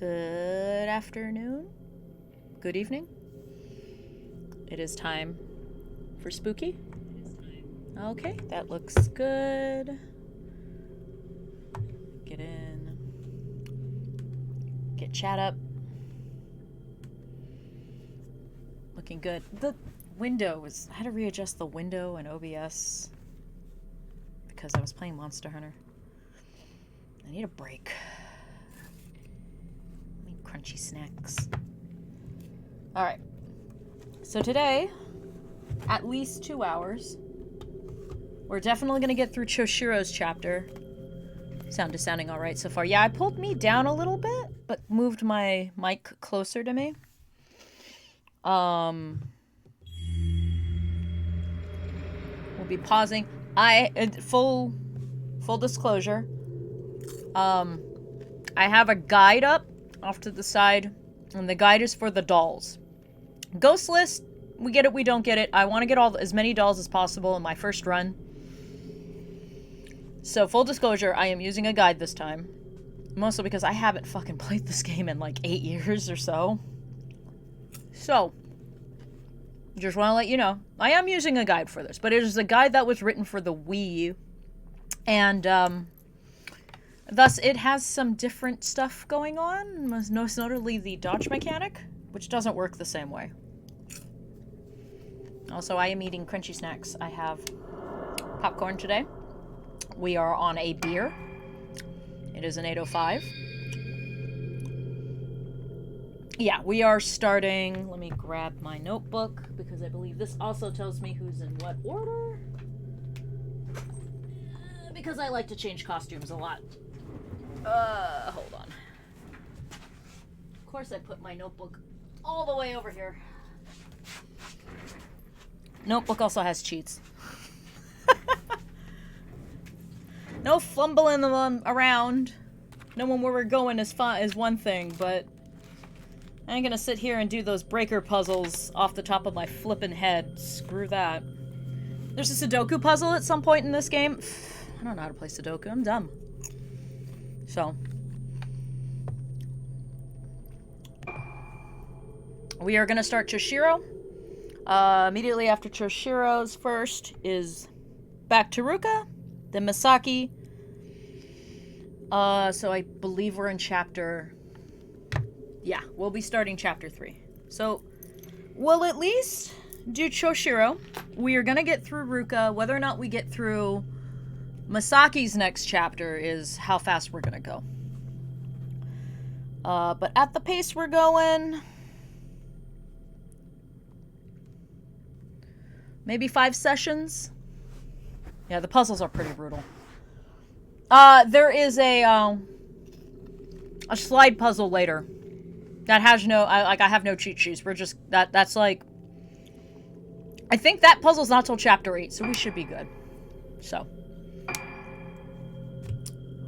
Good afternoon. Good evening. It is time for spooky. Okay, that looks good. Get in. Get chat up. Looking good. The window was... I had to readjust the window and OBS because I was playing Monster Hunter. I need a break. I need crunchy snacks. Alright. So today, at least 2 hours, we're definitely going to get through Chashiro's chapter. Sound is sounding alright so far. Yeah, I pulled me down a little bit, but moved my mic closer to me. We'll be pausing. Full disclosure. I have a guide up off to the side, and the guide is for the dolls. Ghost list, we get it, we don't get it. I want to get as many dolls as possible in my first run. So, full disclosure, I am using a guide this time. Mostly because I haven't fucking played this game in like 8 years or so. So, just want to let you know, I am using a guide for this, but it is a guide that was written for the Wii. And, thus, it has some different stuff going on, most notably the dodge mechanic, which doesn't work the same way. Also, I am eating crunchy snacks. I have popcorn today. We are on a beer. It is an 8:05. Yeah, we are starting... Let me grab my notebook, because I believe this also tells me who's in what order. Because I like to change costumes a lot. Hold on. Of course I put my notebook all the way over here. Notebook also has cheats. No fumbling them around. Knowing where we're going is one thing, but I ain't gonna sit here and do those breaker puzzles off the top of my flippin' head. Screw that. There's a Sudoku puzzle at some point in this game. I don't know how to play Sudoku. I'm dumb. So. We are gonna start Chadshiro. Immediately after Chashiro's first is back to Ruka, then Misaki. So I believe we're in chapter... Yeah, we'll be starting chapter 3. So, we'll at least do Chadshiro. We are gonna get through Ruka. Whether or not we get through Misaki's next chapter is how fast we're gonna go. But at the pace we're going... Maybe 5 sessions? Yeah, the puzzles are pretty brutal. There is a slide puzzle later. That has no... I have no cheat sheets. We're just... That's like... I think that puzzle's not till chapter 8, so we should be good. So.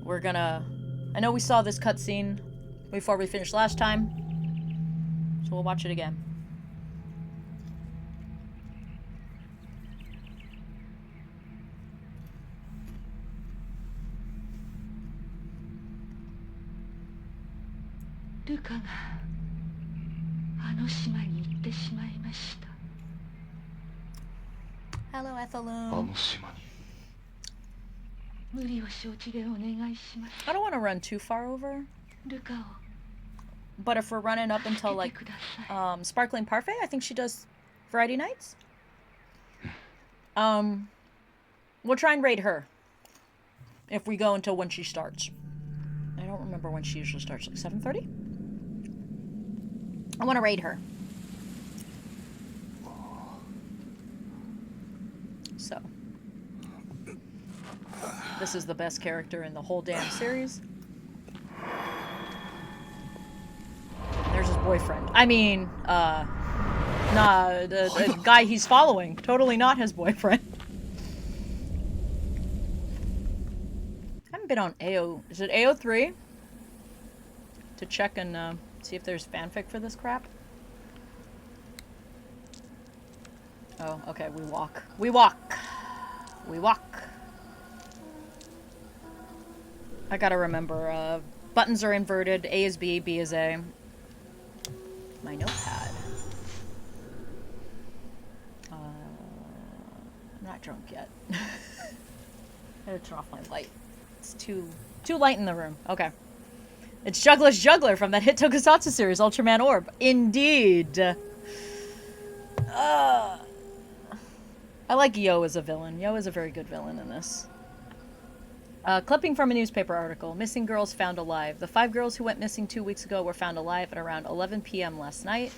We're gonna... I know we saw this cutscene before we finished last time. So we'll watch it again. Ruka があの島に行ってしまいました。 Hello, Ethaloon. あの島に。無理を承知でお願いします。 I don't want to run too far over. ルカを But if we're running up until, like, Sparkling Parfait, I think she does Friday nights. We'll try and raid her. If we go until when she starts. I don't remember when she usually starts, like 7:30? I want to raid her. So. This is the best character in the whole damn series. There's his boyfriend. I mean, the guy he's following. Totally not his boyfriend. I haven't been on AO. Is it AO3? To check and see if there's fanfic for this crap. Oh, okay, we walk. We walk. We walk. I gotta remember, Buttons are inverted. A is B, B is A. My notepad. I'm not drunk yet. I gotta turn off my light. It's too light in the room. Okay. It's Juggler's Juggler from that hit tokusatsu series, Ultraman Orb. Indeed. I like Yo as a villain. Yo is a very good villain in this. Clipping from a newspaper article. Missing girls found alive. The 5 girls who went missing 2 weeks ago were found alive at around 11 p.m. last night.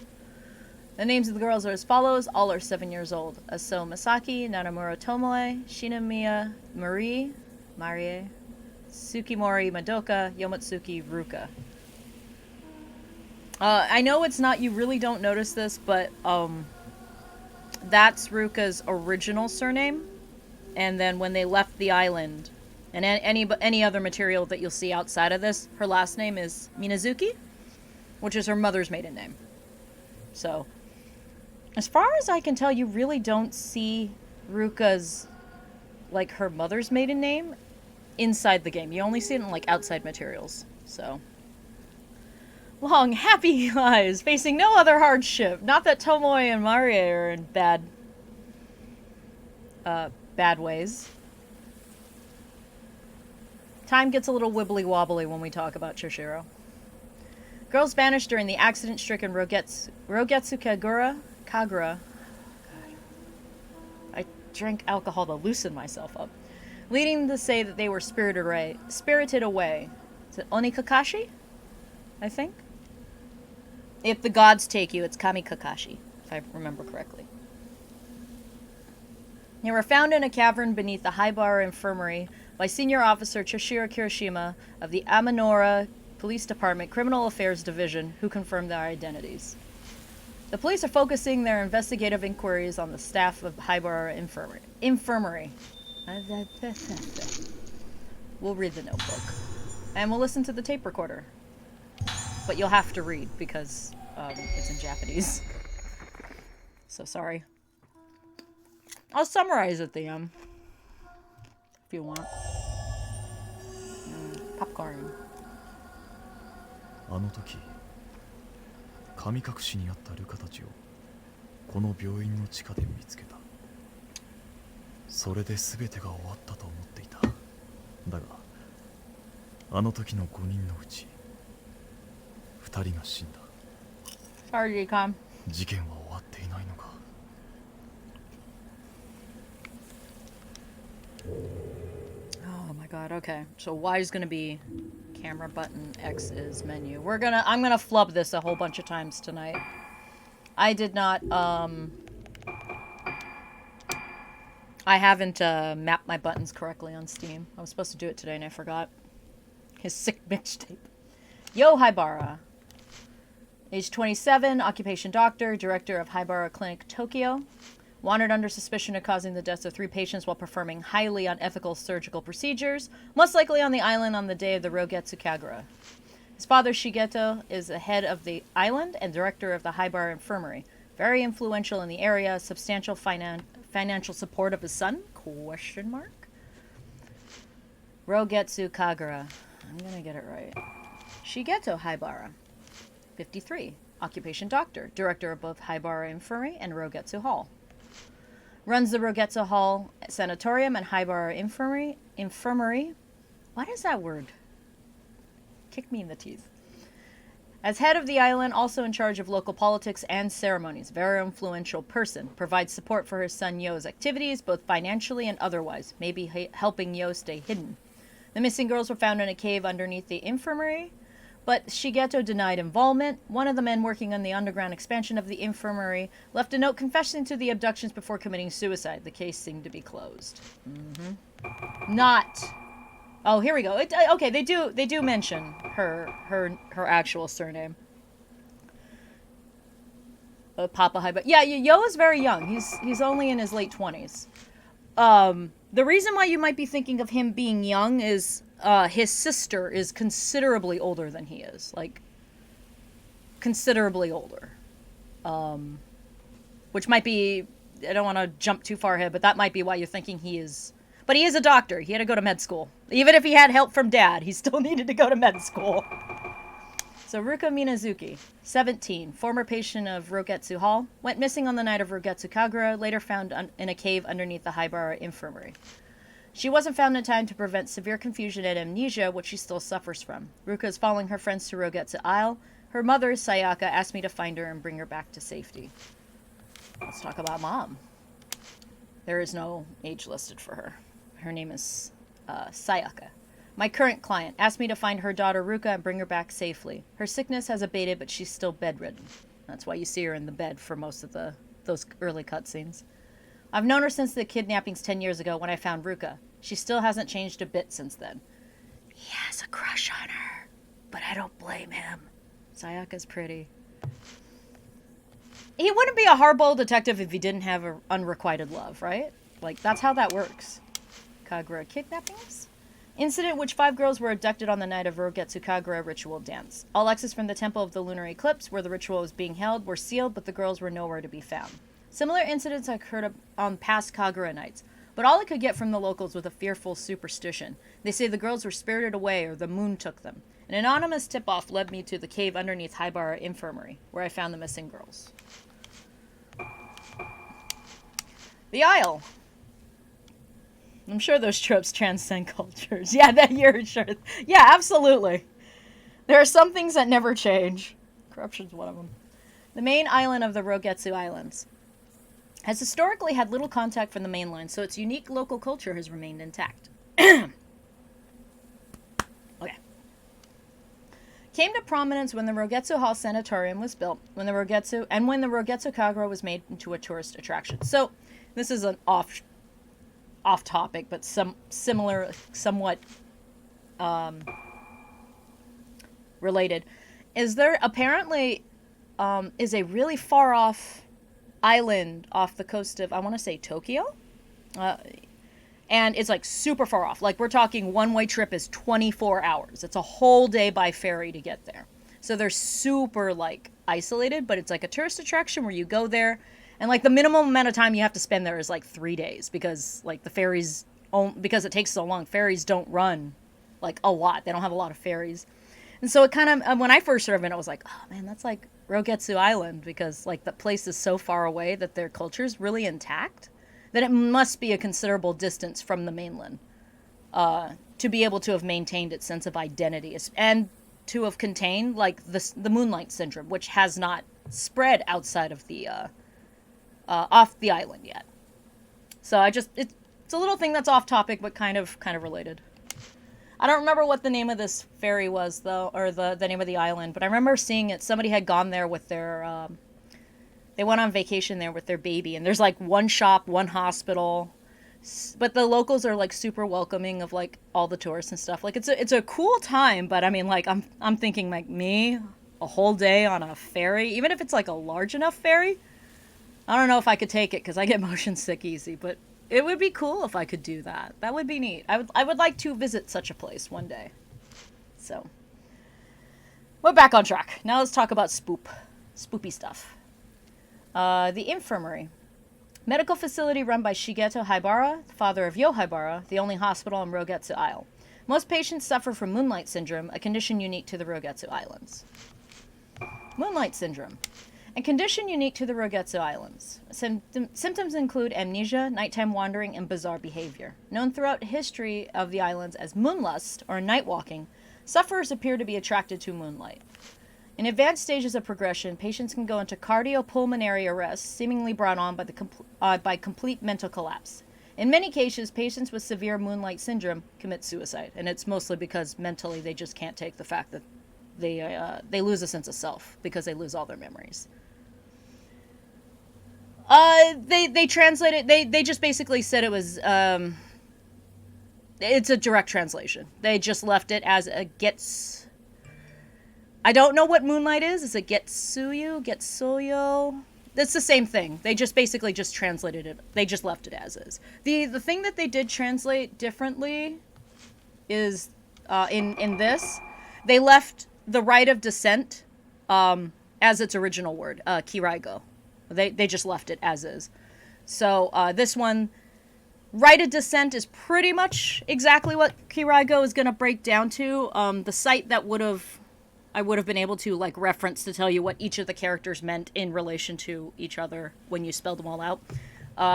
The names of the girls are as follows. All are 7 years old. Aso Masaki, Nanamura Tomoe, Shinamiya Marie, Tsukimori Madoka, Yomotsuki Ruka. I know it's not, you really don't notice this, but that's Ruka's original surname. And then when they left the island, and any other material that you'll see outside of this, her last name is Minazuki, which is her mother's maiden name. So, as far as I can tell, you really don't see Ruka's, like, her mother's maiden name inside the game. You only see it in, like, outside materials. So, long, happy lives, facing no other hardship. Not that Tomoe and Marie are in bad ways. Time gets a little wibbly-wobbly when we talk about Chadshiro. Girls vanished during the accident-stricken Rogetsu Kagura. God. I drank alcohol to loosen myself up. Leading to say that they were spirited away. Is it Onikakashi? I think? If the gods take you, it's Kamikakashi, if I remember correctly. They were found in a cavern beneath the Haibara Infirmary by Senior Officer Chadshiro Kirishima of the Amanora Police Department Criminal Affairs Division, who confirmed their identities. The police are focusing their investigative inquiries on the staff of Haibara Infirmary. We'll read the notebook. And we'll listen to the tape recorder. But you'll have to read because it's in Japanese. So sorry. I'll summarize at the end. If you want. Popcorn. あの時神隠しにあったルカたちをこの病院の地下で見つけた。それで全てが終わったと思っていた。だがあの時の5人のうち2人が死んだ。 Sorry, Decom. 事件は終わっていないのか。 Oh my god, okay. So Y is gonna be camera button, X is menu. I'm gonna flub this a whole bunch of times tonight. I did not, I haven't, mapped my buttons correctly on Steam. I was supposed to do it today and I forgot. His sick mixtape. Yo Haibara. Age 27, occupation doctor, director of Haibara Clinic, Tokyo. Wanted under suspicion of causing the deaths of 3 patients while performing highly unethical surgical procedures, most likely on the island on the day of the Rogetsu Kagura. His father, Shigeto, is the head of the island and director of the Haibara Infirmary. Very influential in the area, substantial financial support of his son? Question mark? Rogetsu Kagura. I'm gonna get it right. Shigeto Haibara. 53. Occupation doctor, director of both Haibara Infirmary and Rogetsu Hall. Runs the Rogetsu Hall Sanatorium and Haibara Infirmary. What is that word? Kick me in the teeth. As head of the island, also in charge of local politics and ceremonies. Very influential person. Provides support for his son Yo's activities, both financially and otherwise. Maybe helping Yo stay hidden. The missing girls were found in a cave underneath the infirmary, but Shigeto denied involvement. One of the men working on the underground expansion of the infirmary left a note confessing to the abductions before committing suicide. The case seemed to be closed. Not. Oh, here we go. Okay, they do mention her actual surname. Papa Haiba. Yeah, Yo is very young. He's only in his late 20s. The reason why you might be thinking of him being young is his sister is considerably older than he is. Like, considerably older. Which might be, I don't want to jump too far ahead, but that might be why you're thinking he is But he is a doctor. He had to go to med school. Even if he had help from dad, he still needed to go to med school. So Ruka Minazuki, 17, former patient of Rogetsu Hall, went missing on the night of Rogetsu Kagura, later found in a cave underneath the Haibara Infirmary. She wasn't found in time to prevent severe confusion and amnesia, which she still suffers from. Ruka is following her friends to Rogetsu Isle. Her mother, Sayaka, asked me to find her and bring her back to safety. Let's talk about Mom. There is no age listed for her. Her name is Sayaka. My current client asked me to find her daughter Ruka and bring her back safely. Her sickness has abated, but she's still bedridden. That's why you see her in the bed for most of those early cutscenes. I've known her since the kidnappings 10 years ago when I found Ruka. She still hasn't changed a bit since then. He has a crush on her, but I don't blame him. Sayaka's pretty. He wouldn't be a hardball detective if he didn't have an unrequited love, right? Like, that's how that works. Kagura kidnappings? Incident which 5 girls were abducted on the night of Rogetsu Kagura ritual dance. All exits from the temple of the Lunar Eclipse, where the ritual was being held, were sealed, but the girls were nowhere to be found. Similar incidents occurred on past Kagura nights, but all I could get from the locals was a fearful superstition. They say the girls were spirited away or the moon took them. An anonymous tip-off led me to the cave underneath Haibara Infirmary, where I found the missing girls. The Isle. I'm sure those tropes transcend cultures. Yeah, that you're sure. Yeah, absolutely. There are some things that never change. Corruption's one of them. The main island of the Rogetsu Islands has historically had little contact from the mainland, so its unique local culture has remained intact. Okay. Came to prominence when the Rogetsu Hall Sanatorium was built, when the Rogetsu Kagura was made into a tourist attraction. So, this is an off topic, but somewhat related. Is there apparently is a really far off island off the coast of, I want to say, Tokyo? And it's like super far off. Like, we're talking one-way trip is 24 hours. It's a whole day by ferry to get there. So they're super, like, isolated, but it's like a tourist attraction where you go there, and, like, the minimum amount of time you have to spend there is, like, 3 days, because, like, the ferries, because it takes so long, ferries don't run, like, a lot. They don't have a lot of ferries. And so it kind of, when I first heard of it, I was like, oh, man, that's like Rogetsu Island, because, like, the place is so far away that their culture's really intact, that it must be a considerable distance from the mainland to be able to have maintained its sense of identity, and to have contained, like, the Moonlight Syndrome, which has not spread outside of the, off the island yet. So it's a little thing that's off topic, but kind of related. I don't remember what the name of this ferry was, though, or the name of the island, but I remember seeing it. Somebody had gone there with their, they went on vacation there with their baby, and there's, like, one shop, one hospital, but the locals are, like, super welcoming of, like, all the tourists and stuff. Like, it's a cool time, but I mean, like, I'm thinking, like, me, a whole day on a ferry, even if it's, like, a large enough ferry, I don't know if I could take it, because I get motion sick easy, but it would be cool if I could do that. That would be neat. I would like to visit such a place one day. So, we're back on track. Now let's talk about spoopy stuff. The infirmary. Medical facility run by Shigeto Haibara, father of Yo Haibara, the only hospital on Rogetsu Isle. Most patients suffer from Moonlight Syndrome, a condition unique to the Rogetsu Islands. Moonlight Syndrome. A condition unique to the Rogetsu Islands. Symptoms include amnesia, nighttime wandering, and bizarre behavior. Known throughout history of the islands as moonlust, or night walking, sufferers appear to be attracted to moonlight. In advanced stages of progression, patients can go into cardiopulmonary arrest, seemingly brought on by complete mental collapse. In many cases, patients with severe Moonlight Syndrome commit suicide, and it's mostly because mentally they just can't take the fact that they lose a sense of self because they lose all their memories. They translated, they just basically said it was, it's a direct translation. They just left it as a gets, I don't know what moonlight is. Is it getsuyo? It's the same thing. They just basically just translated it. They just left it as is. The thing that they did translate differently is, in this, they left the right of descent, as its original word, kiraigo. They just left it as is. So, this one, Rite of Descent is pretty much exactly what Kiraigo is going to break down to. The site that I would have been able to like reference to tell you what each of the characters meant in relation to each other when you spelled them all out.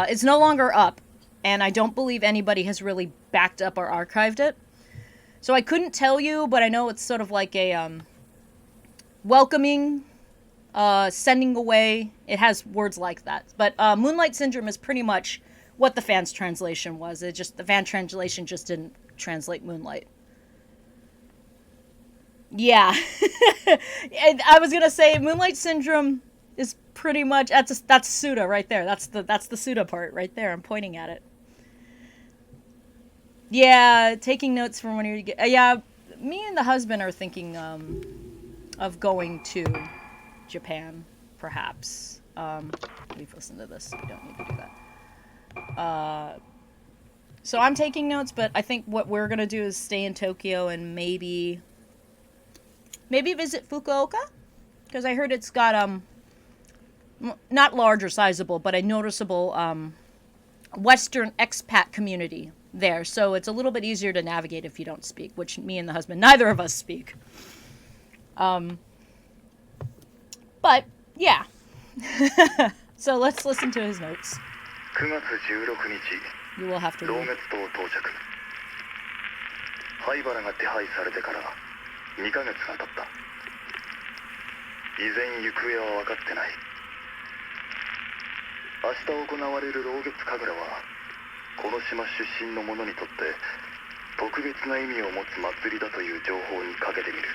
It's no longer up, and I don't believe anybody has really backed up or archived it. So I couldn't tell you, but I know it's sort of like a welcoming, sending away. It has words like that. But Moonlight Syndrome is pretty much what the fan's translation was. The fan translation just didn't translate Moonlight. Yeah. I was gonna say Moonlight Syndrome is pretty much that's Suda right there. That's the Suda part right there. I'm pointing at it. Yeah, taking notes from when you get. Yeah, me and the husband are thinking of going to Japan, perhaps. We've listened to this. We don't need to do that. So I'm taking notes, but I think what we're gonna do is stay in Tokyo and maybe visit Fukuoka, because I heard it's got not large or sizable, but a noticeable Western expat community there. So it's a little bit easier to navigate if you don't speak, which me and the husband, neither of us speak. But yeah. So let's listen to his notes. 9月16日、 You will have to 老 read. 月島到着。灰原が手配されてから2ヶ月が経った。依然行方は分かってない。明日行われる老月神楽はこの島出身の者にとって特別な意味を持つ祭りだという情報にかけてみる。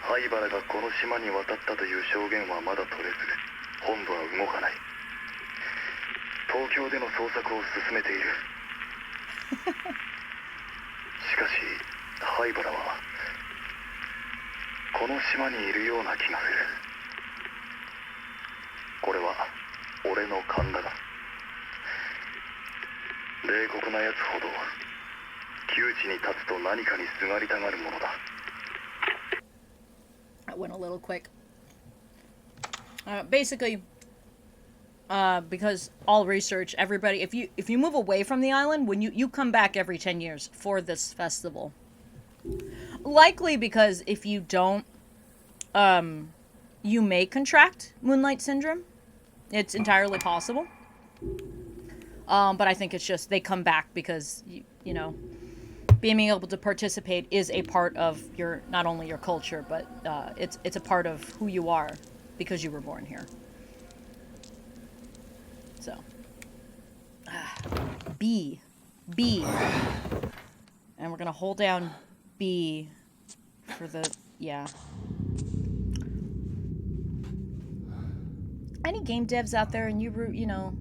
灰原がこの島に渡ったという証言はまだ取れず、本部は動かない。東京での捜索を進めている。しかし灰原はこの島にいるような気がする。これは俺の勘だが、冷酷なやつほど窮地に立つと何かにすがりたがるものだ。 That went a little quick. Basically, because all research, everybody, if you move away from the island, when you come back every 10 years for this festival. Likely because if you don't, you may contract Moonlight Syndrome. It's entirely possible. But I think it's just they come back because, you know, being able to participate is a part of your, not only your culture, but it's a part of who you are because you were born here. So. B. And we're going to hold down B for the, yeah. Any game devs out there and you know,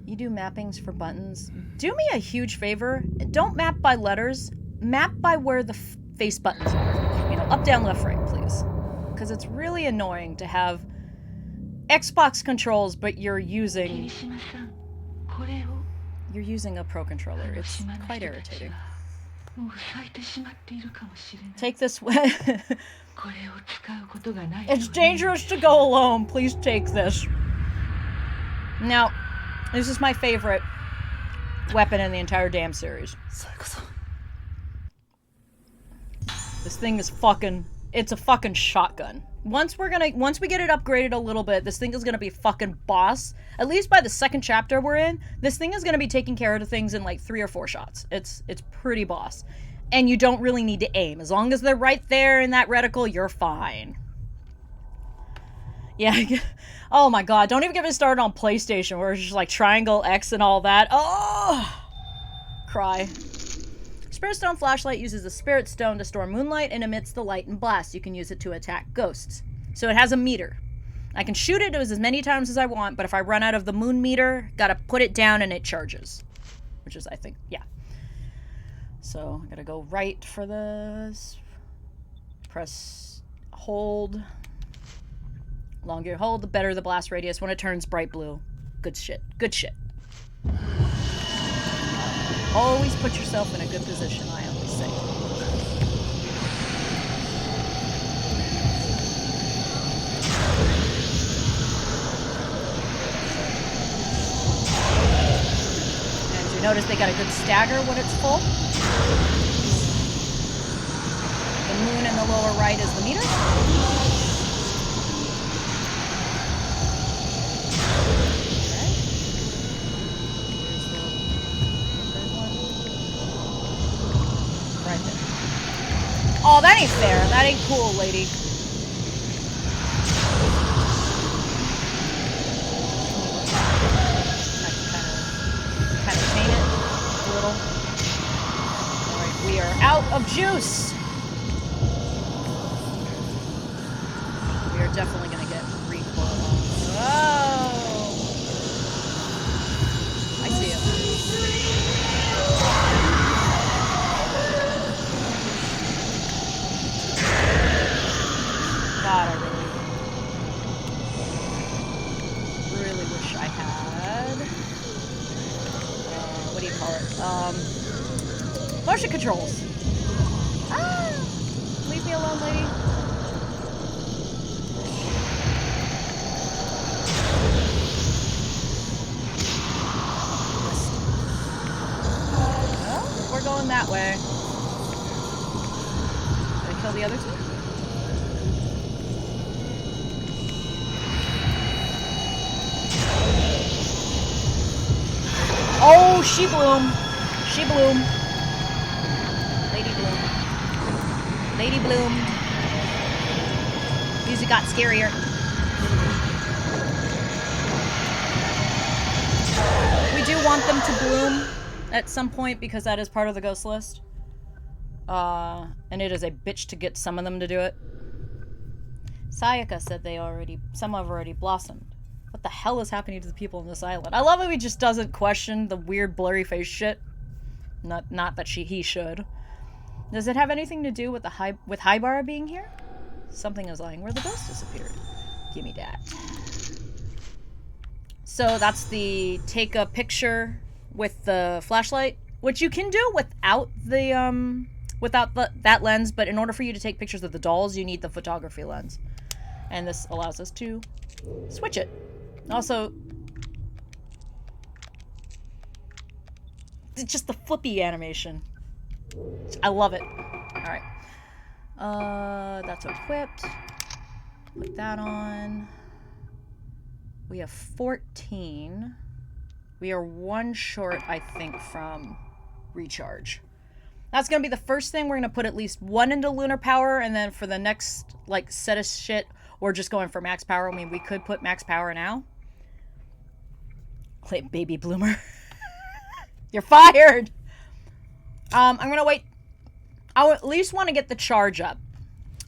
you do mappings for buttons, do me a huge favor. Don't map by letters. Map by where the face buttons are. You know, up, down, left, right, please. Because it's really annoying to have Xbox controls, but you're using a Pro controller. It's quite irritating. Take this way. It's dangerous to go alone. Please take this. Now, this is my favorite weapon in the entire damn series. This thing is it's a fucking shotgun. Once we get it upgraded a little bit, this thing is gonna be fucking boss. At least by the second chapter we're in, this thing is gonna be taking care of the things in like 3 or 4 shots. It's pretty boss. And you don't really need to aim. As long as they're right there in that reticle, you're fine. Yeah. Oh my god, don't even get me started on PlayStation where it's just like triangle X and all that. Oh! Cry. Spirit Stone Flashlight uses the Spirit Stone to store moonlight and emits the light and blast. You can use it to attack ghosts. So it has a meter. I can shoot it as many times as I want, but if I run out of the moon meter, gotta put it down and it charges. Which is, I think, yeah. So, I gotta go right for this. Press hold. Longer you hold, the better the blast radius. When it turns bright blue. Good shit. Good shit. Always put yourself in a good position, I always say. Notice they got a good stagger when it's full. The moon in the lower right is the meter. Right there. Oh, that ain't fair. That ain't cool, lady. Kind of paint it a little. Alright, we are out of juice. We are definitely gonna get recoil on. Oh! I see it. God, I really wish I had. What do you call it? Motion controls. Ah! Leave me alone, lady. Well, we're going that way. Did I kill the other two? Oh, she bloom. She bloom. Lady bloom. Lady bloomed. Music got scarier. We do want them to bloom at some point because that is part of the ghost list. And it is a bitch to get some of them to do it. Sayaka said some have already blossomed. What the hell is happening to the people on this island? I love how he just doesn't question the weird blurry face shit. Not that he should. Does it have anything to do with Haibara being here? Something is lying where the ghost disappeared. Give me that. So that's the take a picture with the flashlight, which you can do without the that lens, but in order for you to take pictures of the dolls, you need the photography lens. And this allows us to switch it. Also, it's just the flippy animation. I love it. Alright. That's equipped. Put that on. We have 14. We are one short, I think, from recharge. That's gonna be the first thing. We're gonna put at least one into lunar power, and then for the next, like, set of shit, we're just going for max power. I mean, we could put max power now. Baby bloomer. You're fired! I'm gonna wait. I at least want to get the charge up.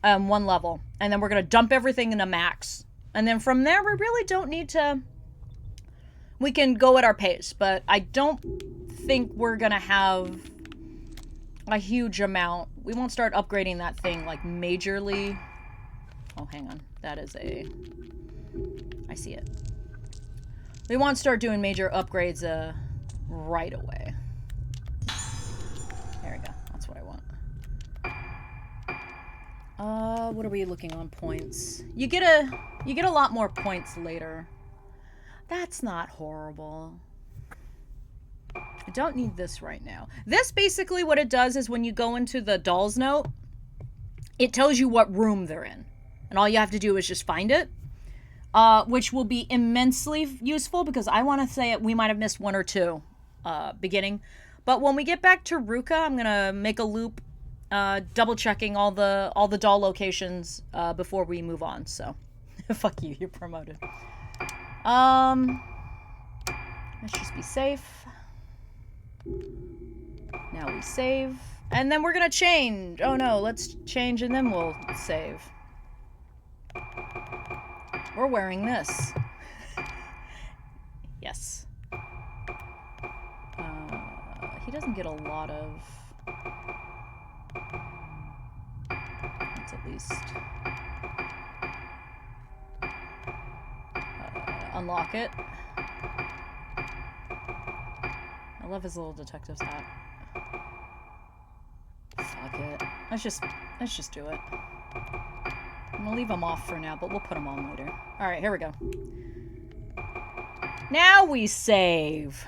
One level. And then we're gonna dump everything into max. And then from there, we really don't need to... We can go at our pace, but I don't think we're gonna have a huge amount. We won't start upgrading that thing, like, majorly. Oh, hang on. That is a... I see it. We won't start doing major upgrades right away. There we go. That's what I want. What are we looking on points? You get a lot more points later. That's not horrible. I don't need this right now. This basically what it does is when you go into the doll's note, it tells you what room they're in. And all you have to do is just find it. Which will be immensely useful because I want to say we might have missed one or two beginning. But when we get back to Ruka, I'm gonna make a loop, double checking all the doll locations before we move on. So, fuck you, you're promoted. Let's just be safe. Now we save, and then we're gonna change. Oh no, let's change and then we'll save. We're wearing this. Yes. He doesn't get a lot of... Let's at least... unlock it. I love his little detective's hat. Fuck it. Let's just do it. I'm gonna leave them off for now, but we'll put them on later. Alright, here we go. Now we save.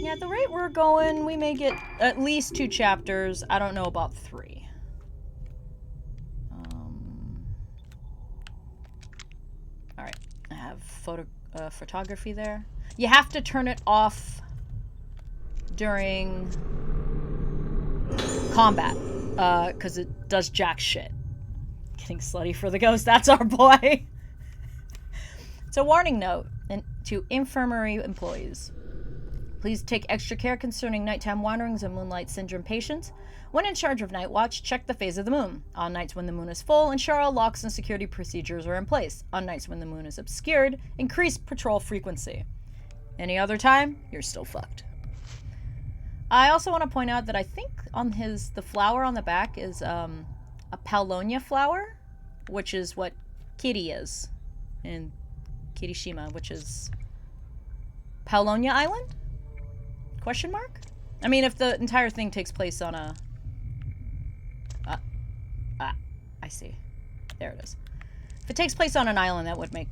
Yeah, at the rate we're going, we may get at least 2 chapters. I don't know about 3. Alright, I have photography there. You have to turn it off during combat, because it does jack shit. Getting slutty for the ghost, that's our boy! It's a warning note to infirmary employees. Please take extra care concerning nighttime wanderings and moonlight syndrome patients. When in charge of night watch, check the phase of the moon. On nights when the moon is full, ensure all locks and security procedures are in place. On nights when the moon is obscured, increase patrol frequency. Any other time, you're still fucked. I also want to point out that I think on the flower on the back is a Paulownia flower, which is what Kiri is in Kirishima, which is Paulownia Island? Question mark? I mean, if the entire thing takes place on a... I see. There it is. If it takes place on an island, that would make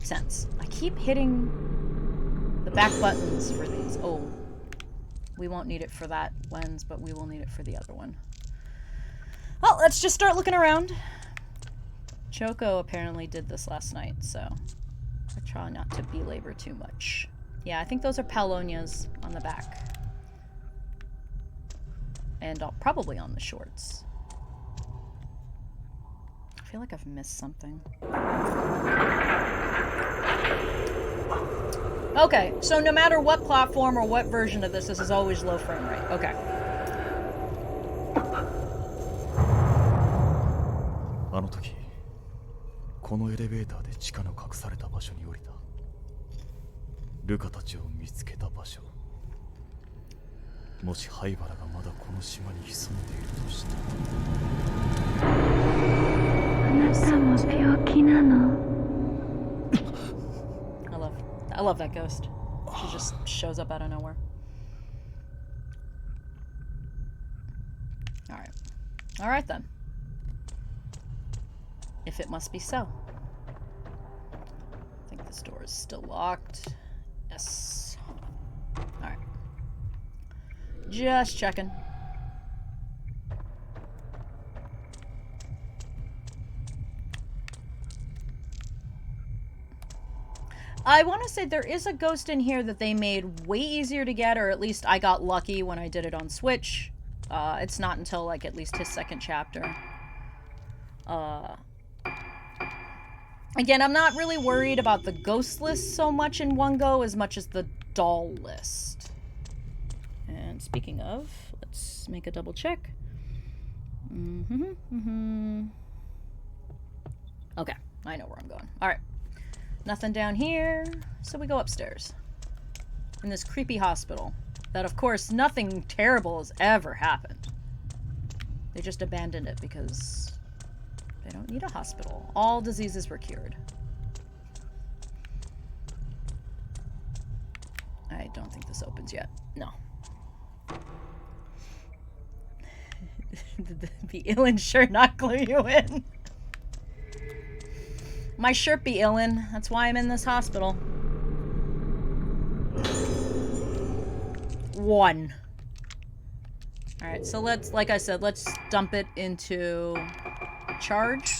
sense. I keep hitting the back buttons for these. Oh. We won't need it for that lens, but we will need it for the other one. Well, let's just start looking around. Choco apparently did this last night, so I try not to belabor too much. Yeah, I think those are Paulownias on the back. And probably on the shorts. I feel like I've missed something. Okay, so no matter what platform or what version of this is always low frame rate. Okay. あの時このエレベーターで地下の隠された場所に降りた。ルカたちを見つけた場所。もし灰原がまだこの島に潜んでいるとしたら。あなたも病気なの？ I love that ghost. She just shows up out of nowhere. Alright. Alright then. If it must be so. I think this door is still locked. Yes. Alright. Just checking. I want to say there is a ghost in here that they made way easier to get, or at least I got lucky when I did it on Switch. It's not until, like, at least his second chapter. Again, I'm not really worried about the ghost list so much in one go as much as the doll list. And speaking of, let's make a double check. Okay, I know where I'm going. Alright. Nothing down here, so we go upstairs. In this creepy hospital. That, of course, nothing terrible has ever happened. They just abandoned it because they don't need a hospital. All diseases were cured. I don't think this opens yet. No. Did the Illin shirt not glue you in? My shirt be illin'. That's why I'm in this hospital. 1. Alright, so let's, like I said, let's dump it into charge.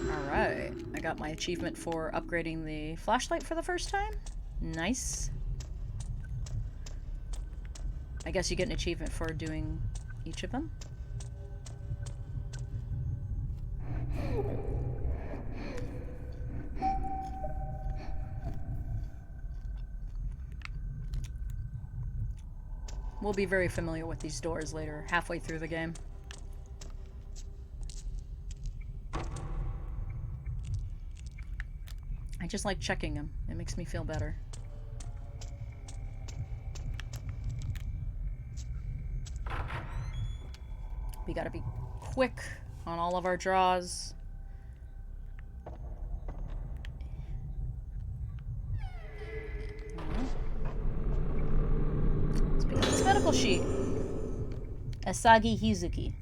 Alright. I got my achievement for upgrading the flashlight for the first time. Nice. I guess you get an achievement for doing each of them. We'll be very familiar with these doors later, halfway through the game. I just like checking them. It makes me feel better. We gotta be quick on all of our draws. Medical sheet. Asagi Hizuki.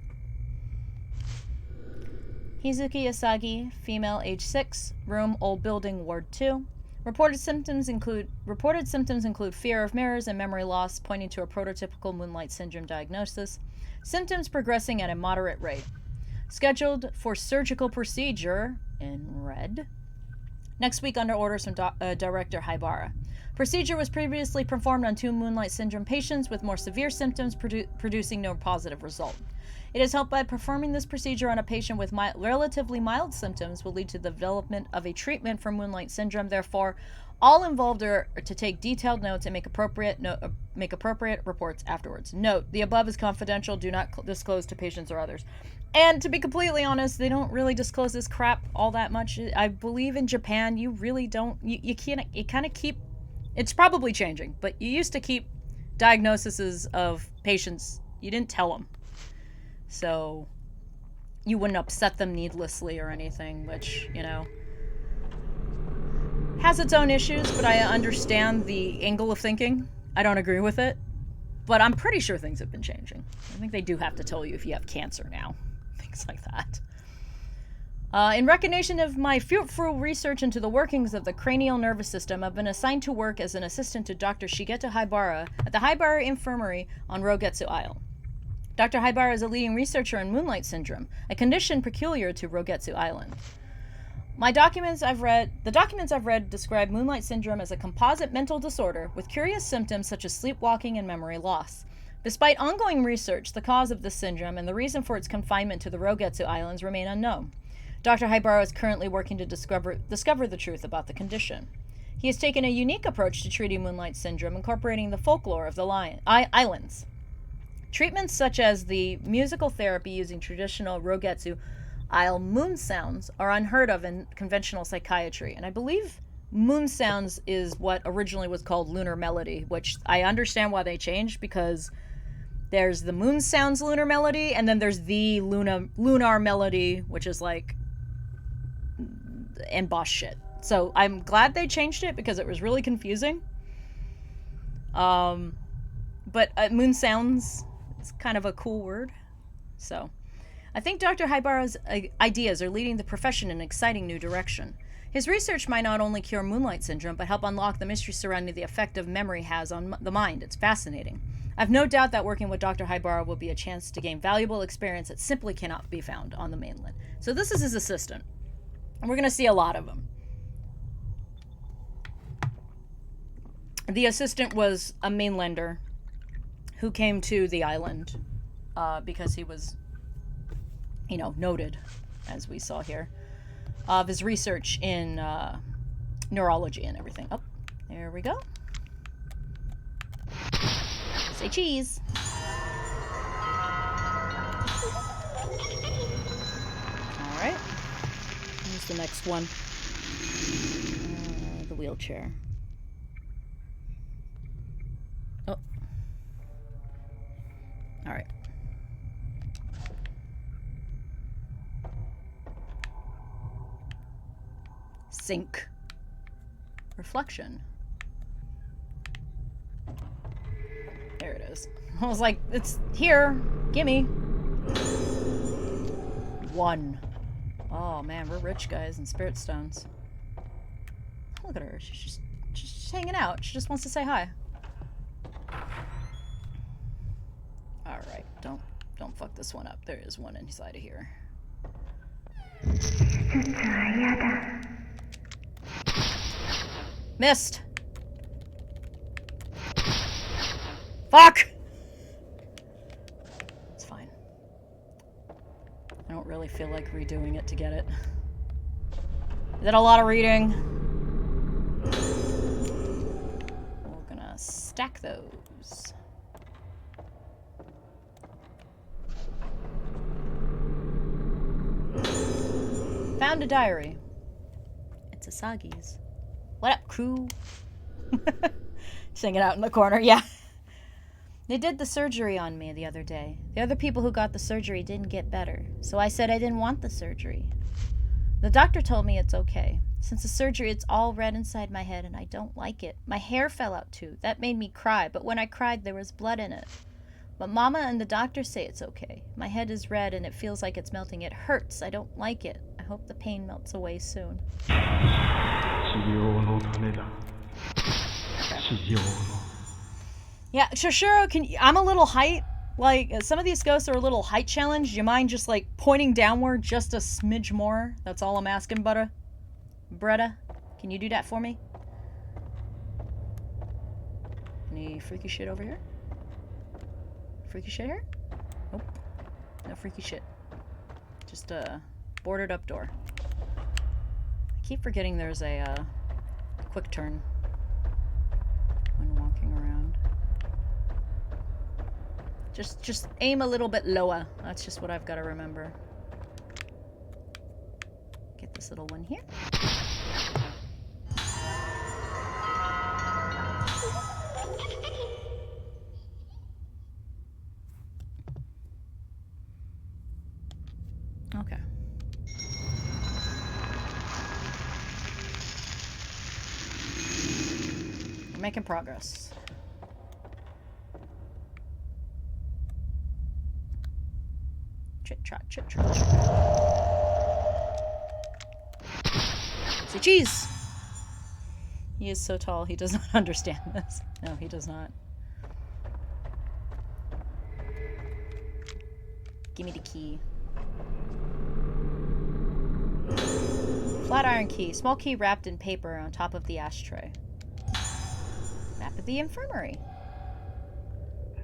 Hizuki Asagi, female, age 6, room, old building, ward 2. Reported symptoms include fear of mirrors and memory loss, pointing to a prototypical Moonlight Syndrome diagnosis. Symptoms progressing at a moderate rate. Scheduled for surgical procedure, in red, next week under orders from Director Haibara. Procedure was previously performed on 2 Moonlight Syndrome patients with more severe symptoms, producing no positive result. It is hoped by performing this procedure on a patient with relatively mild symptoms will lead to the development of a treatment for Moonlight Syndrome. Therefore, all involved are to take detailed notes and make appropriate reports afterwards. Note, the above is confidential. Do not disclose to patients or others. And to be completely honest, they don't really disclose this crap all that much. I believe in Japan, you really don't. You kind of keep. It's probably changing, but you used to keep diagnoses of patients. You didn't tell them. So you wouldn't upset them needlessly or anything, which, you know, has its own issues, but I understand the angle of thinking. I don't agree with it, but I'm pretty sure things have been changing. I think they do have to tell you if you have cancer now. Things like that. In recognition of my fruitful research into the workings of the cranial nervous system, I've been assigned to work as an assistant to Dr. Shigeto Haibara at the Haibara Infirmary on Rogetsu Isle. Dr. Haibara is a leading researcher in Moonlight Syndrome, a condition peculiar to Rogetsu Island. The documents I've read describe Moonlight Syndrome as a composite mental disorder with curious symptoms such as sleepwalking and memory loss. Despite ongoing research, the cause of this syndrome and the reason for its confinement to the Rogetsu Islands remain unknown. Dr. Haibara is currently working to discover the truth about the condition. He has taken a unique approach to treating Moonlight Syndrome, incorporating the folklore of the islands. Treatments such as the musical therapy using traditional Rogetsu Isle moon sounds are unheard of in conventional psychiatry, and I believe moon sounds is what originally was called lunar melody, which I understand why they changed, because there's the moon sounds lunar melody, and then there's the lunar melody, which is like embossed shit. So I'm glad they changed it because it was really confusing. But moon sounds, it's kind of a cool word. So I think Dr. Haibara's ideas are leading the profession in an exciting new direction. His research might not only cure Moonlight Syndrome, but help unlock the mystery surrounding the effect of memory has on the mind. It's fascinating. I've no doubt that working with Dr. Haibara will be a chance to gain valuable experience that simply cannot be found on the mainland. So this is his assistant. And we're going to see a lot of them. The assistant was a mainlander who came to the island because he was, you know, noted, as we saw here, of his research in neurology and everything. Oh, there we go. Say cheese. All right. Here's the next one. The wheelchair. Oh. All right. Sync. Reflection. There it is. I was like, it's here. Gimme. 1. Oh man, we're rich guys in spirit stones. Look at her. She's just hanging out. She just wants to say hi. Alright, don't fuck this one up. There is one inside of here. Missed! Fuck! It's fine. I don't really feel like redoing it to get it. Is that a lot of reading? We're gonna stack those. Found a diary. It's Asagi's. What up, crew? Singing out in the corner, yeah. They did the surgery on me the other day. The other people who got the surgery didn't get better, so I said I didn't want the surgery. The doctor told me it's okay. Since the surgery, it's all red inside my head and I don't like it. My hair fell out too. That made me cry, but when I cried, there was blood in it. But Mama and the doctor say it's okay. My head is red and it feels like it's melting. It hurts. I don't like it. I hope the pain melts away soon. Yeah, Chadshiro, I'm a little height. Like, some of these ghosts are a little height challenged. You mind just, like, pointing downward just a smidge more? That's all I'm asking, Bretta. Can you do that for me? Any freaky shit over here? Freaky shit here? Nope. No freaky shit. Just a boarded up door. I keep forgetting there's a quick turn when walking around. Just aim a little bit lower. That's just what I've got to remember. Get this little one here. Okay. We're making progress. Chit trot, chit trot, chit trot. Say cheese! He is so tall, he does not understand this. No, he does not. Give me the key. Flat iron key. Small key wrapped in paper on top of the ashtray. Map of the infirmary.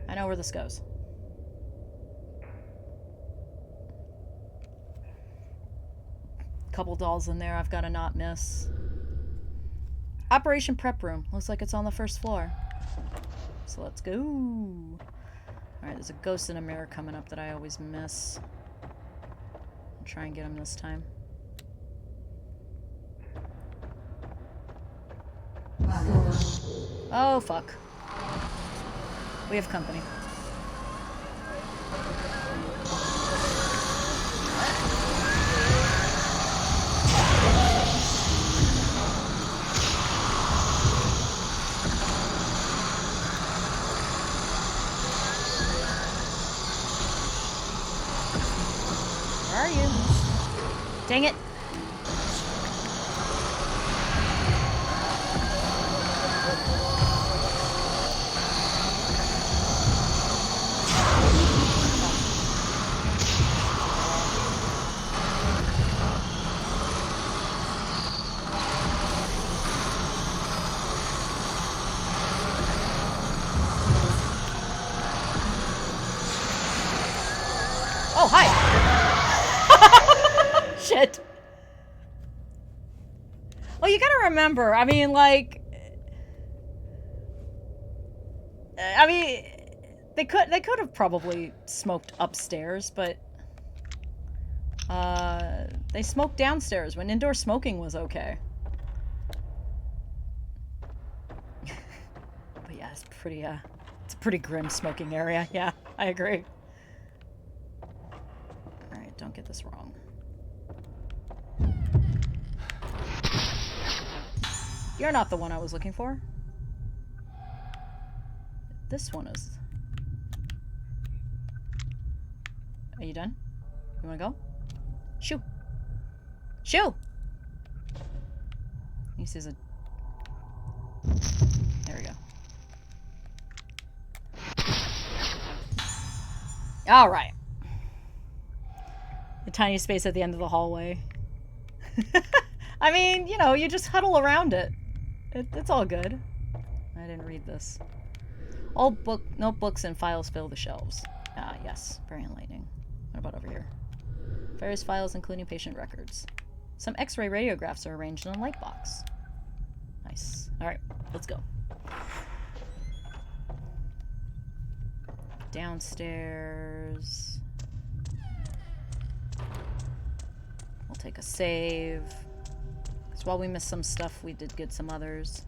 I know where this goes. Couple dolls in there I've got to not miss. Operation prep room. Looks like it's on the first floor. So let's go. Alright, there's a ghost in a mirror coming up that I always miss. I'll try and get him this time. Oh, fuck. We have company. Where are you? Dang it. Oh, hi! Shit. Well, you gotta remember, I mean, like... I mean, they could have probably smoked upstairs, but... they smoked downstairs when indoor smoking was okay. But yeah, it's a pretty grim smoking area. Yeah, I agree. Alright, don't get this wrong. You're not the one I was looking for. This one is. Are you done? You wanna go? Shoo! Shoo! He says a... There we go. Alright. The tiny space at the end of the hallway. I mean, you know, you just huddle around it. It's all good. I didn't read this. All notebooks and files fill the shelves. Ah, yes. Very enlightening. What about over here? Various files, including patient records. Some X-ray radiographs are arranged in a light box. Nice. Alright, let's go. Downstairs. We'll take a save. Because while we missed some stuff, we did get some others.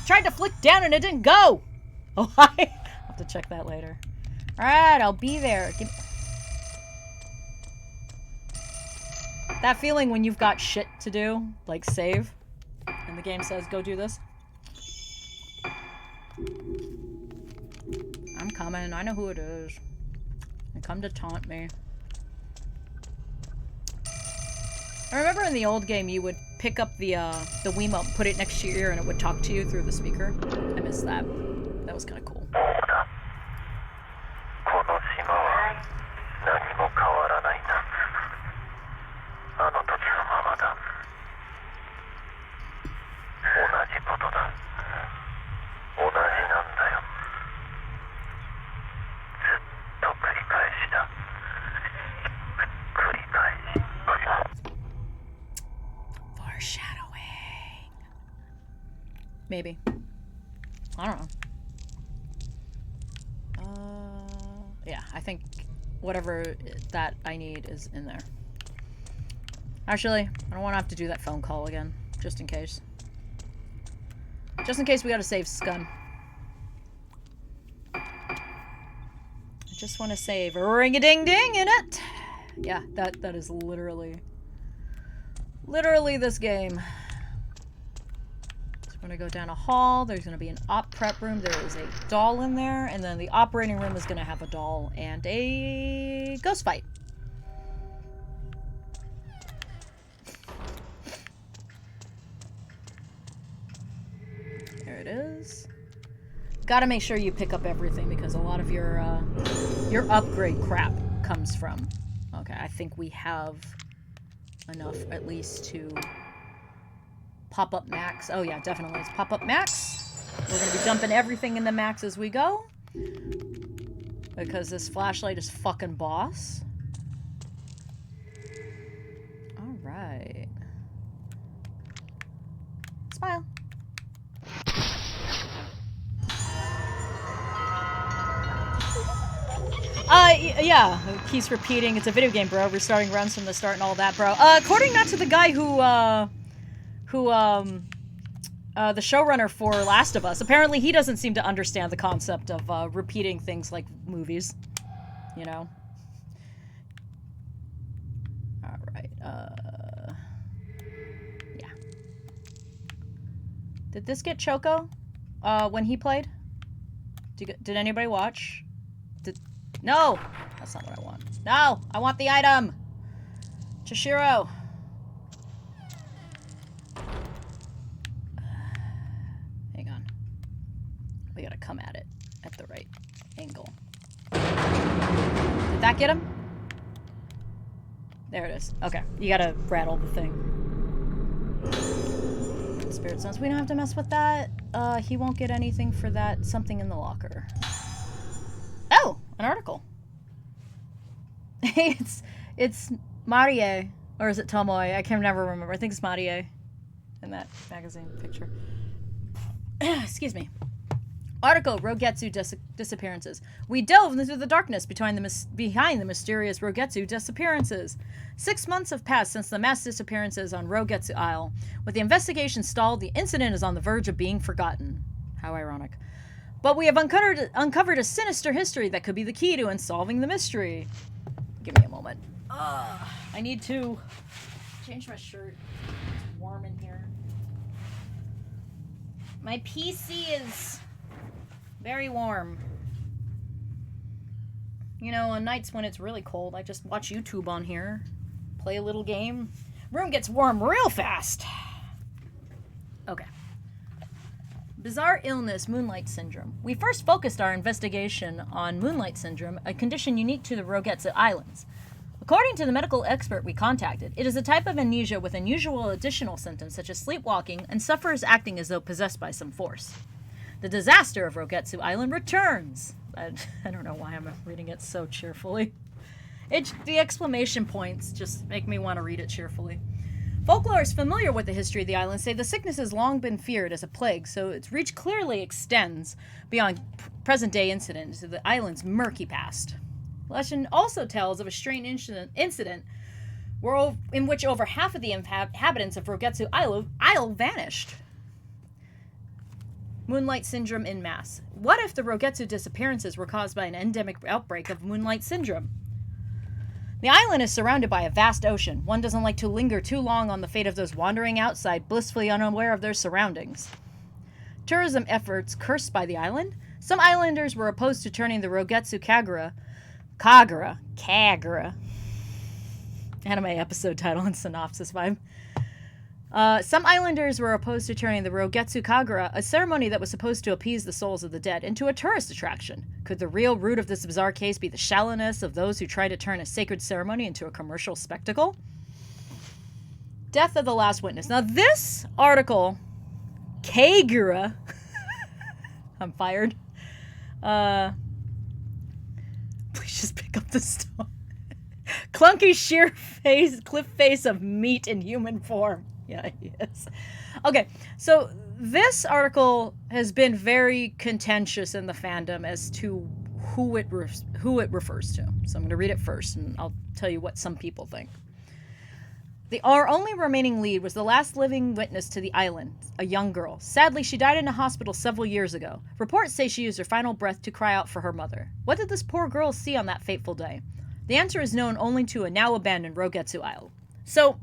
Tried to flick down and it didn't go! Oh, I'll have to check that later. Alright, I'll be there. That feeling when you've got shit to do, like save, and And the game says, go do this. I'm coming. I know who it is. They come to taunt me. I remember in the old game you would pick up the Wiimote, put it next to your ear, and it would talk to you through the speaker. I miss that. That was kind of cool. Foreshadowing. Maybe. I don't know. Yeah, I think whatever that I need is in there. Actually, I don't want to have to do that phone call again, just in case. Just in case we gotta save Scum. I just want to save ring-a-ding-ding in it! Yeah, that is literally this game. So we're gonna go down a hall, there's gonna be an op prep room, there is a doll in there, and then the operating room is gonna have a doll and a ghost fight. There it is. Gotta make sure you pick up everything because a lot of your upgrade crap comes from. Okay, I think we have enough at least to pop up max. Oh yeah, definitely. It's pop up max. We're gonna be dumping everything into max as we go. Because this flashlight is fucking boss. Alright. Smile. Yeah, keeps repeating, it's a video game, bro. Restarting runs from the start and all that, bro. According not to the guy the showrunner for Last of Us, apparently he doesn't seem to understand the concept of, repeating things like movies. You know? Alright, yeah. Did this get Choco, when he played? Did anybody watch? No! That's not what I want. No! I want the item! Chadshiro! Hang on. We gotta come at it at the right angle. Did that get him? There it is. Okay. You gotta rattle the thing. Spirit Stones. We don't have to mess with that. He won't get anything for that. Something in the locker. Oh! An article. it's Marie, or is it Tomoe? I can never remember. I think it's Marie in that magazine picture. Excuse me. Article: Rogetsu disappearances. We delve into the darkness behind the mysterious Rogetsu disappearances. 6 months have passed since the mass disappearances on Rogetsu Isle. With the investigation stalled, the incident is on the verge of being forgotten. How ironic. But we have uncovered a sinister history that could be the key to solving the mystery. Give me a moment. I need to change my shirt. It's warm in here. My PC is very warm. You know, on nights when it's really cold, I just watch YouTube on here. Play a little game. Room gets warm real fast. Okay. Bizarre illness, Moonlight Syndrome. We first focused our investigation on Moonlight Syndrome, a condition unique to the Rogetsu Islands. According to the medical expert we contacted, it is a type of amnesia with unusual additional symptoms such as sleepwalking and sufferers acting as though possessed by some force. The disaster of Rogetsu Island returns. I don't know why I'm reading it so cheerfully. The exclamation points just make me want to read it cheerfully. Folklorists familiar with the history of the island say the sickness has long been feared as a plague, so its reach clearly extends beyond present-day incidents to the island's murky past. Legend also tells of a strange incident in which over half of the inhabitants of Rogetsu Isle vanished. Moonlight Syndrome en masse. What if the Rogetsu disappearances were caused by an endemic outbreak of Moonlight Syndrome? The island is surrounded by a vast ocean. One doesn't like to linger too long on the fate of those wandering outside, blissfully unaware of their surroundings. Tourism efforts cursed by the island. Some islanders were opposed to turning the Rogetsu Kagura, anime episode title and synopsis vibe. Some islanders were opposed to turning the Rogetsu Kagura, a ceremony that was supposed to appease the souls of the dead, into a tourist attraction. Could the real root of this bizarre case be the shallowness of those who try to turn a sacred ceremony into a commercial spectacle? Death of the Last Witness. Now this article, Kagura, I'm fired. Please just pick up the stone. Clunky, sheer face, cliff face of meat in human form. Yeah, he is. Okay, so this article has been very contentious in the fandom as to who it refers to. So I'm going to read it first, and I'll tell you what some people think. Our only remaining lead was the last living witness to the island, a young girl. Sadly, she died in a hospital several years ago. Reports say she used her final breath to cry out for her mother. What did this poor girl see on that fateful day? The answer is known only to a now abandoned Rogetsu Isle. So,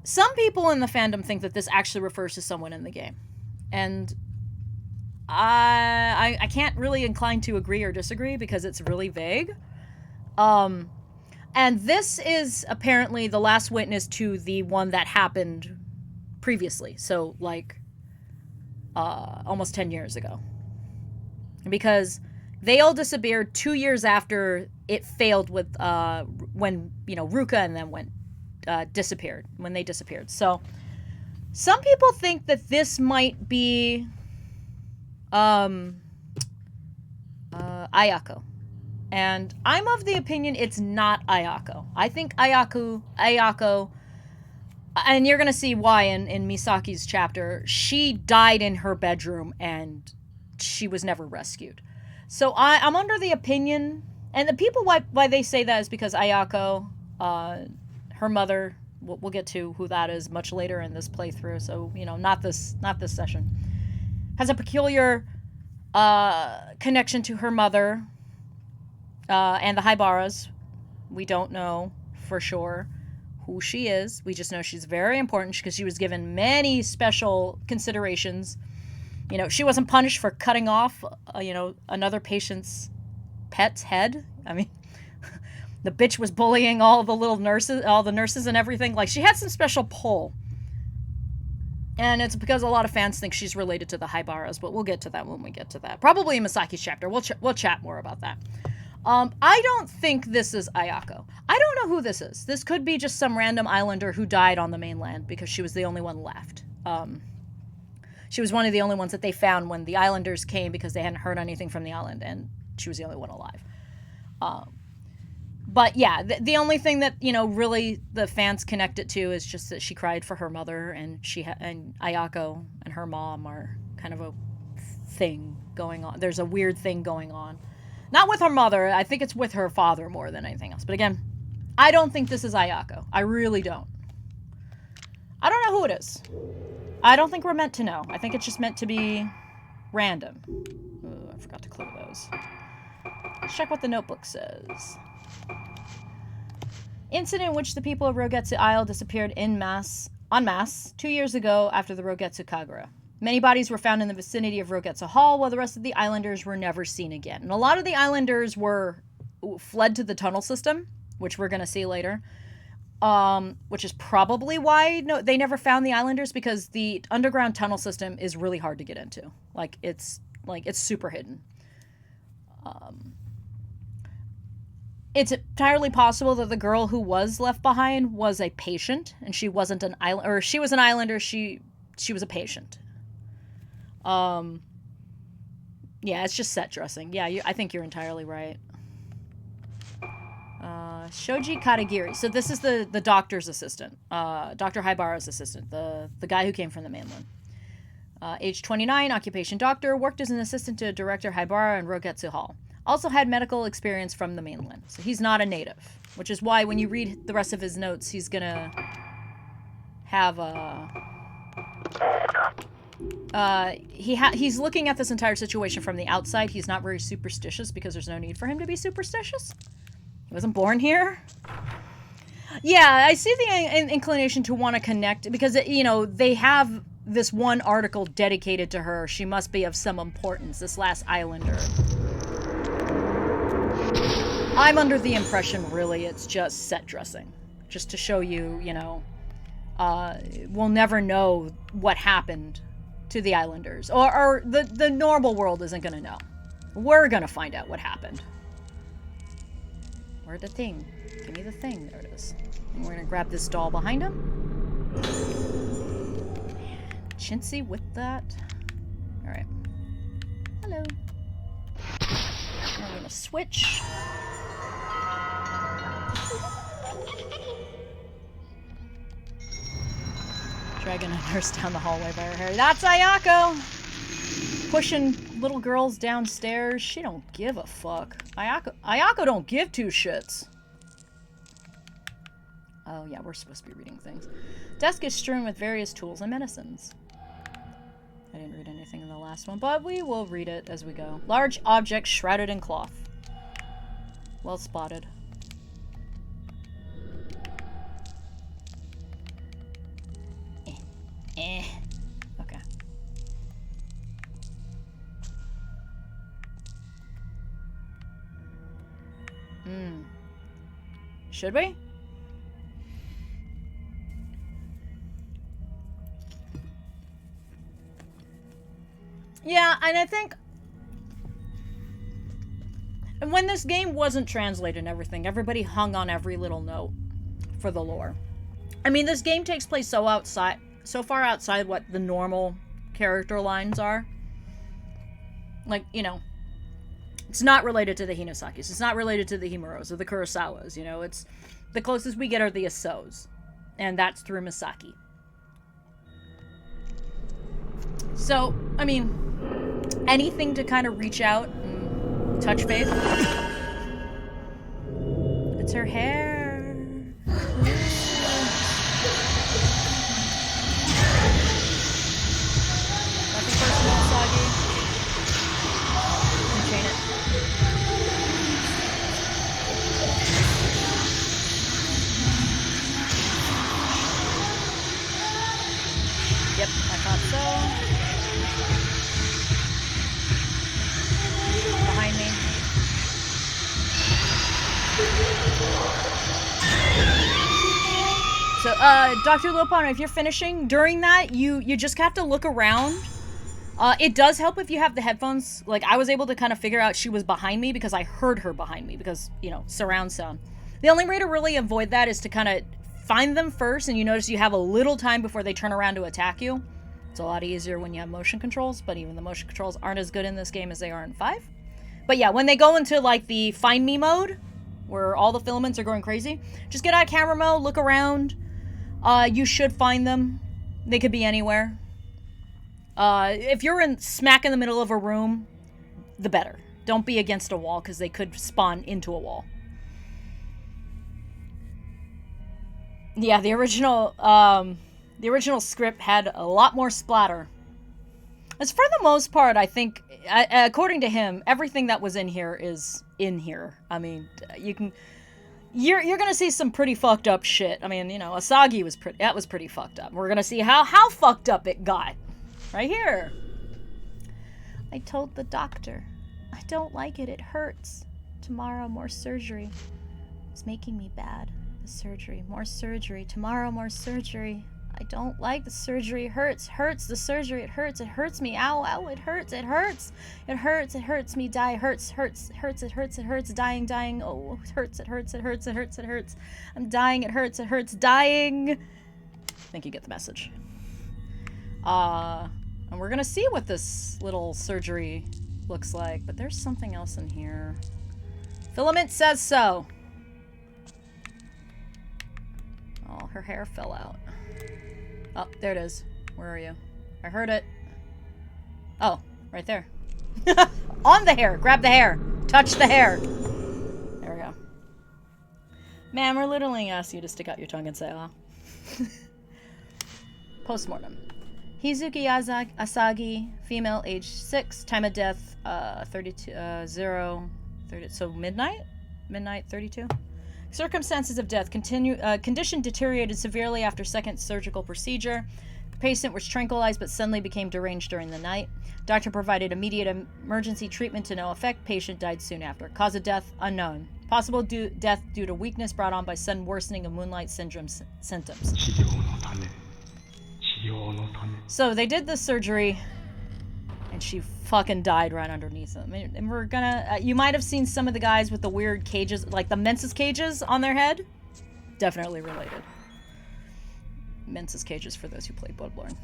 some people in the fandom think that this actually refers to someone in the game. And I can't really incline to agree or disagree because it's really vague. And this is apparently the last witness to the one that happened previously. So, like, almost 10 years ago. Because they all disappeared 2 years after it failed with, when, Ruka and them disappeared, when they disappeared. So, some people think that this might be, Ayako. And I'm of the opinion it's not Ayako. I think Ayako, and you're going to see why in Misaki's chapter, she died in her bedroom and she was never rescued. So I'm under the opinion, and the people why they say that is because Ayako, her mother, we'll get to who that is much later in this playthrough, so, not this session, has a peculiar connection to her mother, and the Haibaras. We don't know for sure who she is. We just know she's very important because she was given many special considerations. She wasn't punished for cutting off, another patient's pet's head. I mean, the bitch was bullying all the nurses and everything. Like, she had some special pull. And it's because a lot of fans think she's related to the Haibaras, but we'll get to that when we get to that. Probably in Misaki's chapter. We'll chat more about that. I don't think this is Ayako. I don't know who this is. This could be just some random islander who died on the mainland because she was the only one left. She was one of the only ones that they found when the islanders came because they hadn't heard anything from the island, and she was the only one alive. But yeah, the only thing that, really the fans connect it to is just that she cried for her mother, and and Ayako and her mom are kind of a thing going on. There's a weird thing going on. Not with her mother. I think it's with her father more than anything else. But again, I don't think this is Ayako. I really don't. I don't know who it is. I don't think we're meant to know. I think it's just meant to be random. Ooh, I forgot to clear those. Let's check what the notebook says. Incident in which the people of Rogetsu Isle disappeared en masse 2 years ago after the Rogetsu Kagura. Many bodies were found in the vicinity of Rogetsu Hall, while the rest of the islanders were never seen again. And a lot of the islanders fled to the tunnel system, which we're going to see later. Which is probably why they never found the islanders, because the underground tunnel system is really hard to get into. It's super hidden. It's entirely possible that the girl who was left behind was a patient, and she wasn't an island, or she was an islander. She was a patient. Yeah, it's just set dressing. Yeah, I think you're entirely right. Shoji Katagiri. So this is the doctor's assistant. Dr. Haibara's assistant. The guy who came from the mainland. Age 29, occupation doctor, worked as an assistant to Director Haibara in Rogetsu Hall. Also had medical experience from the mainland. So he's not a native. Which is why when you read the rest of his notes, he's gonna have he's looking at this entire situation from the outside. He's not very superstitious because there's no need for him to be superstitious. He wasn't born here? Yeah, I see the inclination to want to connect because, you know, they have this one article dedicated to her. She must be of some importance, this last islander. I'm under the impression, really, it's just set dressing. Just to show you, you know, we'll never know what happened to the islanders. Or the normal world isn't going to know. We're going to find out what happened. Where'd the thing? Give me the thing. There it is. And we're going to grab this doll behind him. Chintzy with that. Alright. Hello. I'm going to switch. Dragging a nurse down the hallway by her hair. That's Ayako! Pushing little girls downstairs. She don't give a fuck. Ayako don't give two shits. Oh yeah, we're supposed to be reading things. Desk is strewn with various tools and medicines. I didn't read anything in the last one, but we will read it as we go. Large object shrouded in cloth. Well spotted. Okay. Should we? Yeah, and I think when this game wasn't translated and everything, everybody hung on every little note for the lore. I mean, this game takes place so far outside what the normal character lines are. Like, you know, it's not related to the Hinosakis. It's not related to the Himuros or the Kurosawas. You know, it's the closest we get are the Asos, and that's through Misaki. So, I mean, anything to kind of reach out and touch base. It's her hair. Nothing personal, Sagi. Chain it. Yep, I thought so. Behind me. So, Dr. Lopon, if you're finishing, during that, you just have to look around. It does help if you have the headphones. Like, I was able to kind of figure out she was behind me because I heard her behind me because, you know, surround sound. The only way to really avoid that is to kind of find them first, and you notice you have a little time before they turn around to attack you. It's a lot easier when you have motion controls, but even the motion controls aren't as good in this game as they are in 5. But yeah, when they go into, like, the find me mode, where all the filaments are going crazy, just get out of camera mode, look around. You should find them. They could be anywhere. If you're smack in the middle of a room, the better. Don't be against a wall, because they could spawn into a wall. Yeah, the original script had a lot more splatter. As for the most part, I think, according to him, everything that was in here is in here. I mean, you're gonna see some pretty fucked up shit. I mean, you know, Asagi was pretty fucked up. We're gonna see how fucked up it got. Right here. I told the doctor. I don't like it. It hurts. Tomorrow, more surgery. It's making me bad. The surgery. More surgery. Tomorrow, more surgery. I don't like the surgery. It hurts. Hurts. The surgery. It hurts. It hurts me. Ow, ow. It hurts. It hurts. It hurts. It hurts me. Die. Hurts. Hurts. Hurts. It hurts. It hurts. Dying. Dying. Oh, it hurts. It hurts. It hurts. It hurts. It hurts. I'm dying. It hurts. It hurts. Dying. I think you get the message. And we're gonna see what this little surgery looks like, but there's something else in here. Filament says so. Oh, her hair fell out. Oh, there it is. Where are you? I heard it. Oh, right there. On the hair. Grab the hair. Touch the hair. There we go. Man, we're literally asking you to stick out your tongue and say, ah. Postmortem. Hizuki Asagi, female, age 6, time of death, 30, so midnight? midnight 32. Circumstances of death. Condition deteriorated severely after second surgical procedure. Patient was tranquilized but suddenly became deranged during the night. Doctor provided immediate emergency treatment to no effect. Patient died soon after. Cause of death unknown. Possible death due to weakness brought on by sudden worsening of Moonlight Syndrome symptoms. So they did this surgery, and she fucking died right underneath them. And we're gonna... you might have seen some of the guys with the weird cages, like the Menses cages on their head. Definitely related. Menses cages for those who play Bloodborne.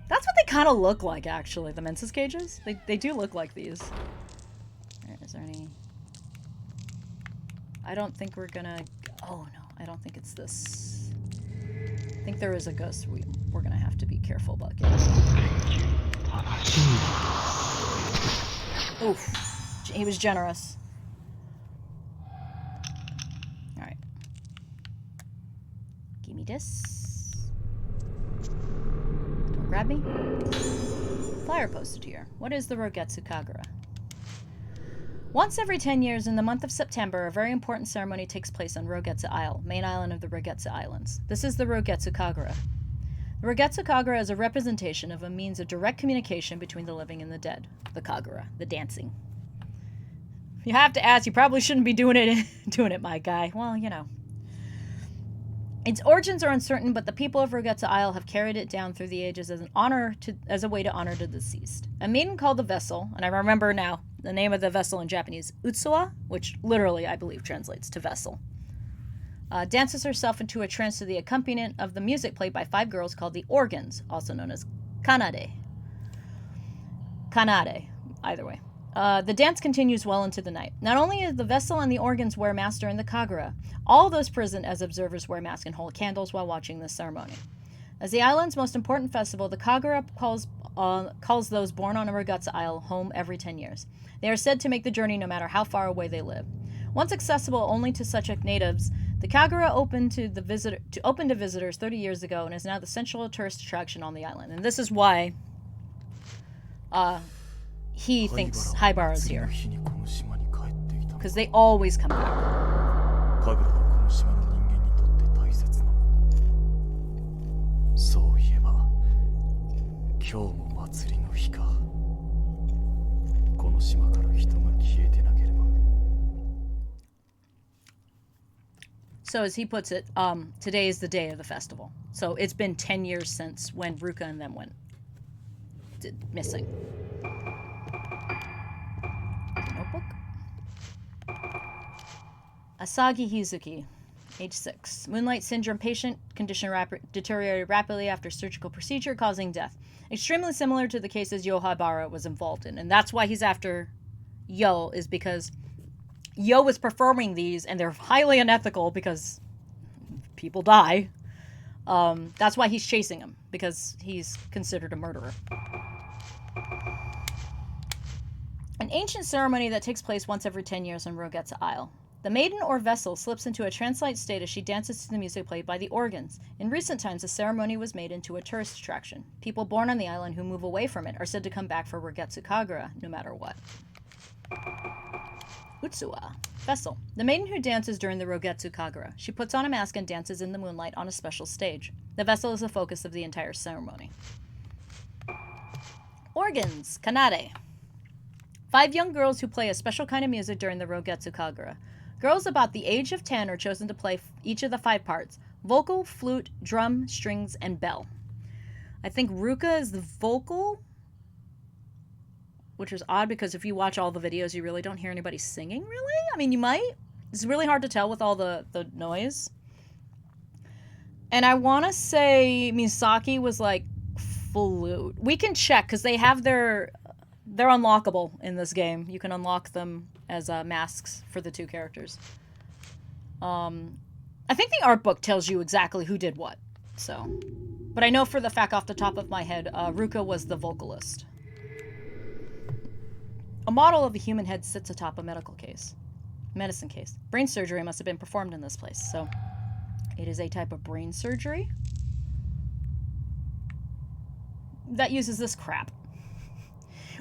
That's what they kind of look like, actually, the Menses cages. They do look like these. Alright, is there any... I don't think we're gonna... Oh, no. I don't think it's this. I think there is a ghost we're gonna have to be careful about getting. Oof. He was generous. Alright. Give me this. Don't grab me. Flyer posted here. What is the Rogetsu Kagura? Once every 10 years, in the month of September, a very important ceremony takes place on Rogetsu Isle, main island of the Rogetsu Islands. This is the Rogetsu Kagura. The Rogetsu Kagura is a representation of a means of direct communication between the living and the dead. The Kagura, the dancing. You have to ask, you probably shouldn't be doing it, my guy. Well, you know. Its origins are uncertain, but the people of Rogetsu Isle have carried it down through the ages as a way to honor the deceased. A maiden called the vessel, and I remember now the name of the vessel in Japanese, Utsuwa, which literally, I believe, translates to vessel, dances herself into a trance to the accompaniment of the music played by 5 girls called the organs, also known as kanade. Kanade, either way. The dance continues well into the night. Not only is the vessel and the organs wear masks during the Kagura, all those present as observers wear masks and hold candles while watching this ceremony. As the island's most important festival, the Kagura calls those born on a Rogetsu Isle home every 10 years. They are said to make the journey no matter how far away they live. Once accessible only to such natives, the Kagura opened to visitors 30 years ago and is now the central tourist attraction on the island. And this is why he thinks Haibara's here. Because they always come back. 神楽はこの島の人間にとって大切なもの。そういえば今日も祭りの日か。この島から人が消えてなければ。 So as he puts it, today is the day of the festival. So it's been 10 years since when Ruka and them went missing. Notebook. Asagi Hizuki, age 6. Moonlight Syndrome patient, condition deteriorated rapidly after surgical procedure, causing death. Extremely similar to the cases Yo Haibara was involved in. And that's why he's after Yo, is because Yo was performing these, and they're highly unethical because people die. That's why he's chasing him, because he's considered a murderer. An ancient ceremony that takes place once every 10 years on Rogetsu Isle. The maiden or vessel slips into a trance-like state as she dances to the music played by the organs. In recent times, the ceremony was made into a tourist attraction. People born on the island who move away from it are said to come back for Rogetsu Kagura, no matter what. Utsuwa, vessel. The maiden who dances during the Rogetsu Kagura. She puts on a mask and dances in the moonlight on a special stage. The vessel is the focus of the entire ceremony. Organs, kanade. 5 young girls who play a special kind of music during the Rogetsu Kagura. Girls about the age of 10 are chosen to play each of the 5 parts: vocal, flute, drum, strings, and bell. I think Ruka is the vocal, which is odd because if you watch all the videos, you really don't hear anybody singing, really? I mean, you might. It's really hard to tell with all the noise. And I want to say Misaki was like flute. We can check because they have they're unlockable in this game. You can unlock them as masks for the 2 characters. I think the art book tells you exactly who did what. So, but I know for the fact off the top of my head, Ruka was the vocalist. A model of a human head sits atop a medicine case. Brain surgery must have been performed in this place. So, it is a type of brain surgery that uses this crap.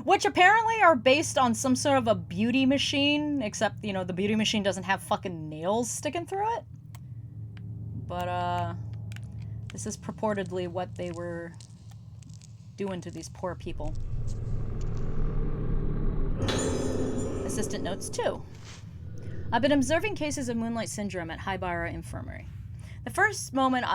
Which apparently are based on some sort of a beauty machine, except, you know, the beauty machine doesn't have fucking nails sticking through it. But, this is purportedly what they were doing to these poor people. Assistant notes 2. I've been observing cases of moonlight syndrome at Haibara Infirmary. The moment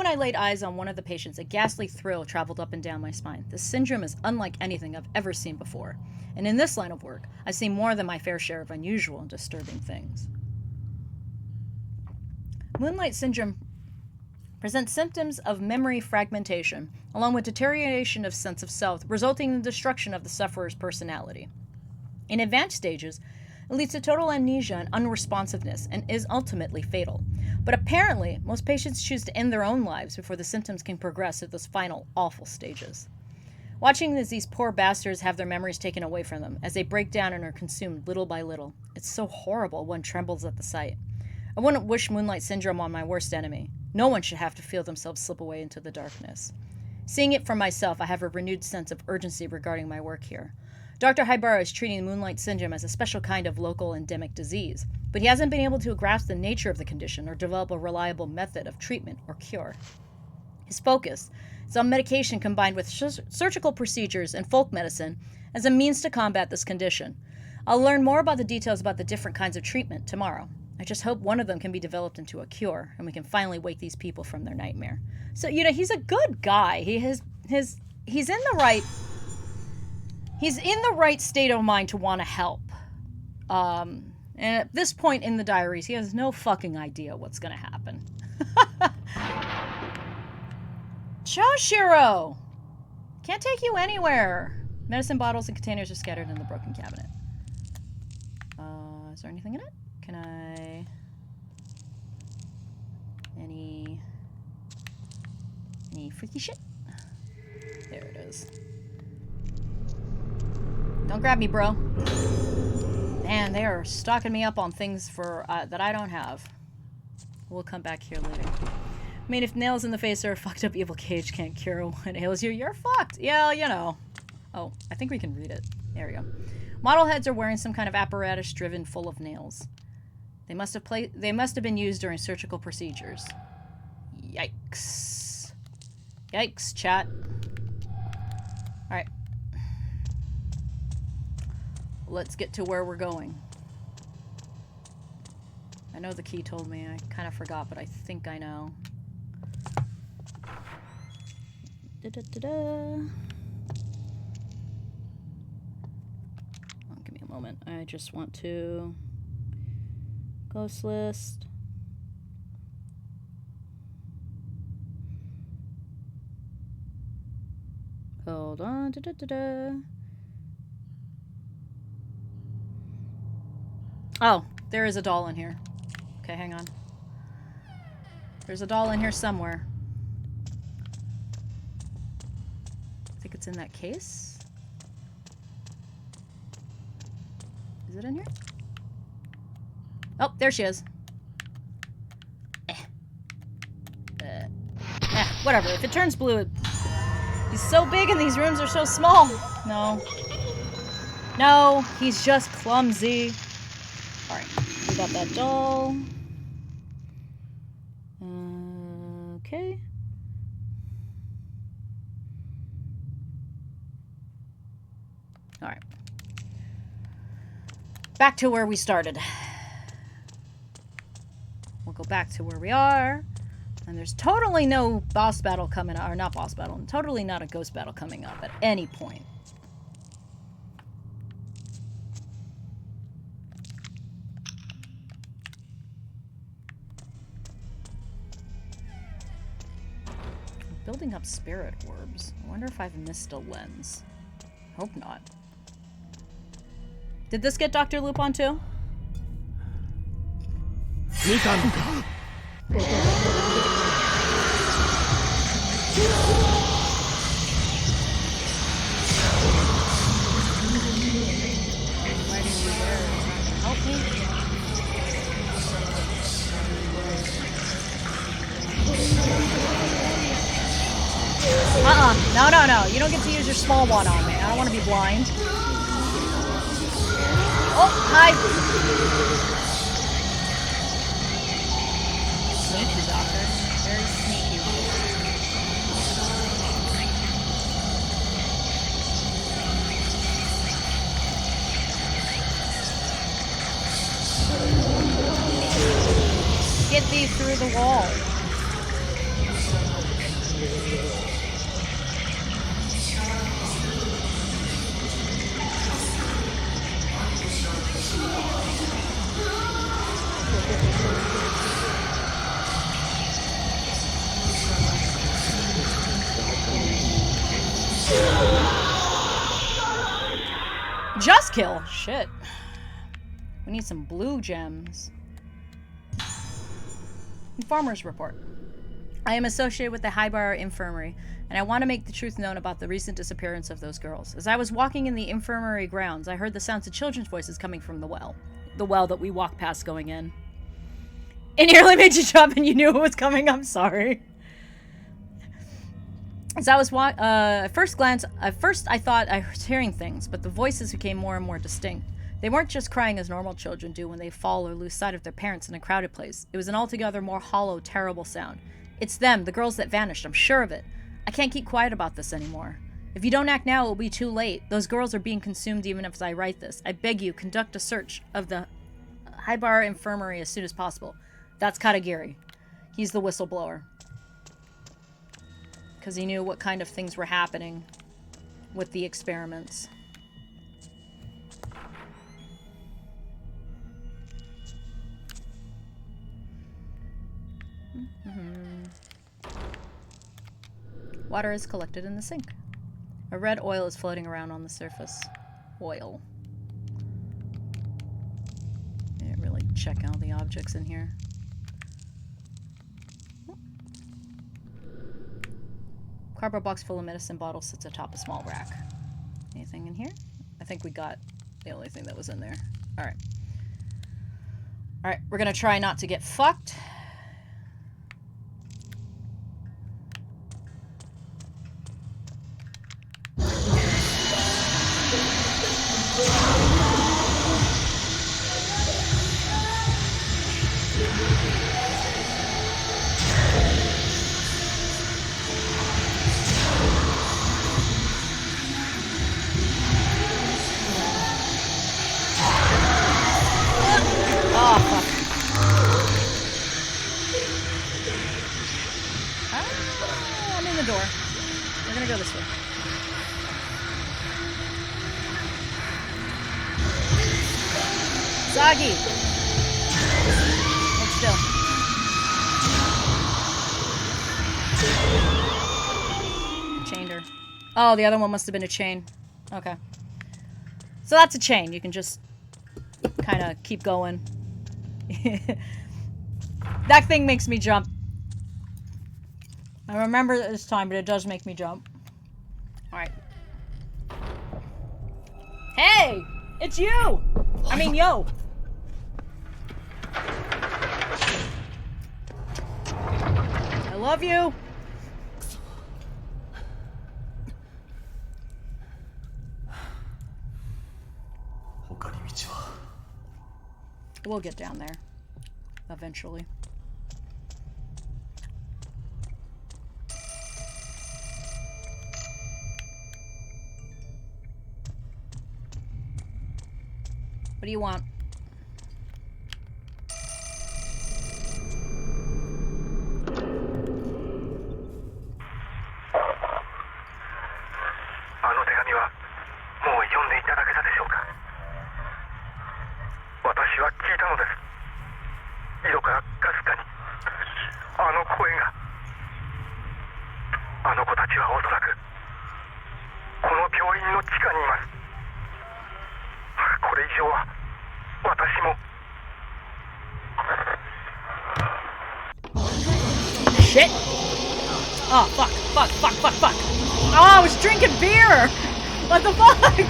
I laid eyes on one of the patients, a ghastly thrill traveled up and down my spine. This syndrome is unlike anything I've ever seen before. And in this line of work, I've seen more than my fair share of unusual and disturbing things. Moonlight syndrome presents symptoms of memory fragmentation, along with deterioration of sense of self, resulting in the destruction of the sufferer's personality. In advanced stages, it leads to total amnesia and unresponsiveness and is ultimately fatal. But apparently, most patients choose to end their own lives before the symptoms can progress to those final, awful stages. Watching as these poor bastards have their memories taken away from them, as they break down and are consumed little by little, it's so horrible one trembles at the sight. I wouldn't wish moonlight syndrome on my worst enemy. No one should have to feel themselves slip away into the darkness. Seeing it for myself, I have a renewed sense of urgency regarding my work here. Dr. Haibara is treating moonlight syndrome as a special kind of local endemic disease, but he hasn't been able to grasp the nature of the condition or develop a reliable method of treatment or cure. His focus is on medication combined with surgical procedures and folk medicine as a means to combat this condition. I'll learn more about the details about the different kinds of treatment tomorrow. I just hope one of them can be developed into a cure, and we can finally wake these people from their nightmare. So, you know, he's a good guy. He's in the right state of mind to want to help. And at this point in the diaries, he has no fucking idea what's going to happen. Chadshiro! Can't take you anywhere. Medicine bottles and containers are scattered in the broken cabinet. Is there anything in it? Can I... Any freaky shit? There it is. Don't grab me, bro. Man, they are stocking me up on things for that I don't have. We'll come back here later. I mean, if nails in the face are a fucked up evil cage can't cure what ails you, you're fucked. Yeah, you know. Oh, I think we can read it. There we go. Model heads are wearing some kind of apparatus driven full of nails. They must have been used during surgical procedures. Yikes. Yikes, chat. Alright. Let's get to where we're going. I know the key told me. I kind of forgot, but I think I know. Da-da-da-da. Oh, give me a moment. I just want to... Ghost list. Hold on. Da-da-da-da. Oh, there is a doll in here. Okay, hang on. There's a doll in here somewhere. I think it's in that case. Is it in here? Oh, there she is. Whatever. If it turns blue, he's so big and these rooms are so small. No. No, he's just clumsy. Alright, we got that doll. Okay. Alright. Back to where we started. We'll go back to where we are. And there's totally no boss battle coming up. Or not boss battle. And totally not a ghost battle coming up at any point. Building up spirit orbs. I wonder if I've missed a lens. Hope not. Did this get Dr. Lupin too? Help me. No. You don't get to use your small one on me. I don't want to be blind. Oh, hi! Sneaky doctor. Very sneaky. Get thee through the wall. Just kill. Shit. We need some blue gems. Farmer's report. I am associated with the Highbar Infirmary, and I want to make the truth known about the recent disappearance of those girls. As I was walking in the infirmary grounds, I heard the sounds of children's voices coming from the well. The well that we walked past going in. It nearly made you jump and you knew it was coming. I'm sorry. As I was at first I thought I was hearing things, but the voices became more and more distinct. They weren't just crying as normal children do when they fall or lose sight of their parents in a crowded place. It was an altogether more hollow, terrible sound. It's them, the girls that vanished, I'm sure of it. I can't keep quiet about this anymore. If you don't act now, it will be too late. Those girls are being consumed even as I write this. I beg you, conduct a search of the Highbar Infirmary as soon as possible. That's Katagiri. He's the whistleblower. Because he knew what kind of things were happening with the experiments. Water is collected in the sink. A red oil is floating around on the surface. Oil. Didn't really check out the objects in here. Cardboard box full of medicine bottles sits atop a small rack. Anything in here? I think we got the only thing that was in there. Alright. Alright, we're gonna try not to get fucked. Sagi! Hold still. Chained her. Oh, the other one must have been a chain. Okay. So that's a chain. You can just kind of keep going. That thing makes me jump. I remember this time, but it does make me jump. Alright. Hey! It's you! I mean, yo! I love you! We'll get down there. Eventually. What do you want? Shit! Oh, fuck, fuck, fuck, fuck, fuck! Oh, I was drinking beer! What the fuck?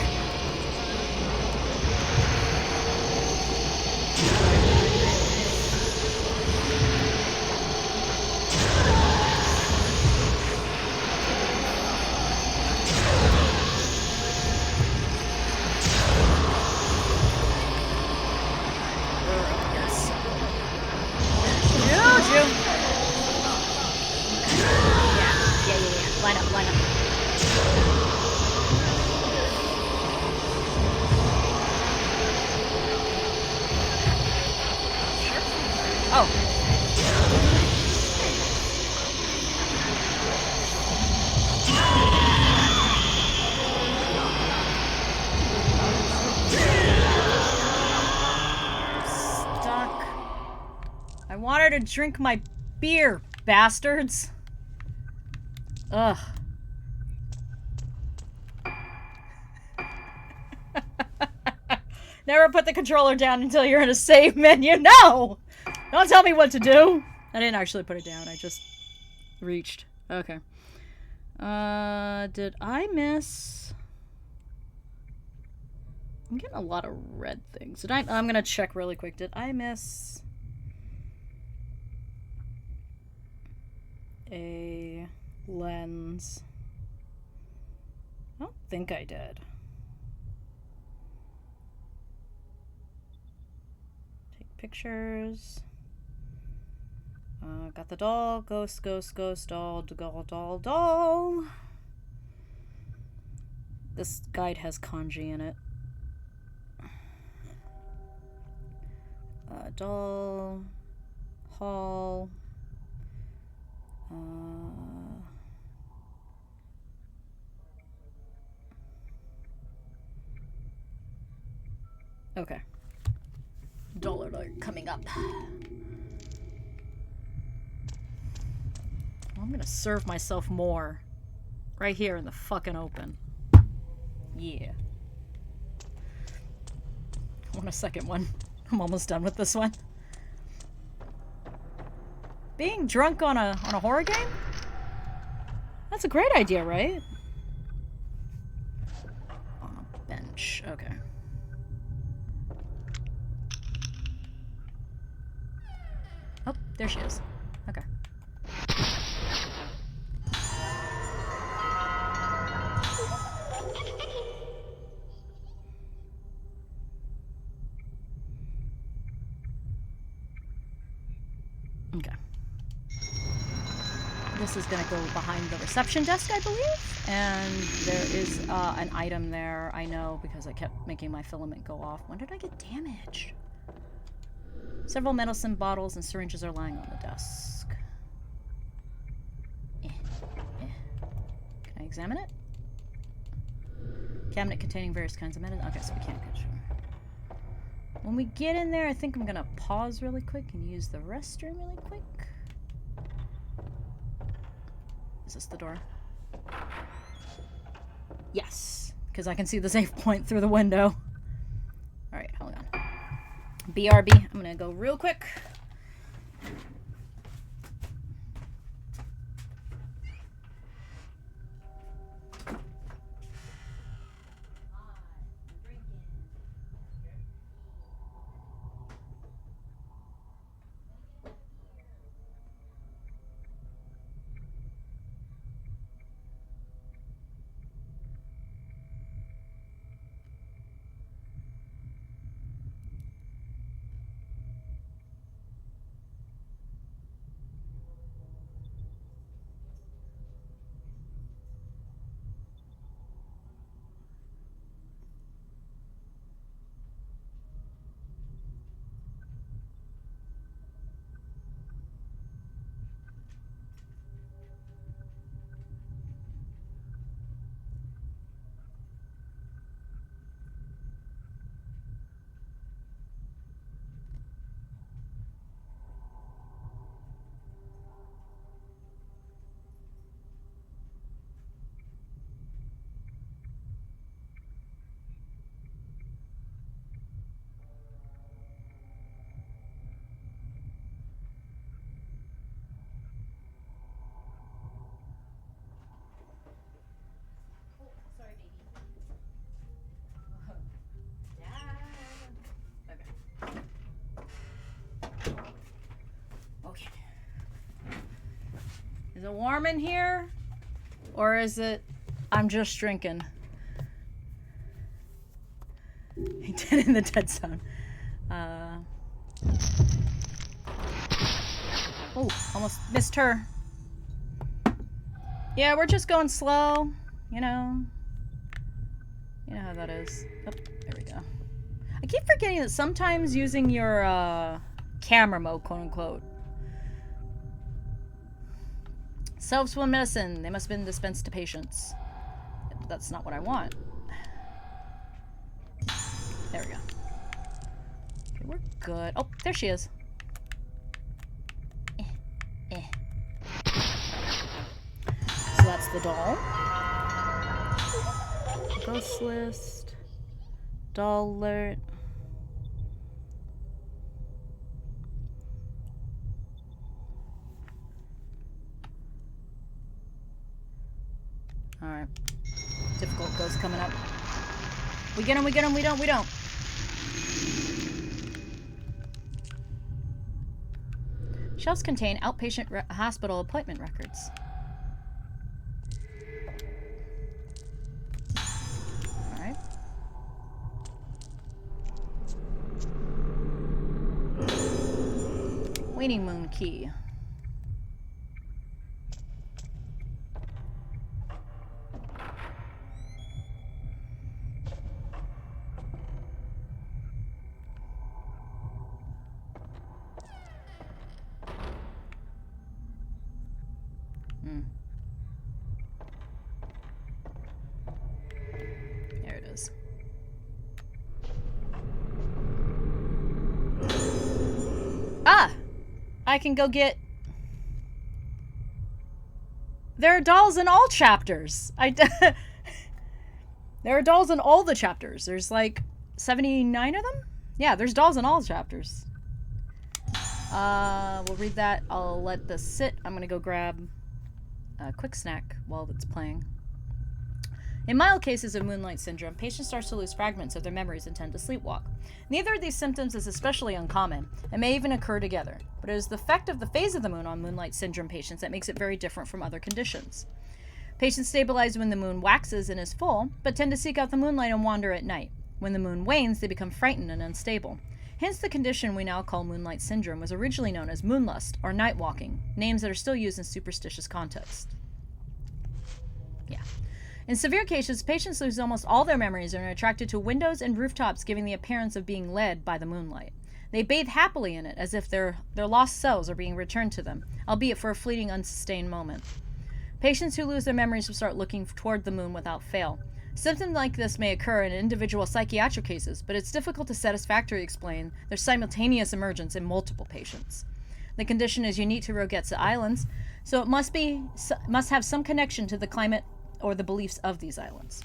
Stuck. I wanted to drink my beer, bastards. Ugh. Never put the controller down until you're in a save menu. No! Don't tell me what to do. I didn't actually put it down. I just reached. Okay. Did I miss... I'm getting a lot of red things. Did I... I'm gonna check really quick. Did I miss... a lens? I don't think I did. Take pictures. Got the doll. Ghost, ghost, ghost, doll, doll, doll, doll. This guide has kanji in it. Doll. Hall. Okay. Doll alert coming up. I'm gonna serve myself more. Right here in the fucking open. Yeah. I want a second one. I'm almost done with this one. Being drunk on a horror game? That's a great idea, right? On a bench. Okay. Oh, there she is. Okay. Okay. This is gonna go behind the reception desk, I believe. And there is an item there, I know, because I kept making my filament go off. When did I get damaged? Several medicine bottles and syringes are lying on the desk. Can I examine it? Cabinet containing various kinds of medicine. Okay, so we can't control. When we get in there, I think I'm gonna pause really quick and use the restroom really quick. Is this the door? Yes, because I can see the save point through the window. Alright, hold on. BRB, I'm gonna go real quick. Is it warm in here? Or is it I'm just drinking? He did in the dead zone. Oh, almost missed her. Yeah, we're just going slow, you know. You know how that is. Oh, there we go. I keep forgetting that sometimes using your camera mode, quote unquote. Self-swim medicine. They must have been dispensed to patients. That's not what I want. There we go. Okay, we're good. Oh, there she is. So that's the doll. Ghost list. Doll alert. Alright. Difficult ghost coming up. We get him, we get him, we don't, we don't. Shelves contain outpatient hospital appointment records. Alright. Waning moon key. There it is. Ah! I can go get... There are dolls in all chapters. There are dolls in all the chapters. There's like 79 of them? Yeah, there's dolls in all chapters. We'll read that. I'll let this sit. I'm gonna go grab a quick snack while it's playing. In mild cases of moonlight syndrome, patients start to lose fragments of their memories and tend to sleepwalk. Neither of these symptoms is especially uncommon, and may even occur together, but it is the effect of the phase of the moon on moonlight syndrome patients that makes it very different from other conditions. Patients stabilize when the moon waxes and is full, but tend to seek out the moonlight and wander at night. When the moon wanes, they become frightened and unstable. Hence the condition we now call moonlight syndrome was originally known as moonlust or night walking, names that are still used in superstitious contexts. Yeah. In severe cases, patients lose almost all their memories and are attracted to windows and rooftops, giving the appearance of being led by the moonlight. They bathe happily in it, as if their lost selves are being returned to them, albeit for a fleeting, unsustained moment. Patients who lose their memories will start looking toward the moon without fail. Symptoms like this may occur in individual psychiatric cases, but it's difficult to satisfactorily explain their simultaneous emergence in multiple patients. The condition is unique to Rogetsa Islands, so it must have some connection to the climate or the beliefs of these islands.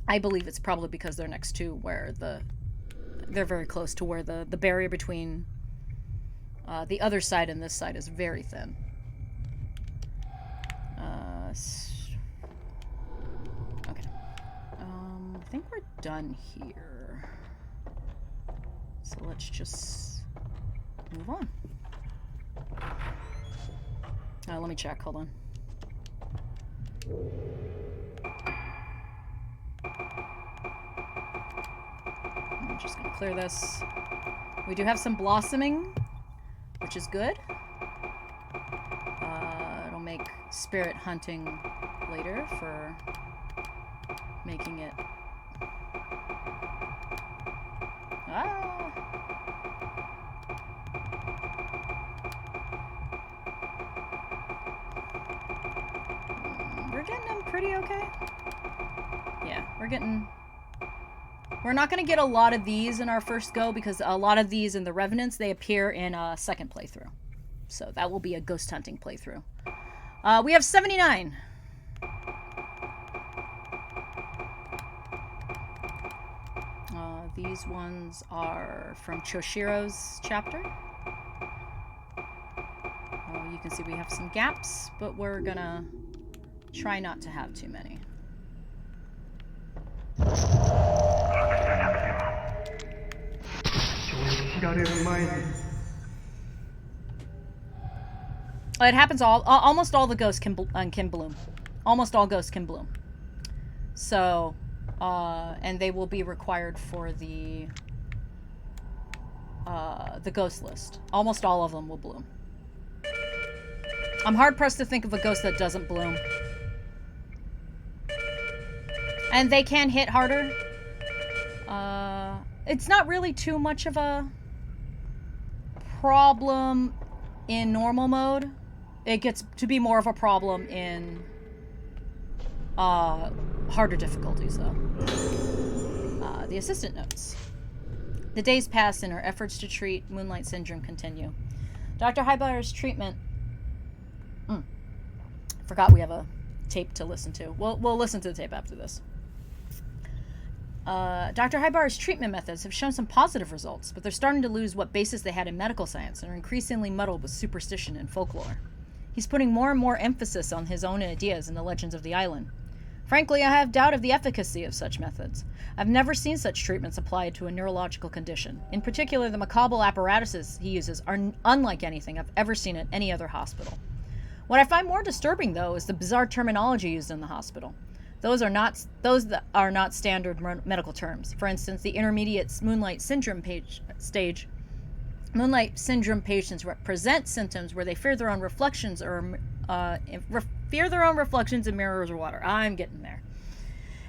I believe it's probably because they're next to where they're very close to where the barrier between the other side and this side is very thin. Okay. I think we're done here. So let's just move on. Let me check. Hold on. I'm just gonna clear this. We do have some blossoming, which is good. It'll make spirit hunting later for making it... We're getting them pretty okay. Yeah, we're not going to get a lot of these in our first go, because a lot of these in the Revenants, they appear in a second playthrough. So that will be a ghost hunting playthrough. We have 79. These ones are from Chadshir's chapter. You can see we have some gaps, but we're gonna try not to have too many. It happens almost all the ghosts can bloom. Almost all ghosts can bloom. So, and they will be required for the ghost list. Almost all of them will bloom. I'm hard pressed to think of a ghost that doesn't bloom. And they can hit harder. It's not really too much of a problem in normal mode. It gets to be more of a problem in harder difficulties, though. The assistant notes. The days pass and her efforts to treat Moonlight Syndrome continue. Dr. Highbar's treatment... Forgot we have a tape to listen to. We'll listen to the tape after this. Dr. Highbar's treatment methods have shown some positive results, but they're starting to lose what basis they had in medical science and are increasingly muddled with superstition and folklore. He's putting more and more emphasis on his own ideas and the legends of the island. Frankly, I have doubt of the efficacy of such methods. I've never seen such treatments applied to a neurological condition. In particular, the macabre apparatuses he uses are unlike anything I've ever seen at any other hospital. What I find more disturbing, though, is the bizarre terminology used in the hospital. Those that are not standard medical terms. For instance, the intermediate Moonlight Syndrome stage. Moonlight Syndrome patients present symptoms where they fear their own reflections or in mirrors or water. I'm getting there.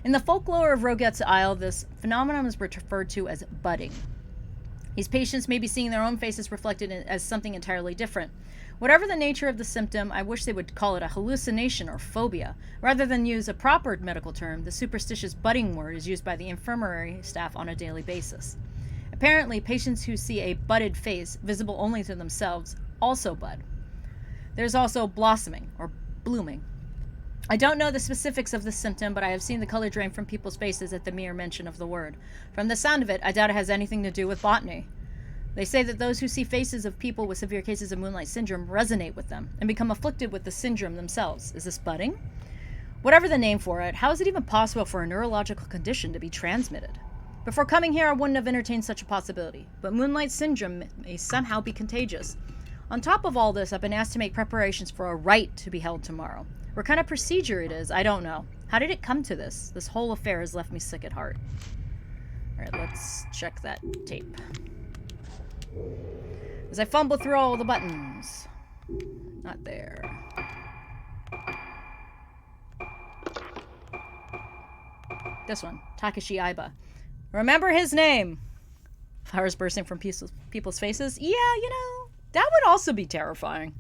In the folklore of Roget's Isle, this phenomenon is referred to as budding. These patients may be seeing their own faces reflected as something entirely different. Whatever the nature of the symptom, I wish they would call it a hallucination or phobia. Rather than use a proper medical term, the superstitious budding word is used by the infirmary staff on a daily basis. Apparently, patients who see a budded face, visible only to themselves, also bud. There's also blossoming, or blooming. I don't know the specifics of this symptom, but I have seen the color drain from people's faces at the mere mention of the word. From the sound of it, I doubt it has anything to do with botany. They say that those who see faces of people with severe cases of Moonlight Syndrome resonate with them and become afflicted with the syndrome themselves. Is this budding? Whatever the name for it, how is it even possible for a neurological condition to be transmitted? Before coming here, I wouldn't have entertained such a possibility, but Moonlight Syndrome may somehow be contagious. On top of all this, I've been asked to make preparations for a rite to be held tomorrow. What kind of procedure it is, I don't know. How did it come to this? This whole affair has left me sick at heart. Alright, let's check that tape. As I fumble through all the buttons. Not there. This one. Takashi Aiba. Remember his name! Flowers bursting from people's faces? Yeah, you know, that would also be terrifying.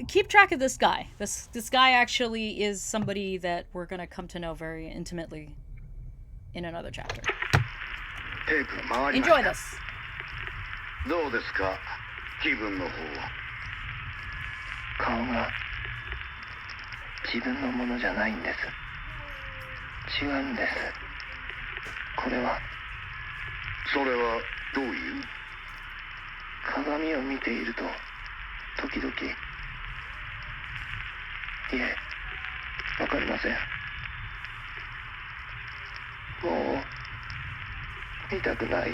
Keep track of this guy. This guy actually is somebody that we're going to come to know very intimately in another chapter. Enjoy this. どうですか気分の方は顔が自分のものじゃないんです違うんですこれはそれはどういう鏡を見ていると時々いえわかりませんもう見たくない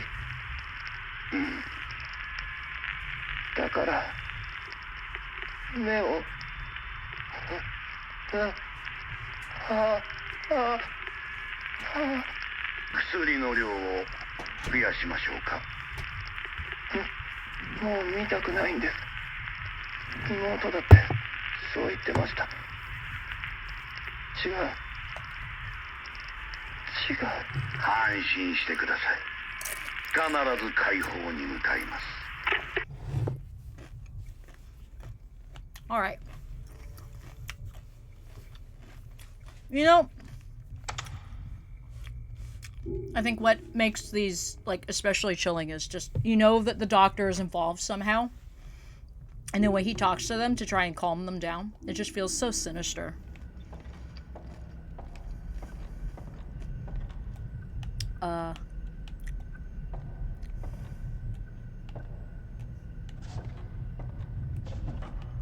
だから目を薬の量を増やしましょうかもう見たくないんです妹だってそう言ってました違う安心してください必ず解放に向かいます All right. You know, I think what makes these, like, especially chilling is just, you know that the doctor is involved somehow. And the way he talks to them to try and calm them down. It just feels so sinister.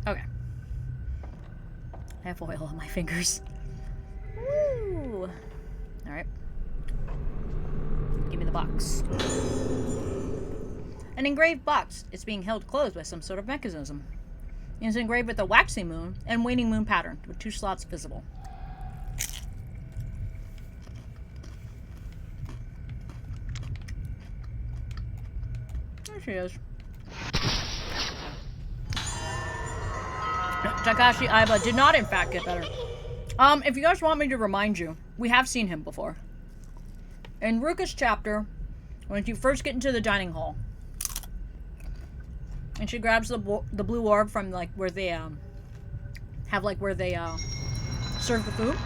Okay. I have oil on my fingers. Woo! Alright. Give me the box. An engraved box. It's being held closed by some sort of mechanism. It's engraved with a waxing moon and waning moon pattern, with 2 slots visible. There she is. Takashi Aiba did not, in fact, get better. If you guys want me to remind you, we have seen him before. In Ruka's chapter, when you first get into the dining hall, and she grabs the blue orb from, like, where they, serve the food.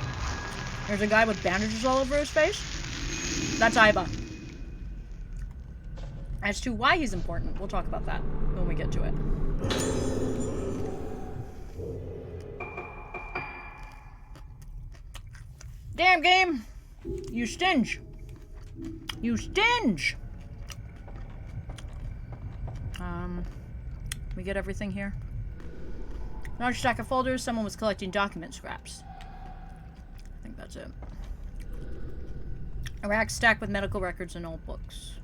There's a guy with bandages all over his face. That's Aiba. As to why he's important, we'll talk about that when we get to it. Damn game! You stinge! You stinge! We get everything here? Large stack of folders, someone was collecting document scraps. I think that's it. A rack stacked with medical records and old books.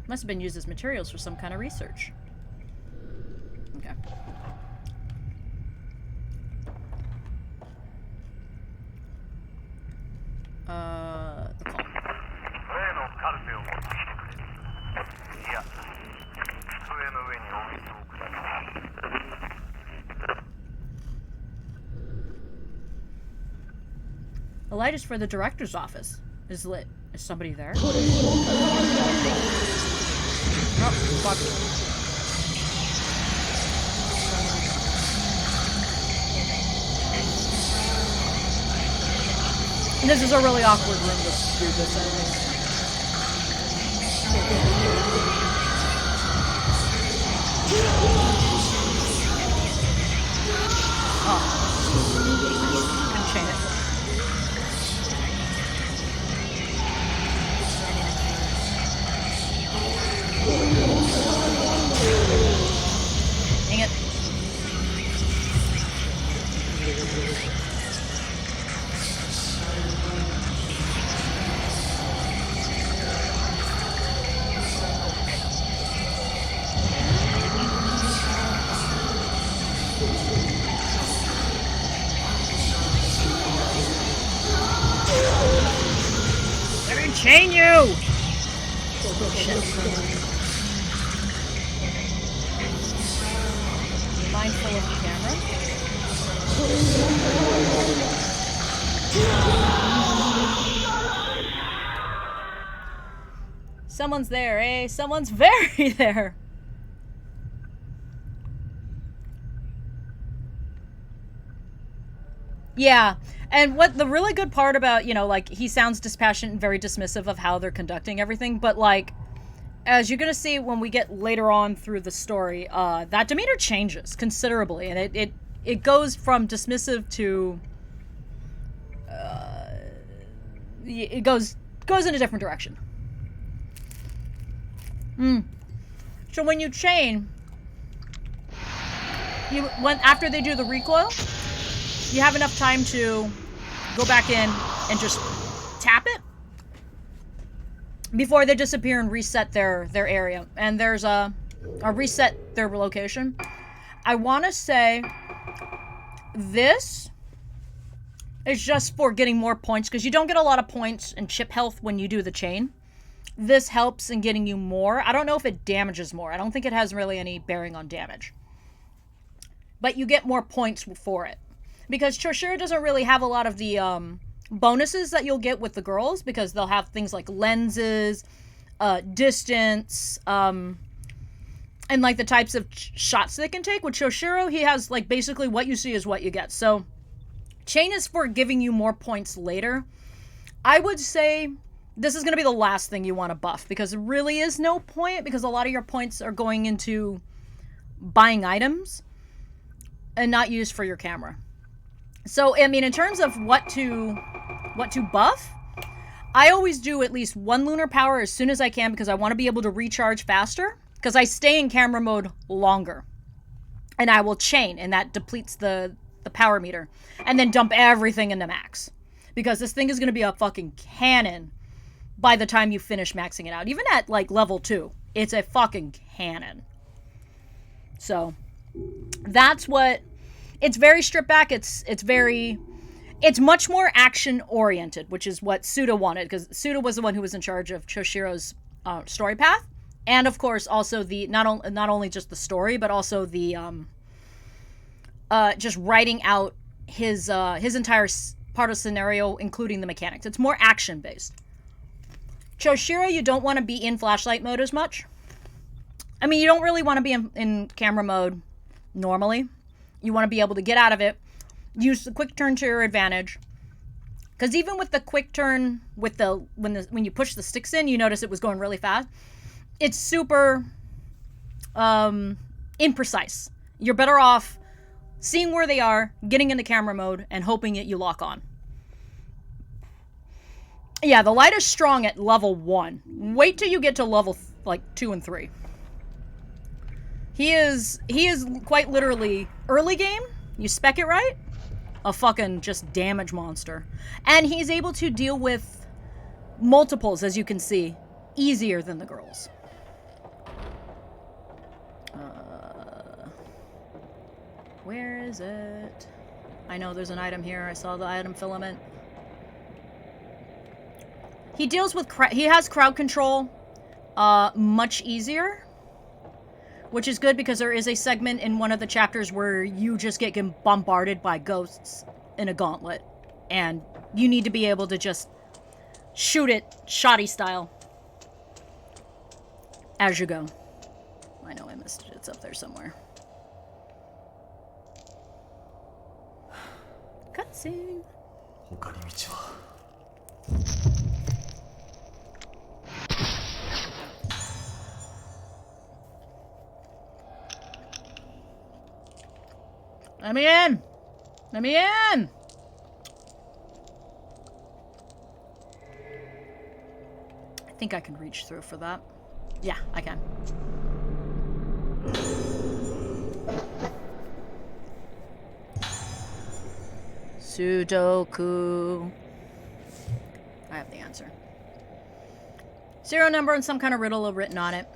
Must have been used as materials for some kind of research. Okay. The call. The light is for the director's office. Is lit. Is somebody there? Oh, fuck. This is a really awkward room to do this in. Oh. Can chain it. Dang it. They're gonna chain you! Shit. Mindful of the camera. Someone's there, eh? Someone's very there. Yeah, and what the really good part about, you know, like, he sounds dispassionate and very dismissive of how they're conducting everything, but, like, as you're gonna see when we get later on through the story, that demeanor changes considerably, and it goes from dismissive to, it goes in a different direction. So when you chain, after they do the recoil, you have enough time to go back in and just tap it before they disappear and reset their area. And there's a reset their location. I want to say this is just for getting more points, because you don't get a lot of points and chip health when you do the chain. This helps in getting you more. I don't know if it damages more. I don't think it has really any bearing on damage. But you get more points for it. Because Chadshiro doesn't really have a lot of the bonuses that you'll get with the girls, because they'll have things like lenses, distance, and like the types of shots they can take. With Chadshiro, he has like basically what you see is what you get. So chain is for giving you more points later. I would say this is going to be the last thing you want to buff, because there really is no point, because a lot of your points are going into buying items and not used for your camera. So, I mean, in terms of what to buff, I always do at least one lunar power as soon as I can, because I want to be able to recharge faster, because I stay in camera mode longer. And I will chain, and that depletes the power meter. And then dump everything into max. Because this thing is going to be a fucking cannon by the time you finish maxing it out. Even at, like, level 2, it's a fucking cannon. So, that's what... It's very stripped back. It's much more action oriented, which is what Suda wanted, because Suda was the one who was in charge of Choshiro's story path, and of course also the not only just the story, but also the just writing out his entire part of scenario, including the mechanics. It's more action-based. Chadshiro, you don't want to be in flashlight mode as much. I mean, you don't really want to be in camera mode normally. You want to be able to get out of it, use the quick turn to your advantage. Because even with the quick turn, with when you push the sticks in, you notice it was going really fast. It's super imprecise. You're better off seeing where they are, getting into camera mode, and hoping that you lock on. Yeah, the light is strong at level 1. Wait till you get to level, like, 2 and 3. He is quite literally, early game, you spec it right, a fucking just damage monster. And he's able to deal with multiples, as you can see, easier than the girls. Where is it? I know there's an item here. I saw the item filament. He deals with he has crowd control much easier, which is good because there is a segment in one of the chapters where you just get bombarded by ghosts in a gauntlet, and you need to be able to just shoot it shoddy style as you go. I know I missed it. It's up there somewhere. Cutscene. Let me in! Let me in! I think I can reach through for that. Yeah, I can. Sudoku. I have the answer. 0 number and some kind of riddle written on it.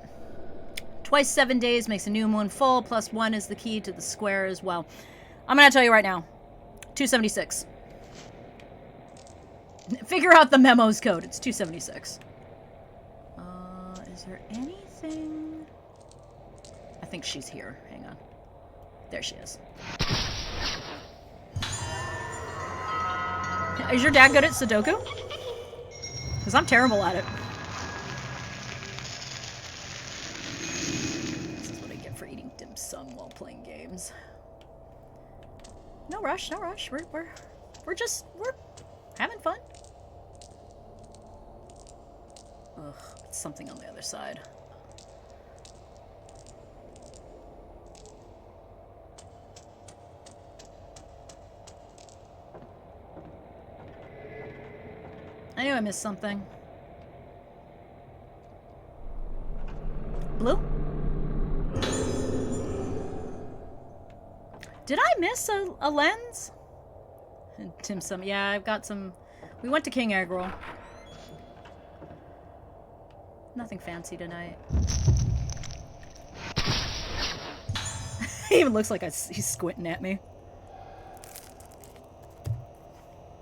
Twice 7 days makes a new moon full. Plus 1 is the key to the square as well. I'm going to tell you right now. 276. Figure out the memo's code. It's 276. Is there anything? I think she's here. Hang on. There she is. Is your dad good at Sudoku? Because I'm terrible at it. This is what I get for eating dim sum while playing games. No rush, no rush. We're having fun. Ugh, it's something on the other side. I knew I missed something. Blue? Did I miss a lens? Dim sum. Yeah, I've got some. We went to King Agril. Nothing fancy tonight. He even looks like he's squinting at me.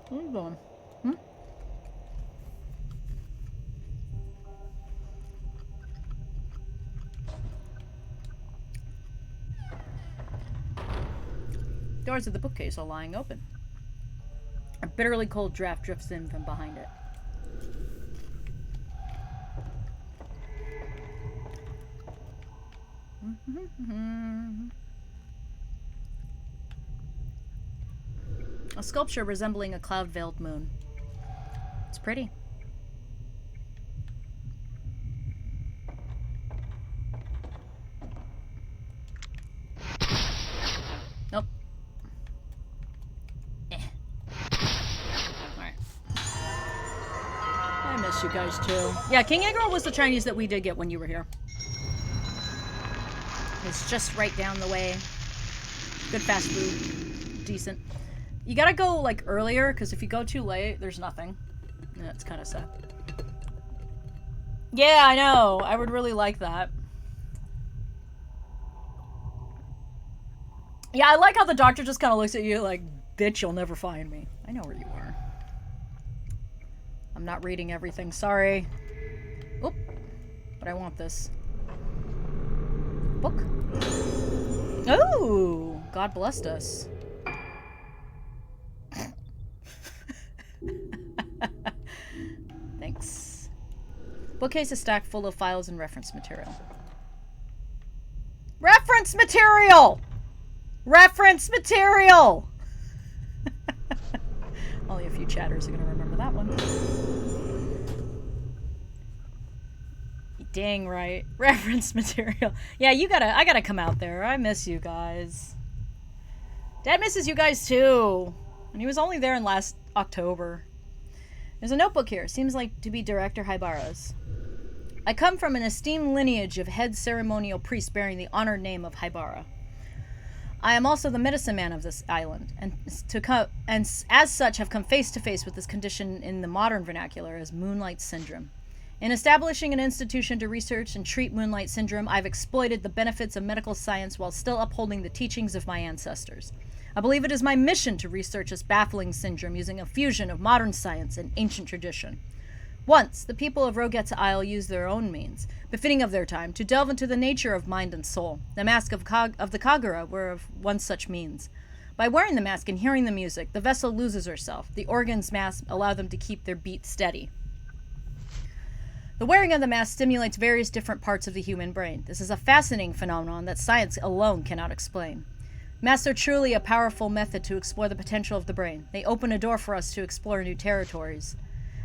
Where are you going? Hmm? Doors of the bookcase are lying open. A bitterly cold draft drifts in from behind it. A sculpture resembling a cloud-veiled moon. It's pretty. Nope. Alright. I miss you guys too. Yeah, King Agril was the Chinese that we did get when you were here. It's just right down the way. Good fast food. Decent. You gotta go, like, earlier, because if you go too late, there's nothing. And that's kind of sad. Yeah, I know. I would really like that. Yeah, I like how the doctor just kind of looks at you like, bitch, you'll never find me. I know where you are. I'm not reading everything. Sorry. Oop. But I want this. Book. Oh! God blessed us. Thanks. Bookcase is stacked full of files and reference material. Reference material! Reference material! Only a few chatters are gonna remember that one. Dang right. Reference material. Yeah, I gotta come out there. I miss you guys. Dad misses you guys too. And he was only there in last October. There's a notebook here. Seems like to be Director Haibara's. I come from an esteemed lineage of head ceremonial priests bearing the honored name of Haibara. I am also the medicine man of this island, and as such have come face to face with this condition in the modern vernacular as Moonlight Syndrome. In establishing an institution to research and treat Moonlight Syndrome, I've exploited the benefits of medical science while still upholding the teachings of my ancestors. I believe it is my mission to research this baffling syndrome using a fusion of modern science and ancient tradition. Once, the people of Rogetsu Isle used their own means, befitting of their time, to delve into the nature of mind and soul. The mask of the Kagura were of one such means. By wearing the mask and hearing the music, the vessel loses herself. The organs mask allow them to keep their beat steady. The wearing of the mask stimulates various different parts of the human brain. This is a fascinating phenomenon that science alone cannot explain. Masks are truly a powerful method to explore the potential of the brain. They open a door for us to explore new territories.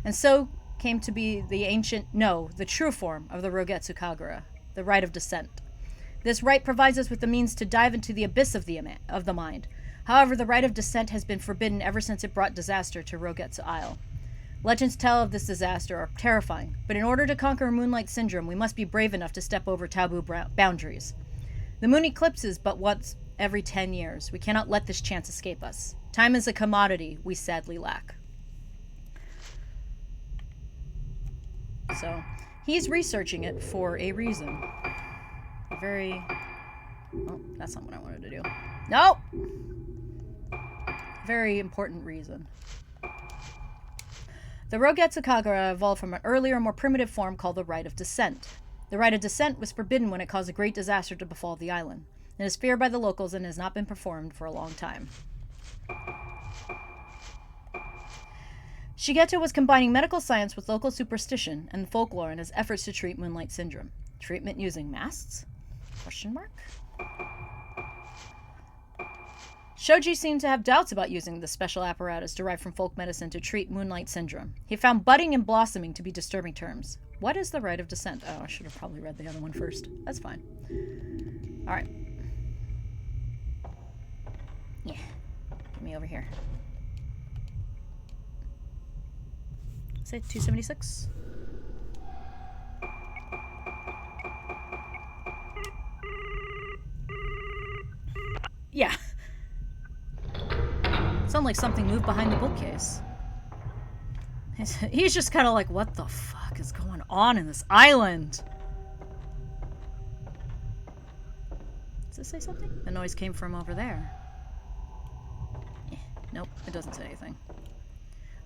And so came to be the true form of the Rogetsu Kagura, the rite of descent. This rite provides us with the means to dive into the abyss of the mind. However, the rite of descent has been forbidden ever since it brought disaster to Rogetsu Isle. Legends tell of this disaster are terrifying, but in order to conquer Moonlight Syndrome, we must be brave enough to step over taboo boundaries. The moon eclipses but once every 10 years. We cannot let this chance escape us. Time is a commodity we sadly lack. So, he's researching it for a reason. Oh, that's not what I wanted to do. No! Very important reason. The Rogetsu Kagura evolved from an earlier, more primitive form called the Rite of Descent. The Rite of Descent was forbidden when it caused a great disaster to befall the island. It is feared by the locals and has not been performed for a long time. Shigeto was combining medical science with local superstition and folklore in his efforts to treat Moonlight Syndrome. Treatment using masks? Question mark? Shoji seemed to have doubts about using the special apparatus derived from folk medicine to treat Moonlight Syndrome. He found budding and blossoming to be disturbing terms. What is the Rite of Descent? Oh, I should have probably read the other one first. That's fine. Alright. Yeah. Get me over here. Say 276. Yeah. Sound like something moved behind the bookcase. He's just kind of like, what the fuck is going on in this island? Does this say something? The noise came from over there. Nope, it doesn't say anything.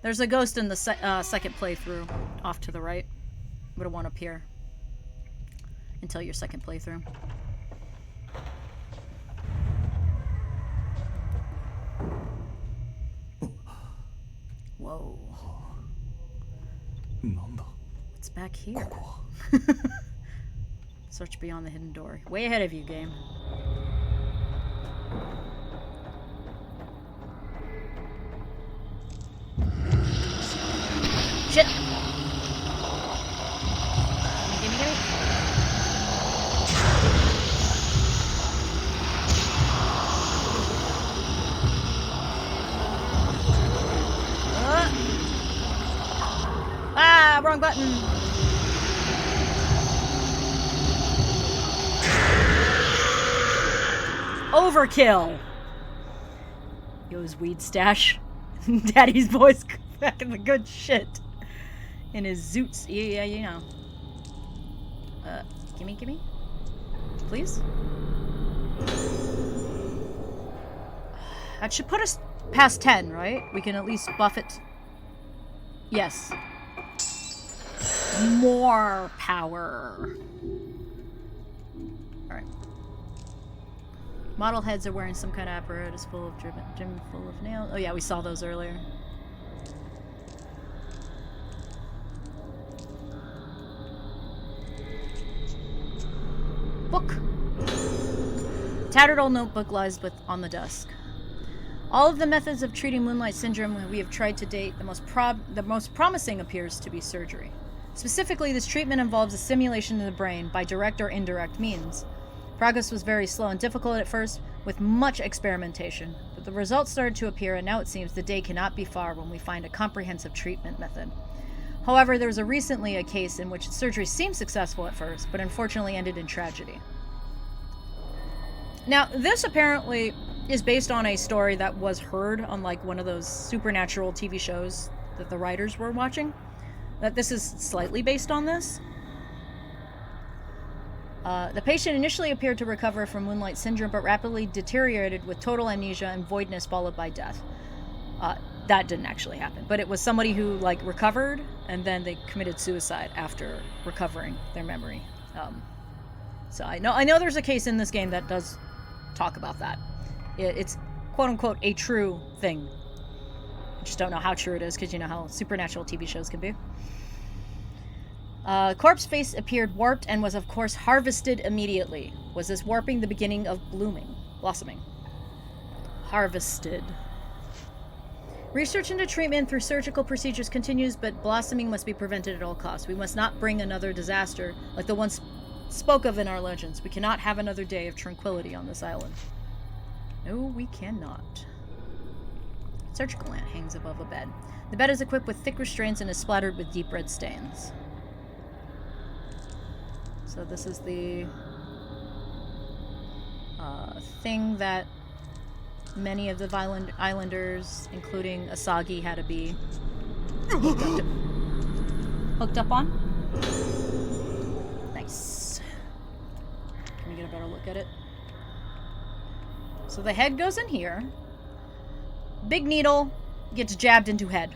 There's a ghost in the second playthrough, off to the right. Would have one up here. Until your second playthrough. Whoa. What's back here? Search beyond the hidden door. Way ahead of you, game. Shit! Gimme. Ah, wrong button. Overkill. Yo's weed stash. Daddy's voice back in the good shit. In his zoots. Yeah, you know. Gimme. Please? That should put us past 10, right? We can at least buff it. Yes. More power. Alright. Model heads are wearing some kind of apparatus full of gym full of nails. Oh yeah, we saw those earlier. Book. Tattered old notebook lies on the desk. All of the methods of treating Moonlight Syndrome we have tried to date, the most promising appears to be surgery. Specifically, this treatment involves a simulation of the brain by direct or indirect means. Progress was very slow and difficult at first, with much experimentation, but the results started to appear, and now it seems the day cannot be far when we find a comprehensive treatment method. However, there was recently a case in which surgery seemed successful at first, but unfortunately ended in tragedy. Now, this apparently is based on a story that was heard on like one of those supernatural TV shows that the writers were watching. That this is slightly based on this. The patient initially appeared to recover from Moonlight Syndrome, but rapidly deteriorated with total amnesia and voidness followed by death. That didn't actually happen, but it was somebody who like recovered and then they committed suicide after recovering their memory. So I know there's a case in this game that does talk about that. It's quote unquote a true thing. I just don't know how true it is because you know how supernatural TV shows can be. Corpse face appeared warped and was of course harvested immediately. Was this warping the beginning of blossoming? Harvested. Research into treatment through surgical procedures continues, but blossoming must be prevented at all costs. We must not bring another disaster like the one spoke of in our legends. We cannot have another day of tranquility on this island. No, we cannot. Surgical lamp hangs above a bed. The bed is equipped with thick restraints and is splattered with deep red stains. So this is the thing that many of the violent islanders, including Asagi, had to be hooked up on. Nice. Can we get a better look at it? So the head goes in here. Big needle gets jabbed into head.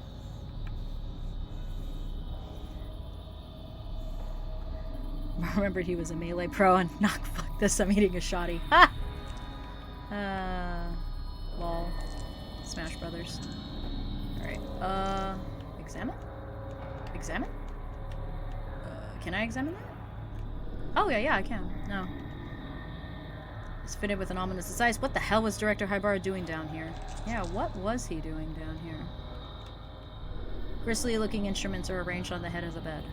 Remembered he was a melee pro and knock fuck this, I'm eating a shoddy. Ha! Lol. Smash Brothers. Alright, examine? Examine? Can I examine that? Oh, yeah, I can. No. It's fitted with an ominous size. What the hell was Director Haibara doing down here? Yeah, what was he doing down here? Grisly-looking instruments are arranged on the head of the bed.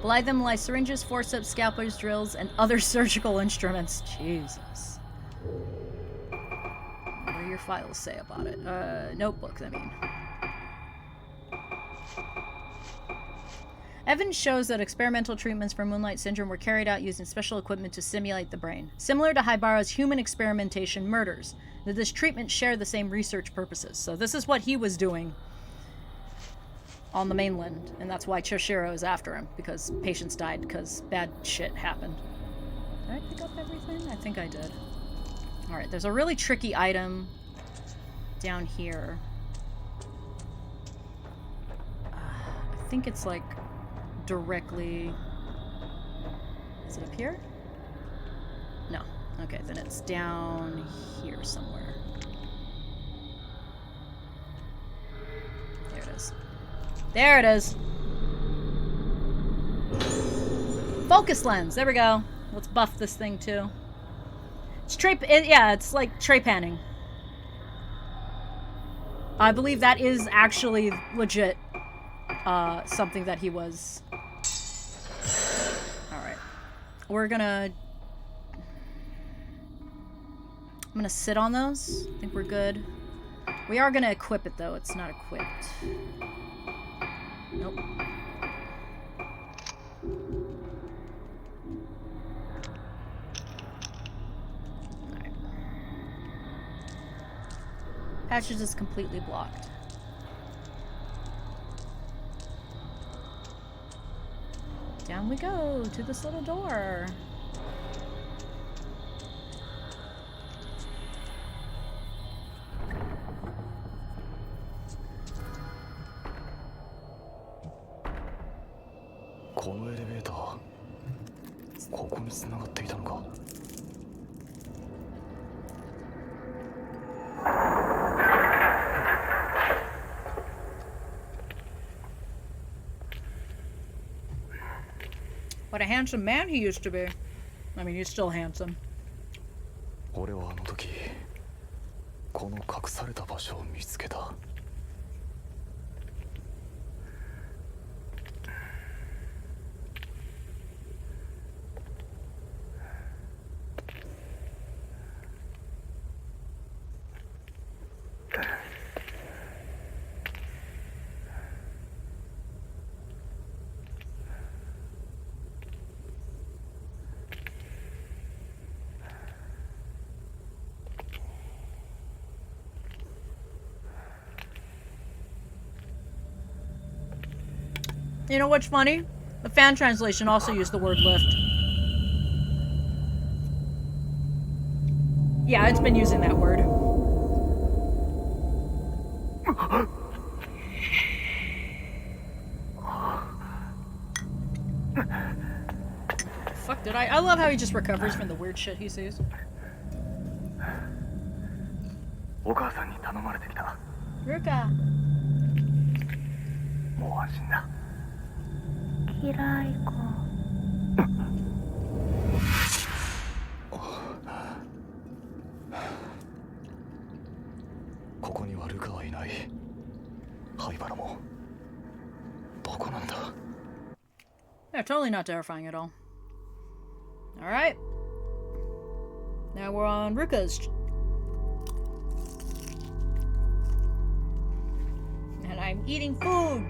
Below them lie syringes, forceps, scalpels, drills, and other surgical instruments. Jesus. What do your files say about it? Notebook, I mean. Evidence shows that experimental treatments for Moonlight Syndrome were carried out using special equipment to simulate the brain, similar to Haibara's human experimentation murders. That this treatment shared the same research purposes. So this is what he was doing on the mainland, and that's why Chadshiro is after him, because patients died because bad shit happened. Did I pick up everything? I think I did. Alright, there's a really tricky item down here. I think it's like directly... Is it up here? No. Okay, then it's down here somewhere. There it is. There it is. Focus lens. There we go. Let's buff this thing too. It's yeah, it's like tray panning. I believe that is actually legit something that he was. Alright. I'm gonna sit on those. I think we're good. We are gonna equip it though. It's not equipped. Nope. Alright. Passage is completely blocked. Down we go to this little door. What a handsome man he used to be. I mean, he's still handsome. 俺はあの時この隠された場所を見つけた。You know what's funny? The fan translation also used the word lift. Yeah, it's been using that word. Fuck, did I love how he just recovers from the weird shit he sees. お母さんに頼まれてきた。 Ruka. もう安心だ。 嫌い子。ここにはルカはいない。灰原もどこなんだ。 Yeah, totally not terrifying at all. Alright. Now we're on Ruka's. And I'm eating food.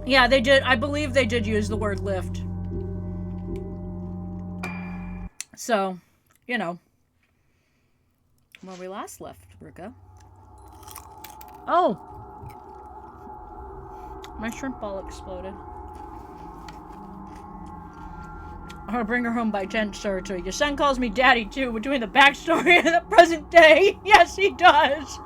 Yeah, they did. I believe they did use the word lift. So, you know. Where we last left, Ruka. Oh! My shrimp ball exploded. I'll bring her home by Chadshiro. Your son calls me daddy, too, between the backstory and the present day. Yes, he does.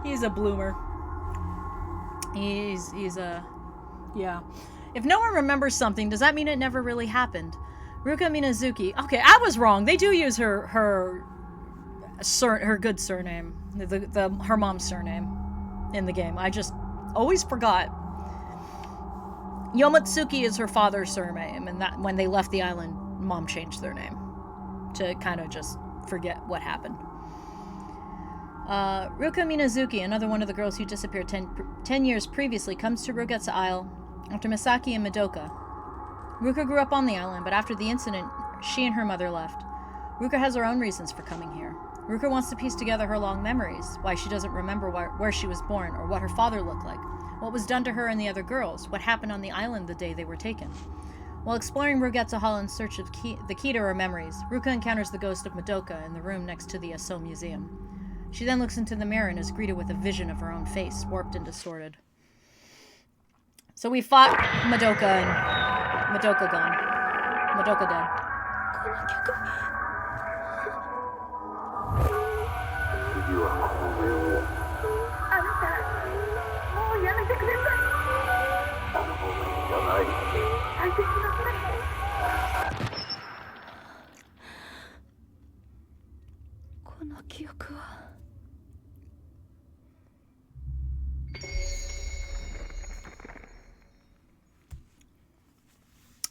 He's a bloomer. He's a... Yeah. If no one remembers something, does that mean it never really happened? Ruka Minazuki. Okay, I was wrong. They do use her good surname. Her mom's surname in the game. I just always forgot. Yomatsuki is her father's surname, and that when they left the island, mom changed their name to kind of just forget what happened. Ruka Minazuki, another one of the girls who disappeared 10 years previously, comes to Rogetsu Isle after Misaki and Madoka. Ruka grew up on the island, but after the incident, she and her mother left. Ruka has her own reasons for coming here. Ruka wants to piece together her long memories, why she doesn't remember where she was born, or what her father looked like, what was done to her and the other girls, what happened on the island the day they were taken. While exploring Rogetsu Hall in search of the key to her memories, Ruka encounters the ghost of Madoka in the room next to the Aso Museum. She then looks into the mirror and is greeted with a vision of her own face, warped and distorted. So we fought Madoka and Madoka gone. Madoka dead. 次はこれを。あなた、もうやめてください。あの方がいいんじゃない。大切な話。この記憶は。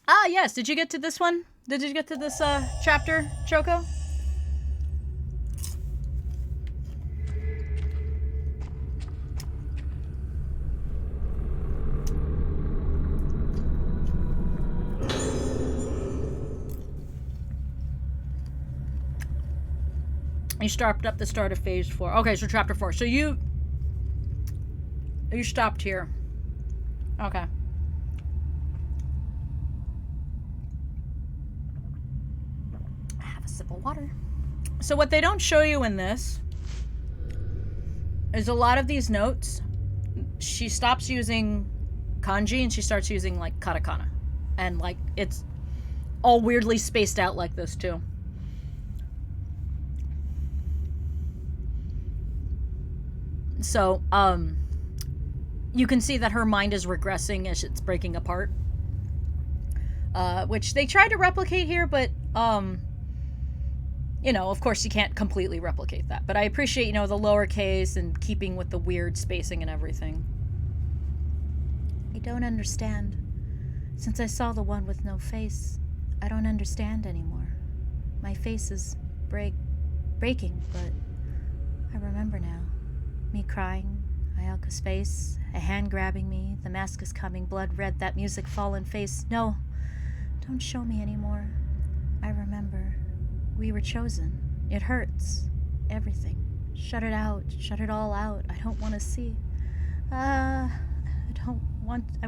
Ah, yes. Did you get to this one? Did you get to this chapter, Choco? You stopped up the start of phase 4. Okay, so chapter 4. So you stopped here. Okay. Have a sip of water. So what they don't show you in this is a lot of these notes. She stops using kanji and she starts using like katakana. And like it's all weirdly spaced out like this too. So, you can see that her mind is regressing as it's breaking apart. which they tried to replicate here, but, you know, of course you can't completely replicate that. But I appreciate, you know, the lowercase and keeping with the weird spacing and everything. I don't understand. Since I saw the one with no face, I don't understand anymore. My face is breaking, but I remember now. Me crying, Ayaka's face, a hand grabbing me, the mask is coming, blood red, that music, fallen face. No, don't show me anymore. I remember. We were chosen. It hurts. Everything. Shut it out. Shut it all out. I don't want to see. I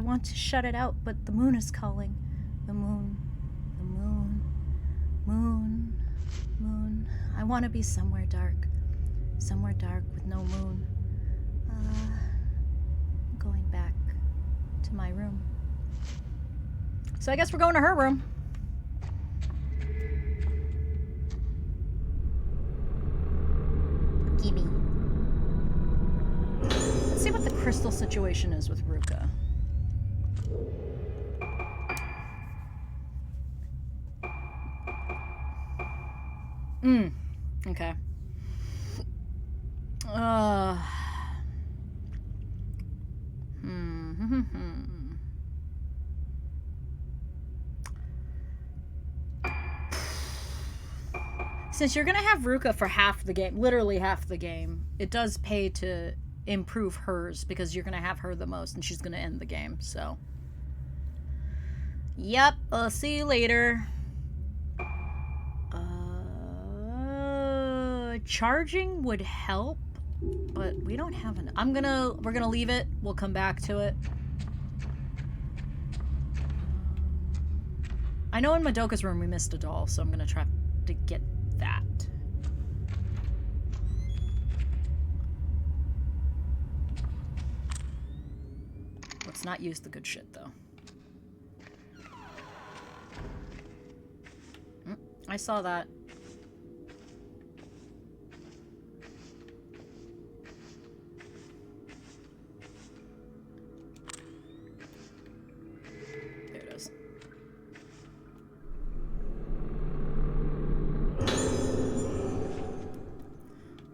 want to shut it out, but the moon is calling. The moon. The moon. Moon. Moon. I want to be somewhere dark. Somewhere dark with no moon. I'm going back to my room. So I guess we're going to her room. Gimme. Let's see what the crystal situation is with Ruka. Okay. Since you're gonna have Ruka for half the game, literally half the game, it does pay to improve hers because you're gonna have her the most and she's gonna end the game, so. Yep, I'll see you later. Charging would help, but we don't have an. We're gonna leave it. We'll come back to it. I know in Madoka's room we missed a doll, so I'm gonna try to get that. Let's not use the good shit, though. I saw that. There it is.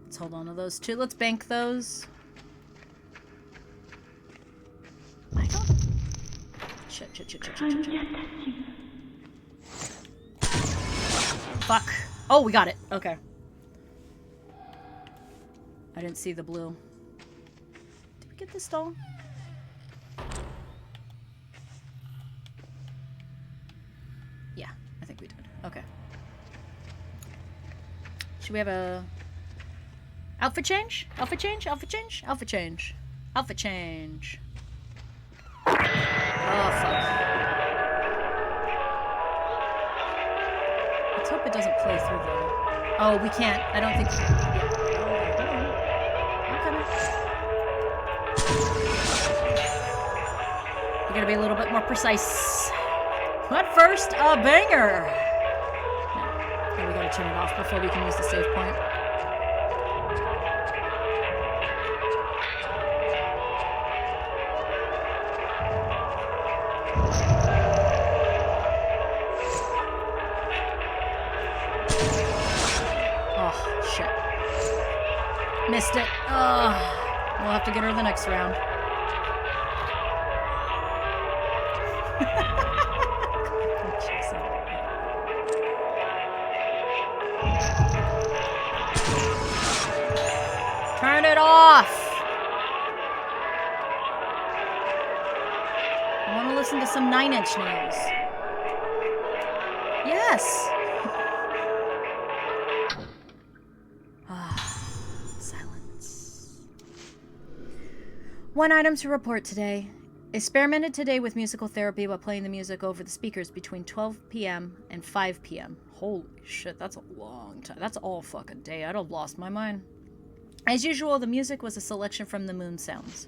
Let's hold on to those two. Let's bank those. Shit. Fuck. Oh, we got it. Okay. I didn't see the blue. Did we get this doll? Yeah, I think we did. Okay. Should we have a... outfit change? Outfit change? Outfit change? Outfit change. Outfit change. Oh, fuck. Let's hope it doesn't play through the... Oh, we can't. I don't think... Yeah. I'm coming. We gotta be a little bit more precise. But first, a banger! No. Okay, we gotta turn it off before we can use the save point. Missed it. We'll have to get her the next round. Turn it off. I want to listen to some 9 Inch Nails. Yes. One item to report today. Experimented today with musical therapy by playing the music over the speakers between 12 p.m. and 5 p.m. Holy shit, that's a long time. That's all fucking day. I'd have lost my mind. As usual, the music was a selection from the moon sounds.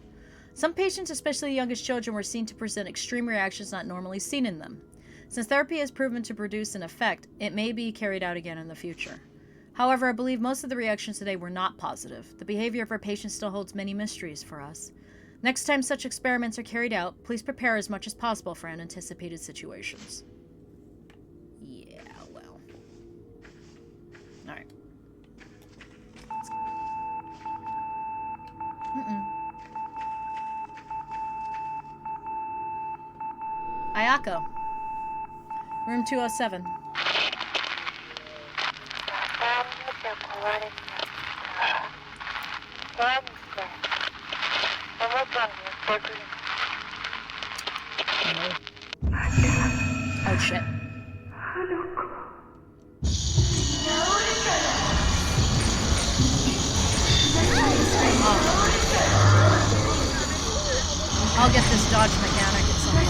Some patients, especially the youngest children, were seen to present extreme reactions not normally seen in them. Since therapy has proven to produce an effect, it may be carried out again in the future. However, I believe most of the reactions today were not positive. The behavior of our patients still holds many mysteries for us. Next time such experiments are carried out, please prepare as much as possible for unanticipated situations. Ayako. Room 207. Oh shit. I'll get this dodge mechanic at some point.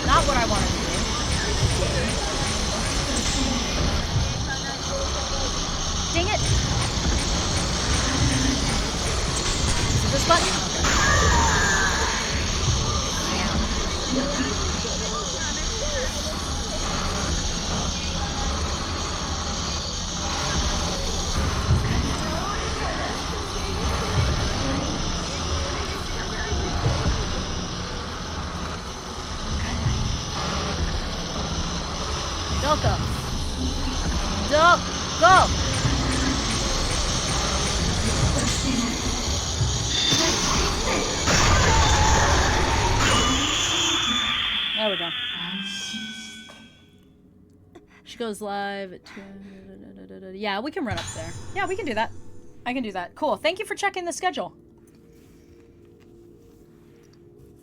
Not what I wanted to do. Dang it! Is it this button? Delta. Go! There we go. She goes live at 2. Yeah, we can run up there. Yeah, we can do that. I can do that. Cool. Thank you for checking the schedule.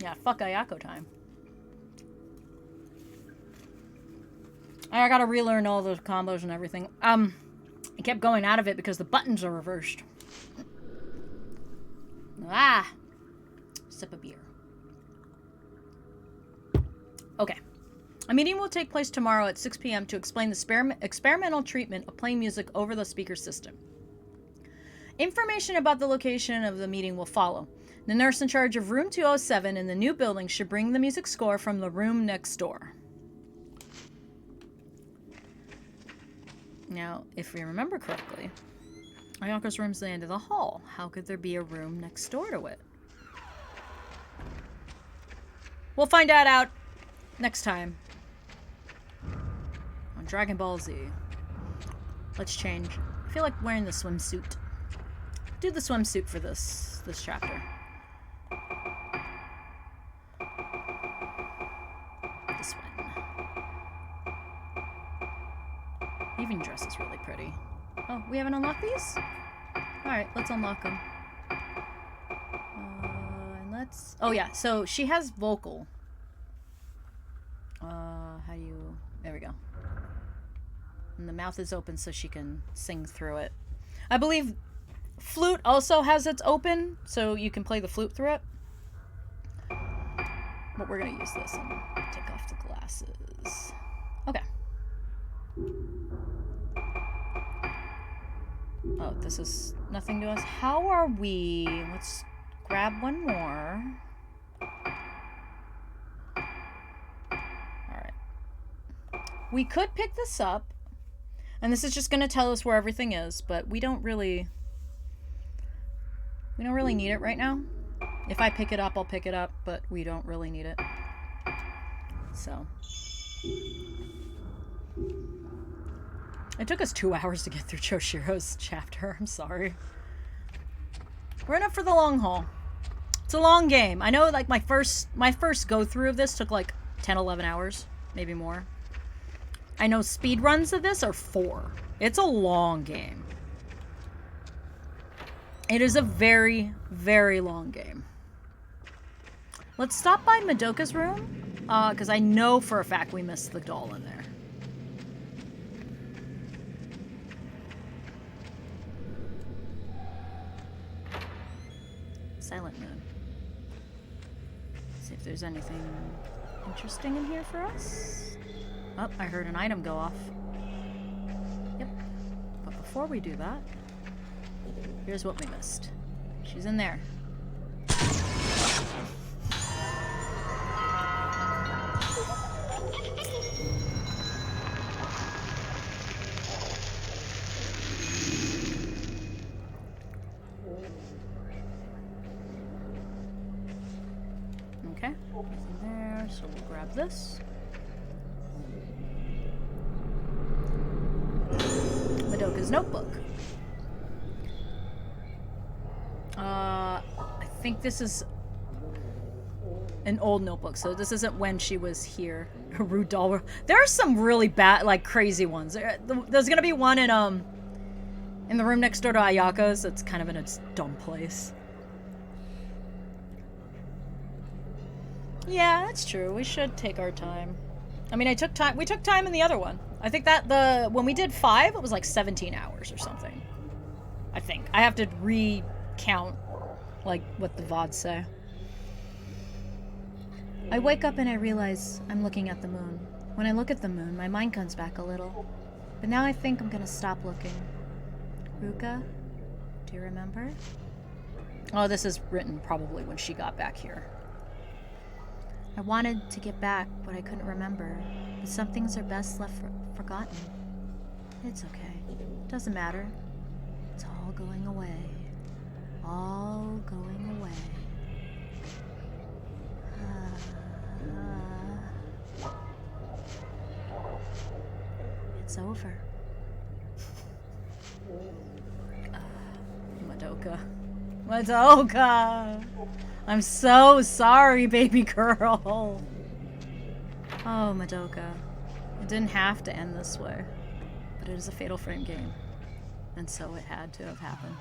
Yeah, fuck Ayako time. I gotta relearn all those combos and everything. I kept going out of it because the buttons are reversed. Ah! Sip of beer. Okay. A meeting will take place tomorrow at 6 p.m. to explain the experimental treatment of playing music over the speaker system. Information about the location of the meeting will follow. The nurse in charge of room 207 in the new building should bring the music score from the room next door. Now, if we remember correctly, Ayako's room's the end of the hall. How could there be a room next door to it? We'll find that out next time on Dragon Ball Z. Let's change. I feel like wearing the swimsuit. Do the swimsuit for this chapter. This one. Evening dress is really pretty. Oh, we haven't unlocked these? Alright, let's unlock them. And let's... Oh yeah, so she has vocal. How do you... There we go. And the mouth is open so she can sing through it. I believe flute also has its open, so you can play the flute through it. But we're gonna use this and take off the glasses. Okay. Oh, this is nothing to us. How are we? Let's grab one more. Alright. We could pick this up. And this is just going to tell us where everything is, but we don't really need it right now. If I pick it up, I'll pick it up, but we don't really need it. So. It took us 2 hours to get through Chadshir's chapter. I'm sorry. We're in it for the long haul. It's a long game. I know, like, my first go through of this took like 10, 11 hours, maybe more. I know speed runs of this are 4. It's a long game. It is a very, very long game. Let's stop by Madoka's room, because I know for a fact we missed the doll in there. Silent Moon. See if there's anything interesting in here for us. Oh, I heard an item go off. Yep. But before we do that, here's what we missed. She's in there. Okay, nothing there, so we'll grab this. Ruka's notebook. I think this is an old notebook, so this isn't when she was here. Rudolph. There are some really bad, like, crazy ones. There's gonna be one in the room next door to Ayako's. It's kind of in its dumb place. Yeah, that's true. We should take our time. I mean, we took time in the other one. I think that when we did 5, it was like 17 hours or something. I think. I have to recount, like, what the VODs say. I wake up and I realize I'm looking at the moon. When I look at the moon, my mind comes back a little. But now I think I'm gonna stop looking. Ruka, do you remember? Oh, this is written probably when she got back here. I wanted to get back, but I couldn't remember. But some things are best left forgotten. It's okay. Doesn't matter. It's all going away. All going away. It's over. Madoka. Madoka! I'm so sorry, baby girl. Oh, Madoka. It didn't have to end this way. But it is a Fatal Frame game. And so it had to have happened.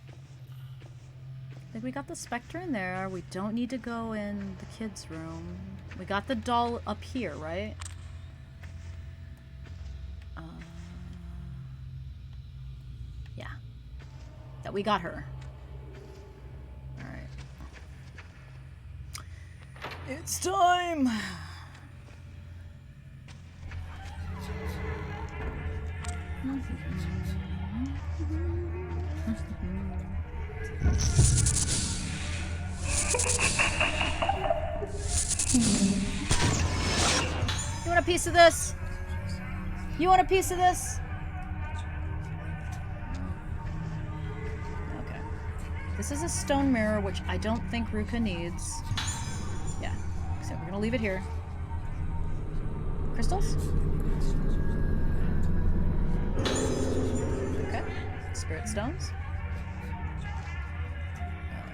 I think we got the Spectre in there. We don't need to go in the kids' room. We got the doll up here, right? Yeah. That we got her. Alright. It's time! You want a piece of this? You want a piece of this? Okay. This is a stone mirror, which I don't think Ruka needs. Yeah. So we're gonna leave it here. Crystals? Okay. Spirit stones.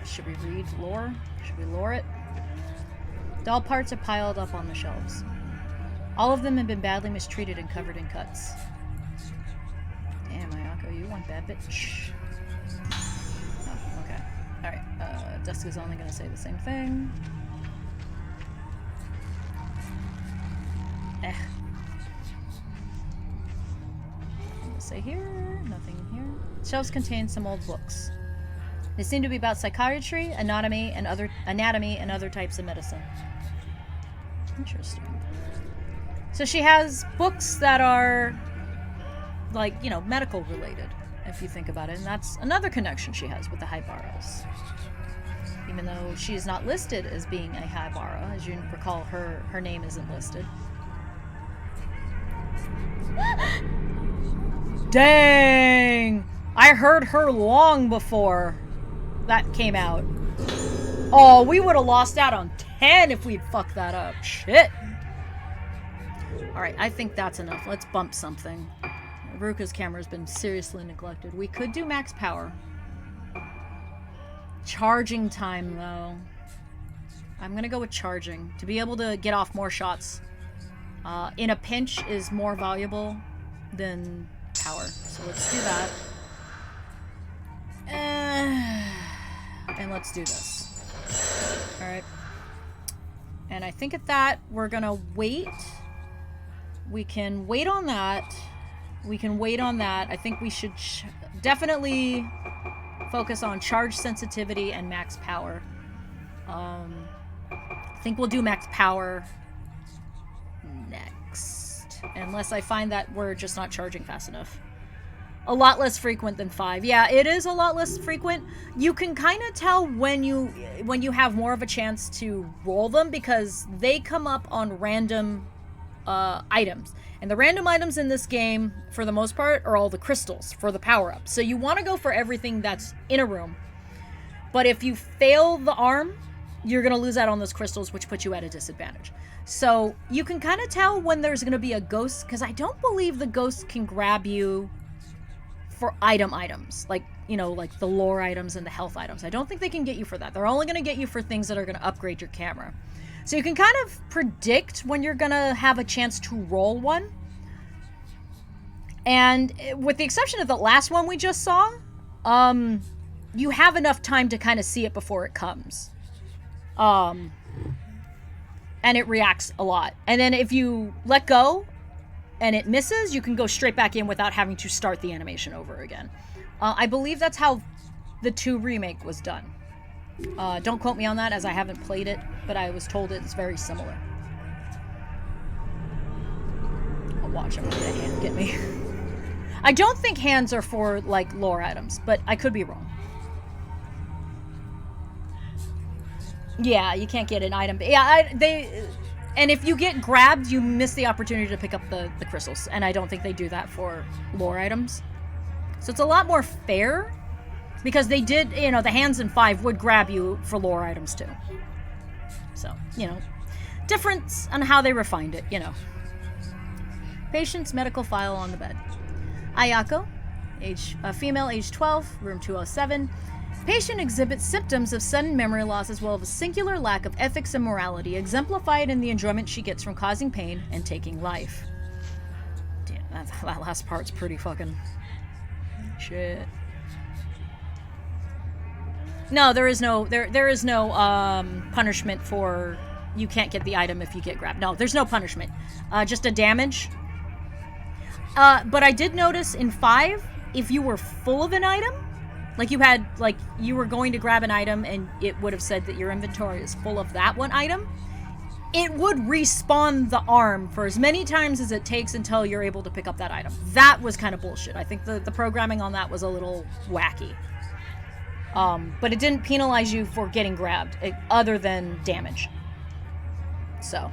Should we read lore? Should we lore it? Doll parts are piled up on the shelves. All of them have been badly mistreated and covered in cuts. Damn, Ayako, you one bad bitch. Oh, okay. Alright, Duska's only gonna say the same thing. Nothing to say here, nothing here. Shelves contain some old books. They seem to be about psychiatry, anatomy, and other types of medicine. Interesting. So she has books that are, like, you know, medical related, if you think about it. And that's another connection she has with the Haibaras. Even though she is not listed as being a Haibara. As you recall, her name isn't listed. Dang! I heard her long before that came out. Oh, we would have lost out on 10 if we'd fucked that up. Shit. Alright, I think that's enough. Let's bump something. Ruka's camera's been seriously neglected. We could do max power. Charging time, though. I'm gonna go with charging. To be able to get off more shots in a pinch is more valuable than power. So let's do that. And let's do this. Alright. And I think at that, we're gonna wait. We can wait on that. We can wait on that. I think we should definitely focus on charge sensitivity and max power. I think we'll do max power next. Unless I find that we're just not charging fast enough. A lot less frequent than 5. Yeah, it is a lot less frequent. You can kind of tell when you have more of a chance to roll them because they come up on random items. And the random items in this game, for the most part, are all the crystals for the power-ups. So you want to go for everything that's in a room. But if you fail the arm, you're going to lose out on those crystals, which puts you at a disadvantage. So you can kind of tell when there's going to be a ghost, because I don't believe the ghost can grab you for items, like, you know, like the lore items and the health items. I don't think they can get you for that. They're only going to get you for things that are going to upgrade your camera. So you can kind of predict when you're going to have a chance to roll one. And with the exception of the last one we just saw, you have enough time to kind of see it before it comes. And it reacts a lot. And then if you let go and it misses, you can go straight back in without having to start the animation over again. I believe that's how the 2 remake was done. Don't quote me on that, as I haven't played it, but I was told it's very similar. I'll watch him let that hand get me. I don't think hands are for, like, lore items, but I could be wrong. Yeah, you can't get an item. Yeah, and if you get grabbed, you miss the opportunity to pick up the crystals, and I don't think they do that for lore items. So it's a lot more fair, because they did, you know, the hands in 5 would grab you for lore items too. So, you know, difference on how they refined it, you know. Patient's medical file on the bed. Ayako, female, age 12, room 207. Patient exhibits symptoms of sudden memory loss as well as a singular lack of ethics and morality, exemplified in the enjoyment she gets from causing pain and taking life. Damn, that last part's pretty fucking shit. No, there is no punishment for you can't get the item if you get grabbed. No, there's no punishment. Just a damage. But I did notice in 5, if you were full of an item, like you were going to grab an item and it would have said that your inventory is full of that one item, it would respawn the arm for as many times as it takes until you're able to pick up that item. That was kind of bullshit. I think the programming on that was a little wacky. But it didn't penalize you for getting grabbed, other than damage. So,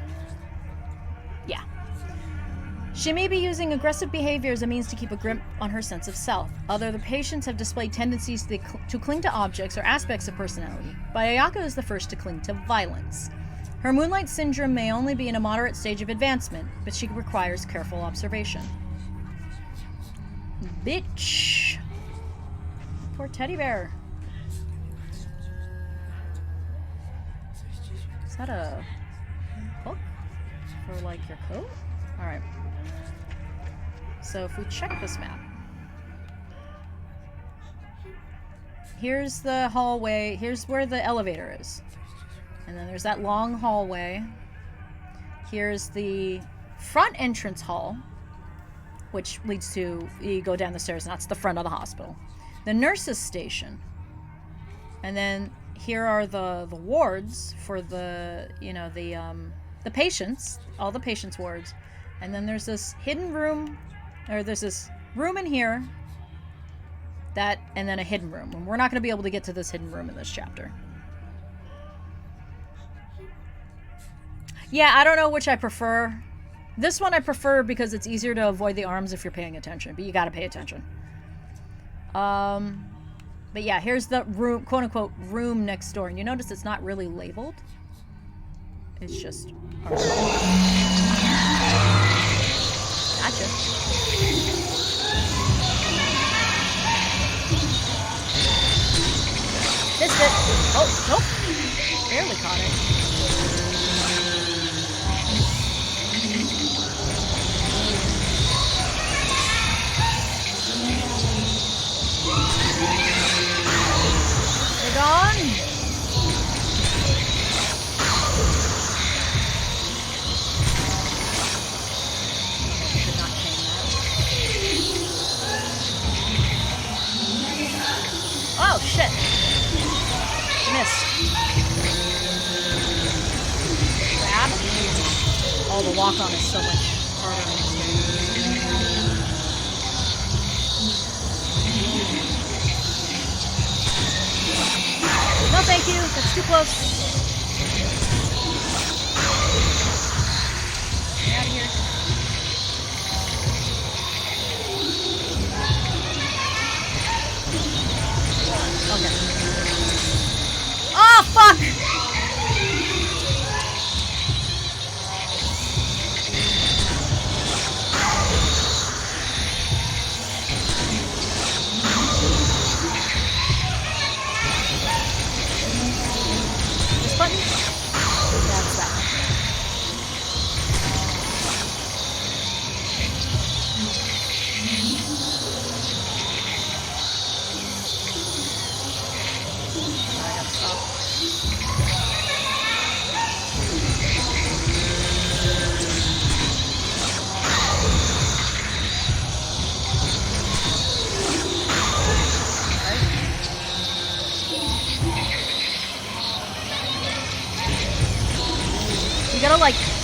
yeah. She may be using aggressive behavior as a means to keep a grip on her sense of self. Other the patients have displayed tendencies to cling to objects or aspects of personality, but Ayako is the first to cling to violence. Her Moonlight Syndrome may only be in a moderate stage of advancement, but she requires careful observation. Bitch. Poor teddy bear. Is that a hook for, like, your coat? Alright. So if we check this map. Here's the hallway. Here's where the elevator is. And then there's that long hallway. Here's the front entrance hall, which leads to, you go down the stairs, and that's the front of the hospital. The nurse's station. And then here are the wards for the, you know, the patients, all the patients' wards. And then there's this hidden room, or there's this room in here, that, and then a hidden room. And we're not going to be able to get to this hidden room in this chapter. Yeah, I don't know which I prefer. This one I prefer because it's easier to avoid the arms if you're paying attention, but you gotta pay attention. But yeah, here's the room, quote-unquote, room next door. And you notice it's not really labeled. It's just... Gotcha. Missed it. Oh, nope. Barely caught it. They're gone. Should not chain that. Oh shit! Missed. Grab. Oh, the walk on is so much harder in this game. No, thank you. That's too close. Get out of here. Okay. Oh, fuck!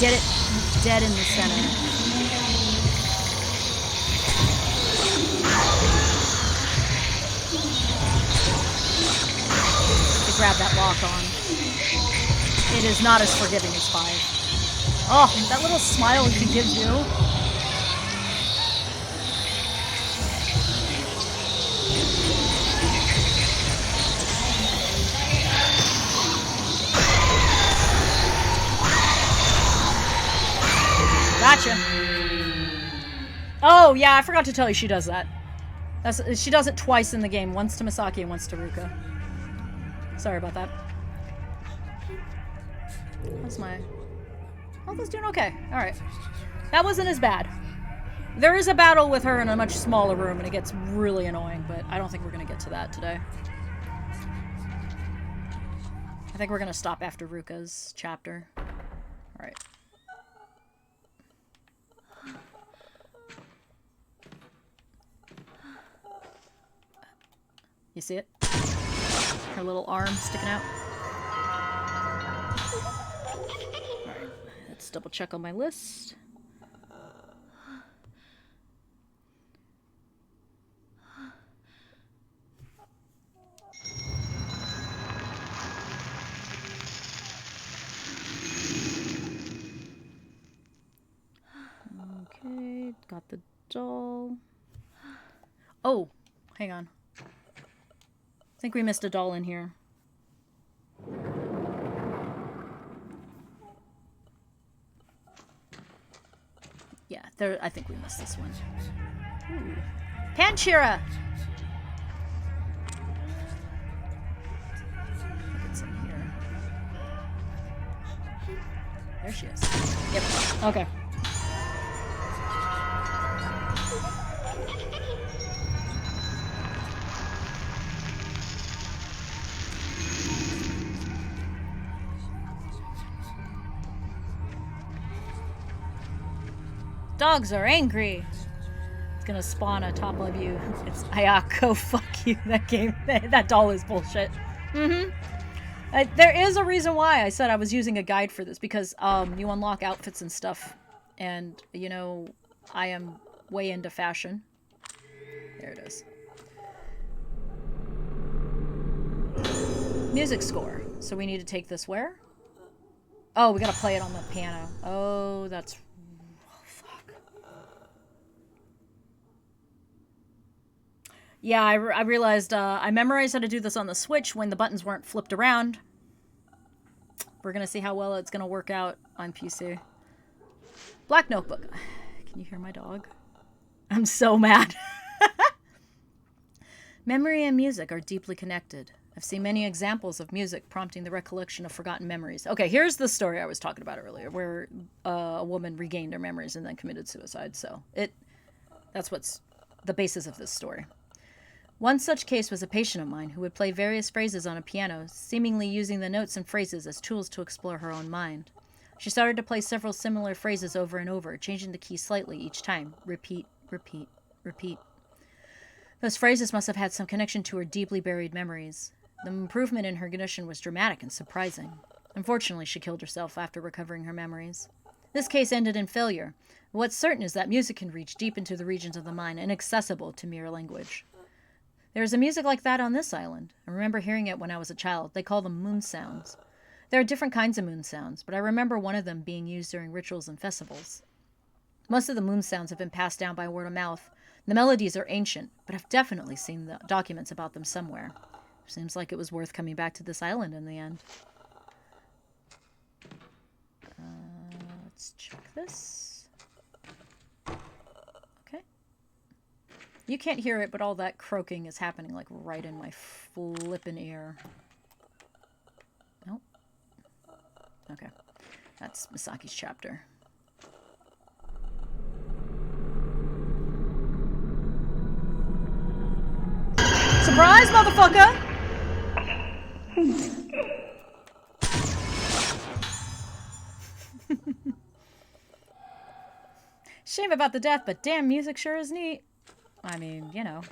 get it dead in the center. To grab that lock on. It is not as forgiving as 5. Oh, that little smile she gives you. Gotcha. Oh, yeah, I forgot to tell you she does that. She does it twice in the game. Once to Misaki and once to Ruka. Sorry about that. How's my... Oh, that's doing okay. Alright. That wasn't as bad. There is a battle with her in a much smaller room, and it gets really annoying, but I don't think we're going to get to that today. I think we're going to stop after Ruka's chapter. Alright. You see it? Her little arm sticking out. Alright, let's double check on my list. Okay, got the doll. Oh, hang on. I think we missed a doll in here. Yeah, there. I think we missed this one. Ooh. Chadshiro! It's in here. There she is. Yep. Okay. Dogs are angry. It's gonna spawn on top of you. It's Ayako. Fuck you. That game. That doll is bullshit. There is a reason why I said I was using a guide for this, because you unlock outfits and stuff, and you know I am way into fashion. There it is. Music score. So we need to take this where? Oh, we gotta play it on the piano. Oh, that's... Yeah, I realized I memorized how to do this on the Switch when the buttons weren't flipped around. We're gonna see how well it's gonna work out on PC. Black Notebook. Can you hear my dog? I'm so mad. Memory and music are deeply connected. I've seen many examples of music prompting the recollection of forgotten memories. Okay, here's the story I was talking about earlier, where a woman regained her memories and then committed suicide. So that's what's the basis of this story. One such case was a patient of mine who would play various phrases on a piano, seemingly using the notes and phrases as tools to explore her own mind. She started to play several similar phrases over and over, changing the key slightly each time. Repeat, repeat, repeat. Those phrases must have had some connection to her deeply buried memories. The improvement in her condition was dramatic and surprising. Unfortunately, she killed herself after recovering her memories. This case ended in failure. What's certain is that music can reach deep into the regions of the mind, inaccessible to mere language. There is a music like that on this island. I remember hearing it when I was a child. They call them moon sounds. There are different kinds of moon sounds, but I remember one of them being used during rituals and festivals. Most of the moon sounds have been passed down by word of mouth. The melodies are ancient, but I've definitely seen the documents about them somewhere. Seems like it was worth coming back to this island in the end. Let's check this. Okay. You can't hear it, but all that croaking is happening like right in my flippin' ear. Nope. Okay. That's Misaki's chapter. Surprise, motherfucker! Shame about the death, but damn, music sure is neat. I mean, you know.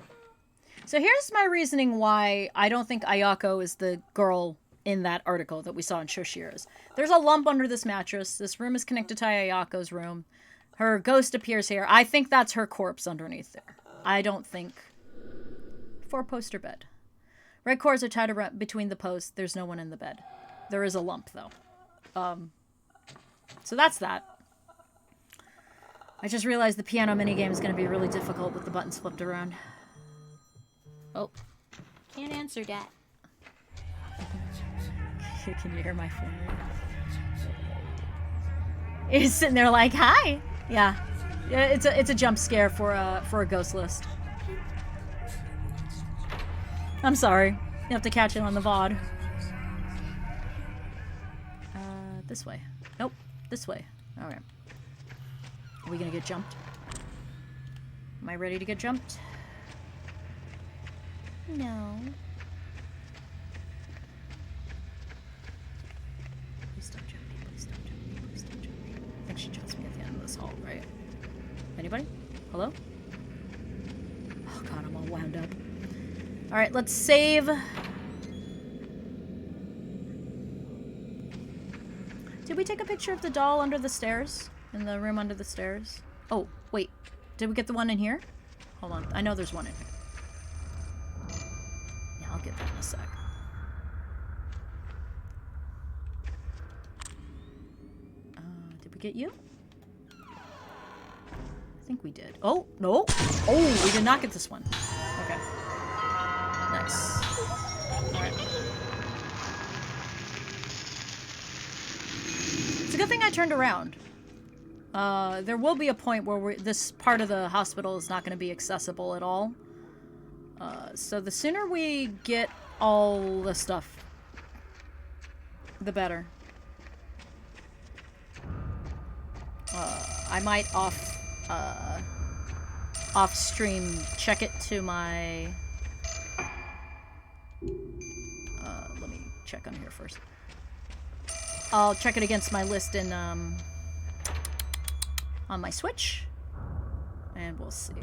So here's my reasoning why I don't think Ayako is the girl in that article that we saw in Shoshiro's. There's a lump under this mattress. This room is connected to Ayako's room. Her ghost appears here. I think that's her corpse underneath there. I don't think... 4-poster bed. Red cords are tied around between the posts. There's no one in the bed. There is a lump, though. So that's that. I just realized the piano minigame is going to be really difficult with the buttons flipped around. Oh. Can't answer that. Can you hear my phone ring? He's sitting there like, hi! Yeah. It's a jump scare for a ghost list. I'm sorry. You have to catch it on the VOD. This way. Nope. This way. Alright. Are we gonna get jumped? Am I ready to get jumped? No. Please don't jump me. Please don't jump me. Please don't jump me. I think she jumps me at the end of this hall, right? Anybody? Hello? Oh god, I'm all wound up. Alright, let's save. Did we take a picture of the doll under the stairs? In the room under the stairs? Oh, wait. Did we get the one in here? Hold on. I know there's one in here. Yeah, I'll get that in a sec. Did we get you? I think we did. Oh, no. Oh, we did not get this one. Okay. Nice. Alright. It's a good thing I turned around. There will be a point where this part of the hospital is not going to be accessible at all. So the sooner we get all the stuff, the better. I might off stream check it to my... let me check on here first. I'll check it against my list in, on my Switch. And we'll see.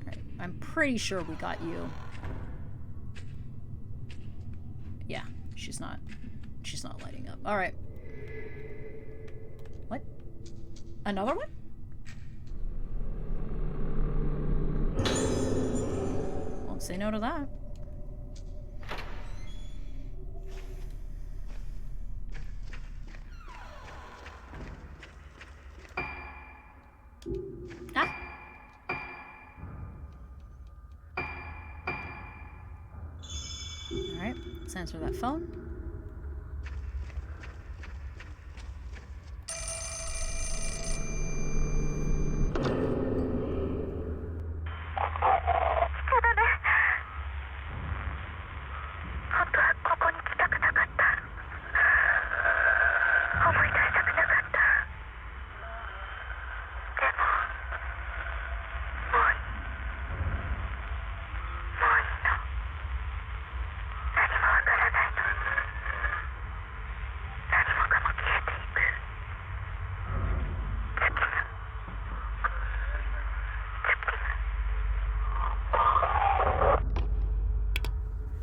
Alright, I'm pretty sure we got you. Yeah, she's not lighting up. Alright. What? Another one? Won't say no to that. Ah. Alright, let's answer that phone.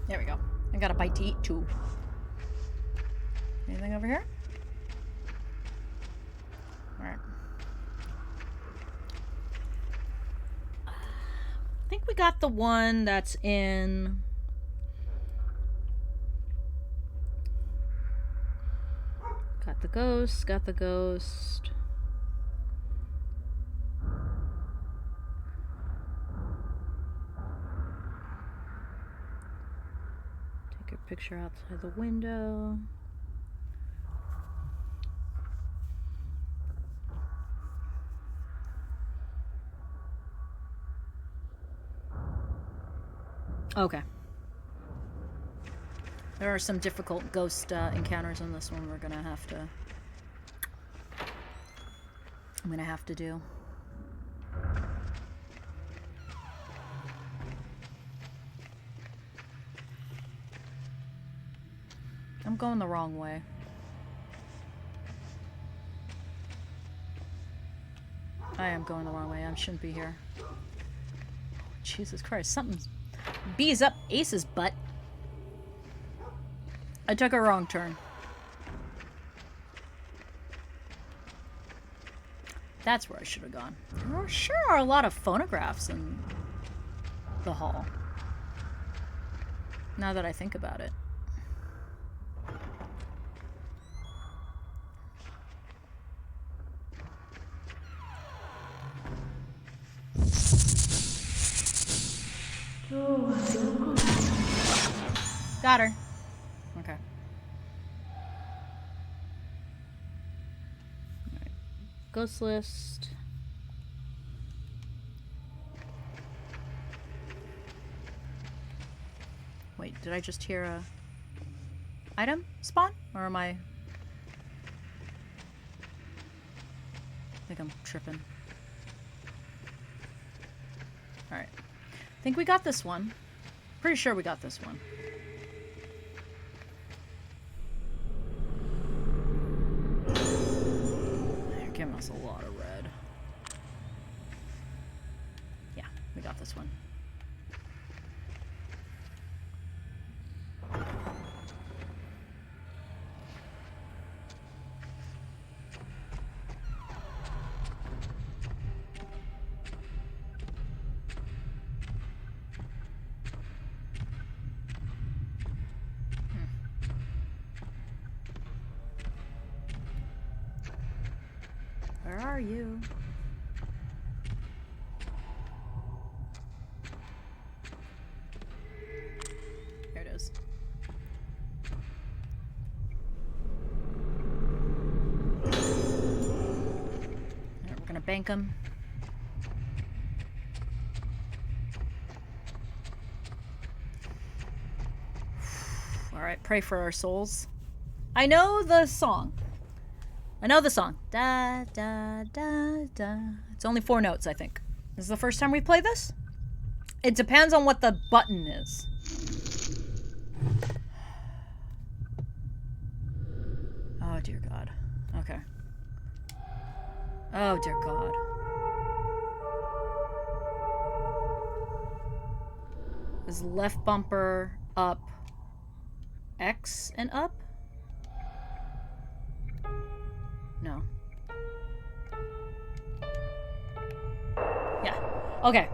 There we go. I got a bite to eat too. Anything over here? Alright. I think we got the one that's in... Got the ghost, got the ghost. Take a picture outside the window. Okay. There are some difficult ghost encounters in this one we're gonna have to... I'm gonna have to do. I'm going the wrong way. I am going the wrong way. I shouldn't be here. Jesus Christ, something's... B's up Ace's butt. I took a wrong turn. That's where I should have gone. There sure are a lot of phonographs in the hall. Now that I think about it. Got her. Okay. Alright. Ghost list. Wait, did I just hear a item spawn? Or am I think I'm tripping. Alright. I think we got this one. Pretty sure we got this one. They're giving us a lot of red. Yeah, we got this one. Where are you? Here it is. Alright, we're gonna bank him. Alright, pray for our souls. I know the song. I know the song. Da, da, da, da. It's only 4 notes, I think. This is the first time we play this? It depends on what the button is. Oh, dear God. Okay. Oh, dear God. Is left bumper up X and up? No. Yeah. Okay.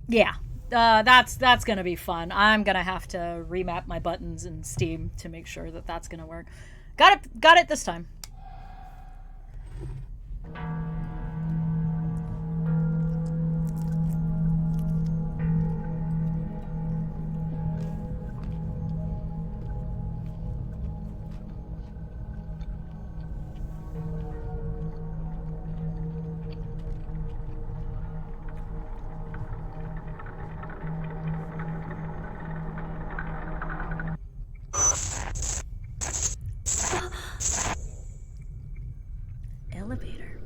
Yeah. That's gonna be fun. I'm gonna have to remap my buttons in Steam to make sure that that's gonna work. Got it this time. Elevator.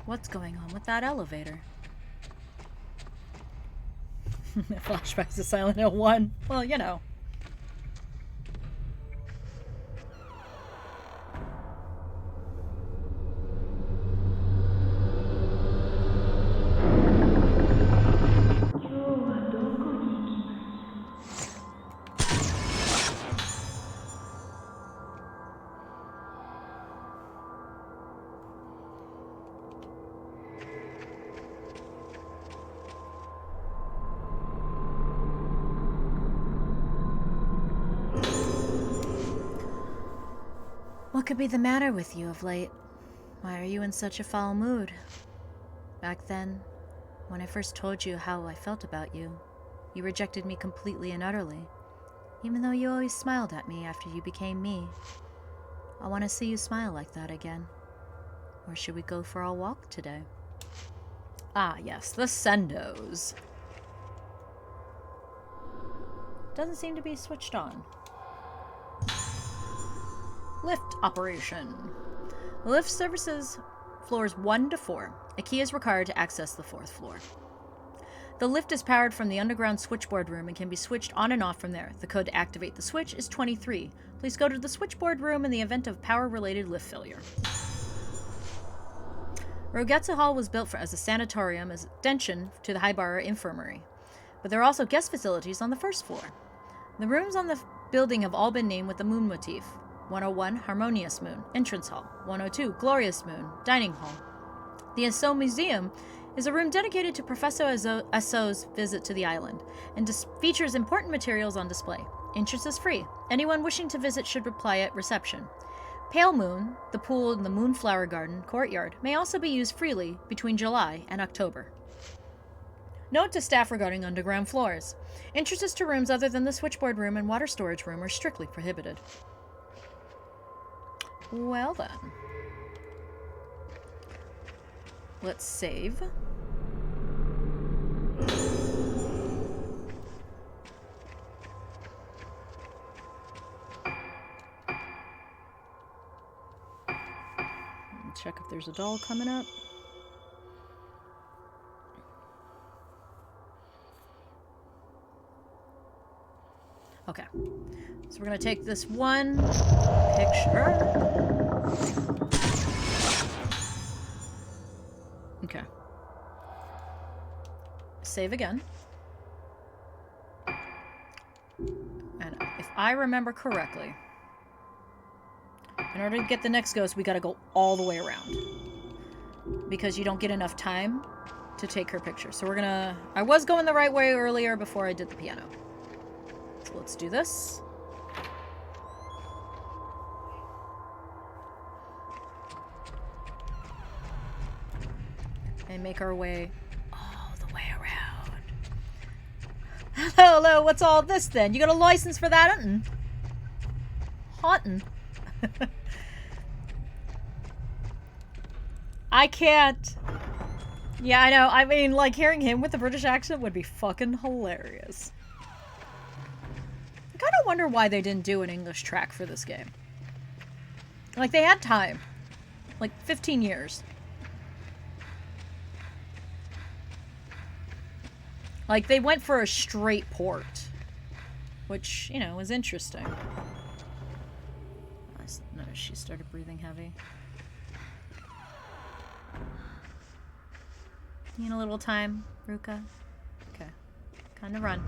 What's going on with that elevator? Flashbacks to Silent Hill 1. Well, you know. What could be the matter with you of late? Why are you in such a foul mood? Back then, when I first told you how I felt about you, you rejected me completely and utterly, even though you always smiled at me after you became me. I want to see you smile like that again. Or should we go for a walk today? Ah, yes, the sendos. Doesn't seem to be switched on. Lift operation. Lift services floors 1 to 4. A key is required to access the 4th floor. The lift is powered from the underground switchboard room and can be switched on and off from there. The code to activate the switch is 23. Please go to the switchboard room in the event of power-related lift failure. Rogetsu Hall was built as a sanatorium as extension to the Haibara Infirmary, but there are also guest facilities on the first floor. The rooms on the building have all been named with the moon motif. 101, Harmonious Moon, Entrance Hall. 102, Glorious Moon, Dining Hall. The Asso Museum is a room dedicated to Professor Asso's visit to the island, and features important materials on display. Entrance is free. Anyone wishing to visit should reply at reception. Pale Moon, the pool in the Moonflower Garden courtyard, may also be used freely between July and October. Note to staff regarding underground floors. Entrances to rooms other than the switchboard room and water storage room are strictly prohibited. Well then. Let's save. Check if there's a doll coming up. Okay. So we're going to take this one picture. Okay. Save again. And if I remember correctly, in order to get the next ghost, we gotta go all the way around. Because you don't get enough time to take her picture. So we're gonna... I was going the right way earlier before I did the piano. So let's do this. And make our way all the way around. Hello, what's all this then? You got a license for that hunting? Haunting? I can't. Yeah, I know. I mean, like, hearing him with the British accent would be fucking hilarious. I kind of wonder why they didn't do an English track for this game. Like, they had time. Like, 15 years. Like, they went for a straight port. Which, you know, was interesting. I noticed she started breathing heavy. Need a little time, Ruka? Okay. Time to run.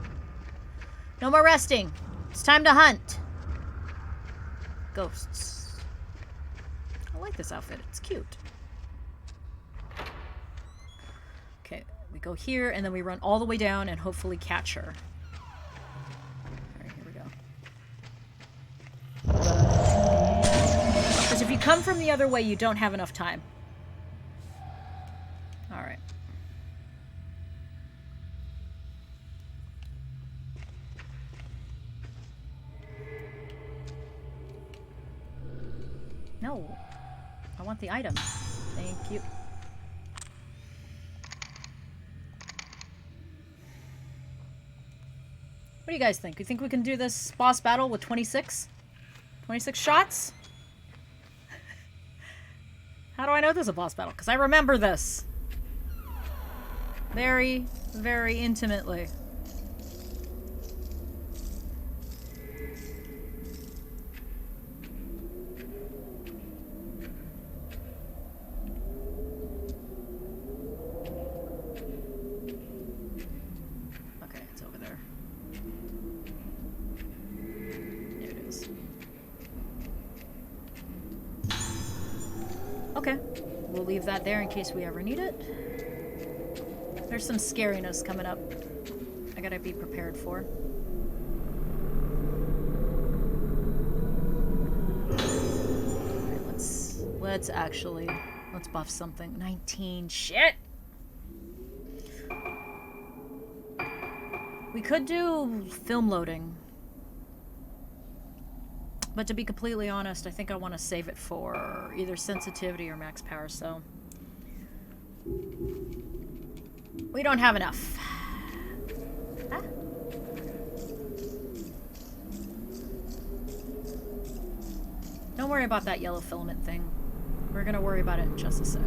No more resting. It's time to hunt. Ghosts. I like this outfit. It's cute. Okay, we go here, and then we run all the way down and hopefully catch her. Alright, here we go. Because if you come from the other way, you don't have enough time. Alright. No. I want the item. Thank you. What do you guys think? You think we can do this boss battle with 26? 26 shots? How do I know there's a boss battle? Because I remember this. Very, very intimately. Okay, it's over there. There it is. Okay, we'll leave that there in case we ever need it. There's some scariness coming up. I gotta be prepared for. Alright, let's buff something. 19, shit! We could do film loading. But to be completely honest, I think I want to save it for either sensitivity or max power, so... We don't have enough. Ah. Don't worry about that yellow filament thing. We're gonna worry about it in just a sec.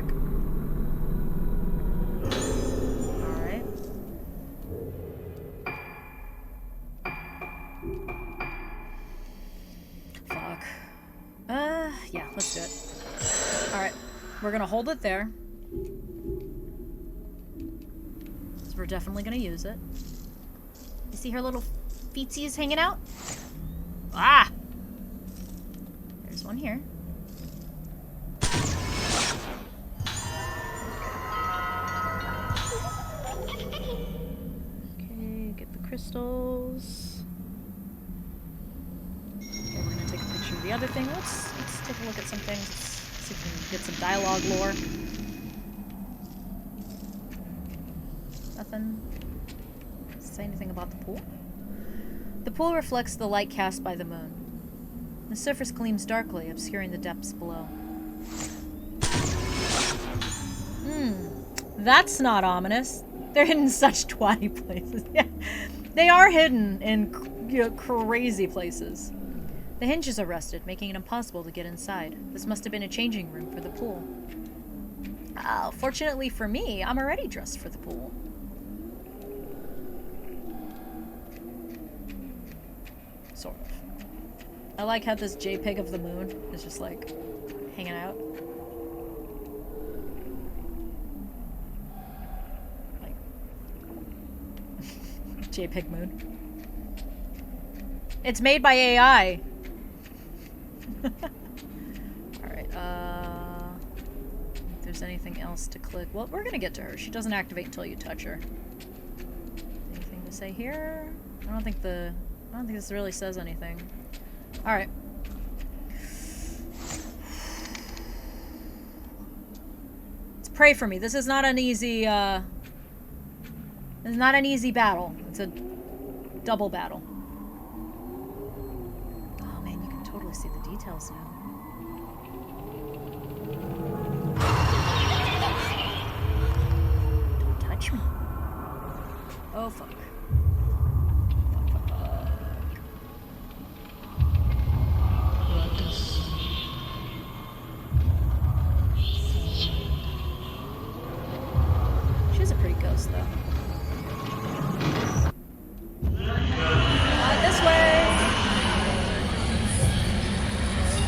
Alright. We're gonna hold it there. So we're definitely gonna use it. You see her little feetsies hanging out? Ah! There's one here. Okay, get the crystals. Okay, we're gonna take a picture of the other thing. Let's take a look at some things. Let's see if we can get some dialogue lore. Nothing. Say anything about the pool? The pool reflects the light cast by the moon. The surface gleams darkly, obscuring the depths below. That's not ominous. They're hidden in such twatty places. Yeah, they are hidden in crazy places. The hinges are rusted, making it impossible to get inside. This must have been a changing room for the pool. Fortunately for me, I'm already dressed for the pool. Sort of. I like how this JPEG of the moon is just like hanging out. Like JPEG moon. It's made by AI. Alright, if there's anything else to click. Well, we're gonna get to her. She doesn't activate until you touch her. Anything to say here? I don't think this really says anything. Alright. Let's pray for me. This is not an easy, this is not an easy battle. It's a double battle. Oh man, you can totally see the details now. Don't touch me. Oh fuck. She's a pretty ghost, though. This way!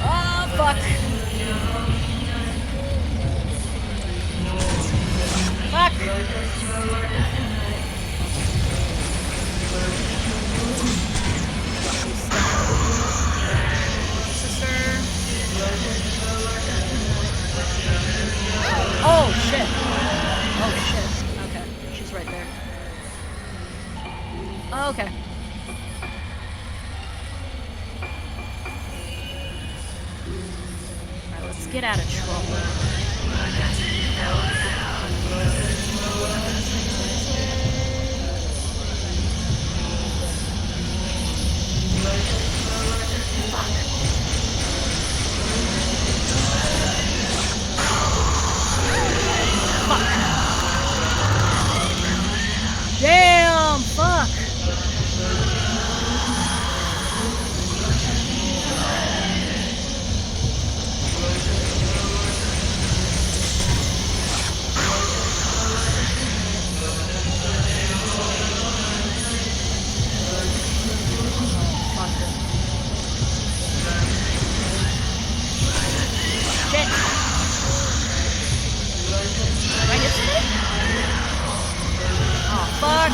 Oh, fuck! Fuck! Oh, shit. Oh, shit. Okay. She's right there. Oh, okay. Alright, let's get out of trouble. Damn, fuck. Shit. Did I hit somebody? Oh, fuck.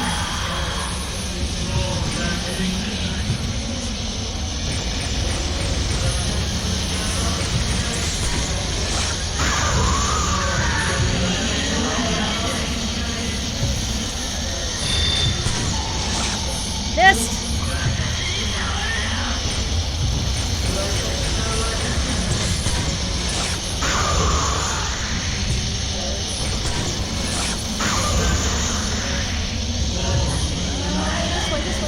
Missed.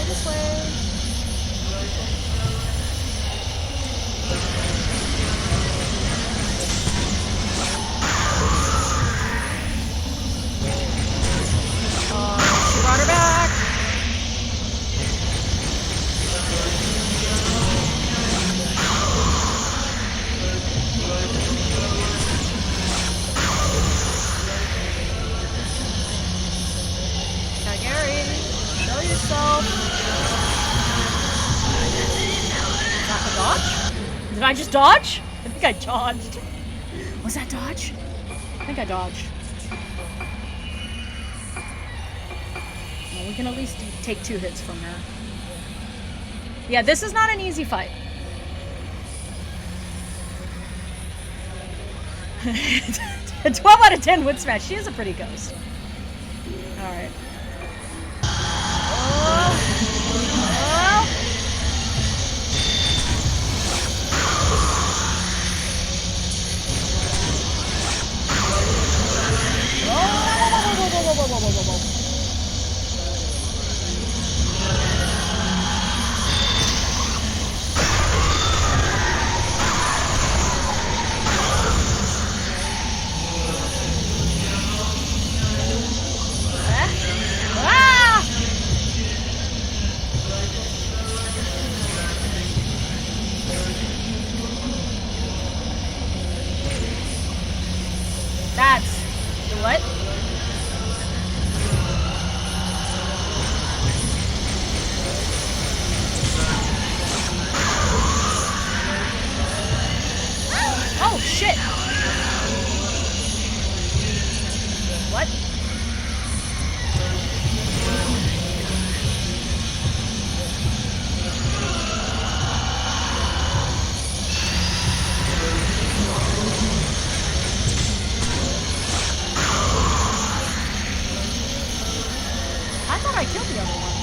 This way. She brought her back. Gary, show yourself. Did I just dodge? I think I dodged. Was that dodge? think I dodged. Well, we can at least take 2 hits from her. Yeah, this is not an easy fight. 12 out of 10 would smash. She is a pretty ghost. Alright. Oh! Whoa! That's what? Oh shit! What? I thought I killed the other one.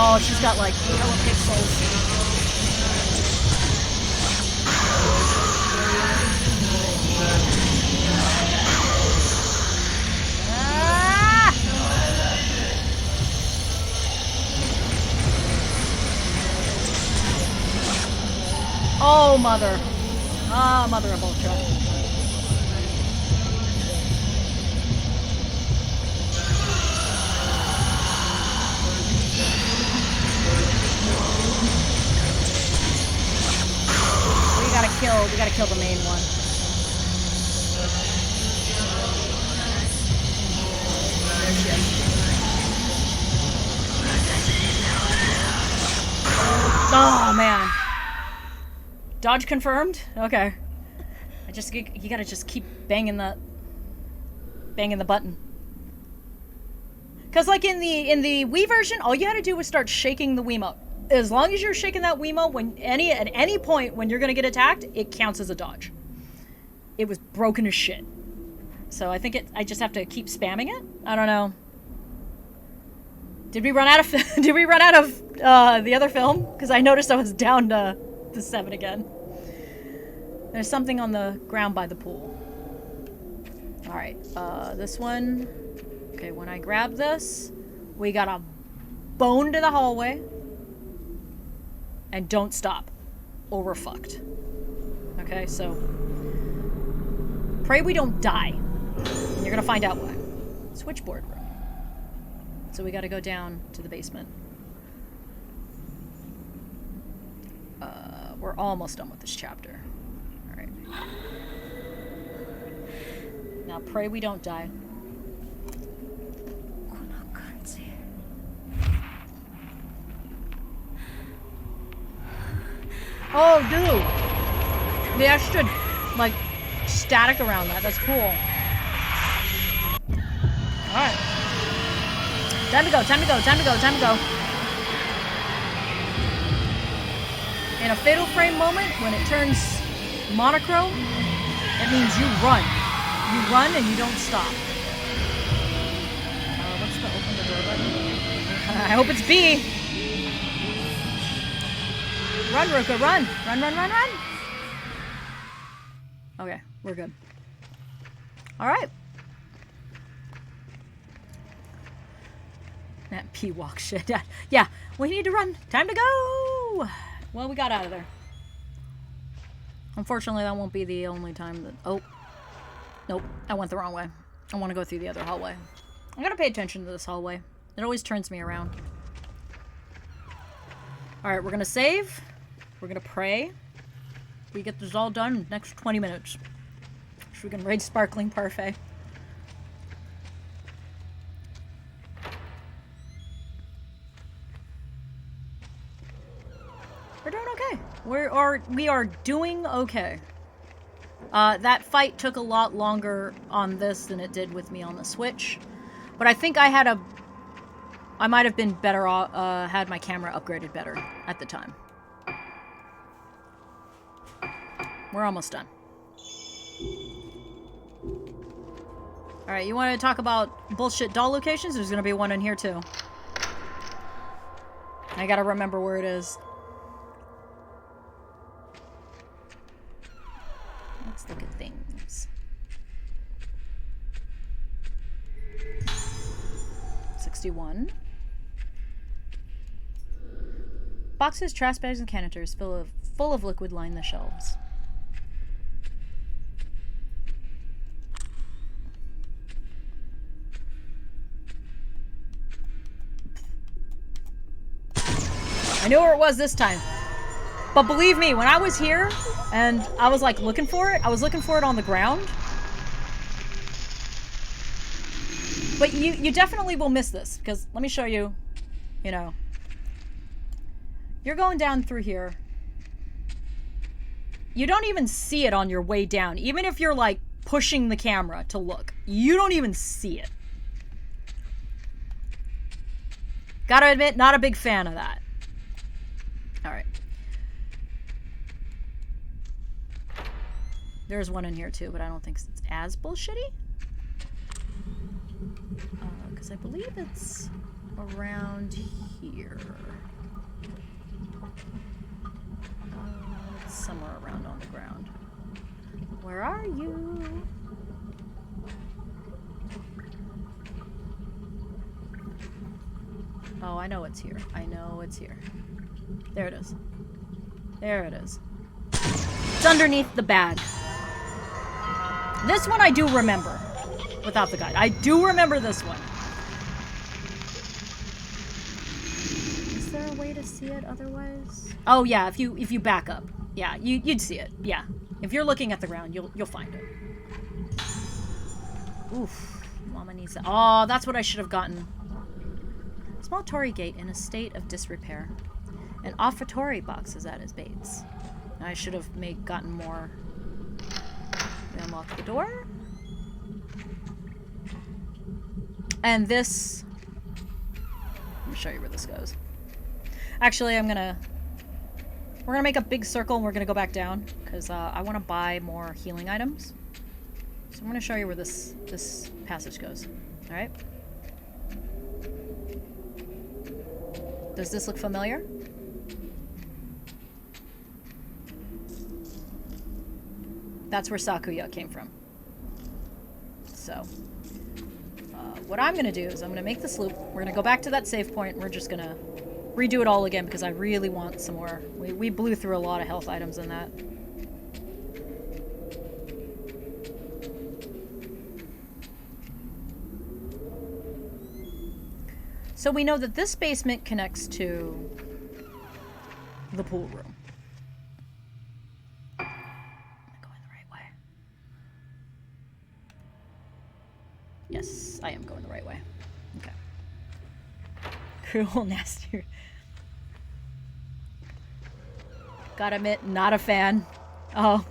Oh, she's got like hella pixels. Ah! Oh, mother. Ah, mother of Ultra. We gotta kill the main one. There she is. Oh man. Dodge confirmed? Okay. You gotta just keep banging the button. Cause like in the Wii version, all you had to do was start shaking the Wiimote. As long as you're shaking that Wiimote at any point when you're gonna get attacked, it counts as a dodge. It was broken as shit. So I think I just have to keep spamming it? I don't know. Did we run out of the other film? Because I noticed I was down to 7 again. There's something on the ground by the pool. Alright, this one. Okay, when I grab this, we got a bone to the hallway. And don't stop, or we're fucked. Okay, so pray we don't die. And you're gonna find out why. Switchboard room. So we gotta go down to the basement. We're almost done with this chapter. Alright. Now pray we don't die. Oh, dude! The extra, like, static around that. That's cool. Alright. Time to go, time to go, time to go, time to go. In a fatal frame moment, when it turns monochrome, that means you run. You run and you don't stop. What's the open the door button? I hope it's B. Run, Ruka, run! Run, run, run, run! Okay, we're good. Alright. That P-walk shit. Yeah, we need to run. Time to go! Well, we got out of there. Unfortunately, that won't be the only time that... Oh. Nope, I went the wrong way. I want to go through the other hallway. I'm gonna pay attention to this hallway. It always turns me around. Alright, we're gonna save. We're gonna pray. We get this all done in the next 20 minutes. So we can raid Sparkling Parfait. We're doing okay. We are doing okay. That fight took a lot longer on this than it did with me on the Switch. But I think I might have been better off, had my camera upgraded better at the time. We're almost done. Alright, you want to talk about bullshit doll locations? There's gonna be one in here too. I gotta remember where it is. Let's look at things. 61. Boxes, trash bags, and canisters full of liquid line the shelves. I knew where it was this time. But believe me, when I was here and I was like looking for it, I was looking for it on the ground. But you definitely will miss this, because let me show you, you know. You're going down through here. You don't even see it on your way down. Even if you're like pushing the camera to look, you don't even see it. Gotta admit, not a big fan of that. Alright. There's one in here too, but I don't think it's as bullshitty. Because I believe it's around here. It's somewhere around on the ground. Where are you? Oh, I know it's here. I know it's here. There it is. There it is. It's underneath the bag. This one I do remember. Without the guide. I do remember this one. Is there a way to see it otherwise? Oh yeah, if you back up. Yeah, you'd see it. Yeah. If you're looking at the ground, you'll find it. Oof. Mama needs that. Oh, that's what I should have gotten. Small torii gate in a state of disrepair. An offertory box is at his base. I should have gotten more. We unlock the door. And this... Let me show you where this goes. Actually, we're gonna make a big circle and we're gonna go back down. Because I want to buy more healing items. So I'm gonna show you where this passage goes. Alright? Does this look familiar? That's where Sakuya came from. So, what I'm going to do is I'm going to make this loop. We're going to go back to that save point. And we're just going to redo it all again because I really want some more. We blew through a lot of health items in that. So we know that this basement connects to the pool room. Am I going the right way? Yes, I am going the right way. Okay. Cruel, nasty. Gotta admit, not a fan. Oh.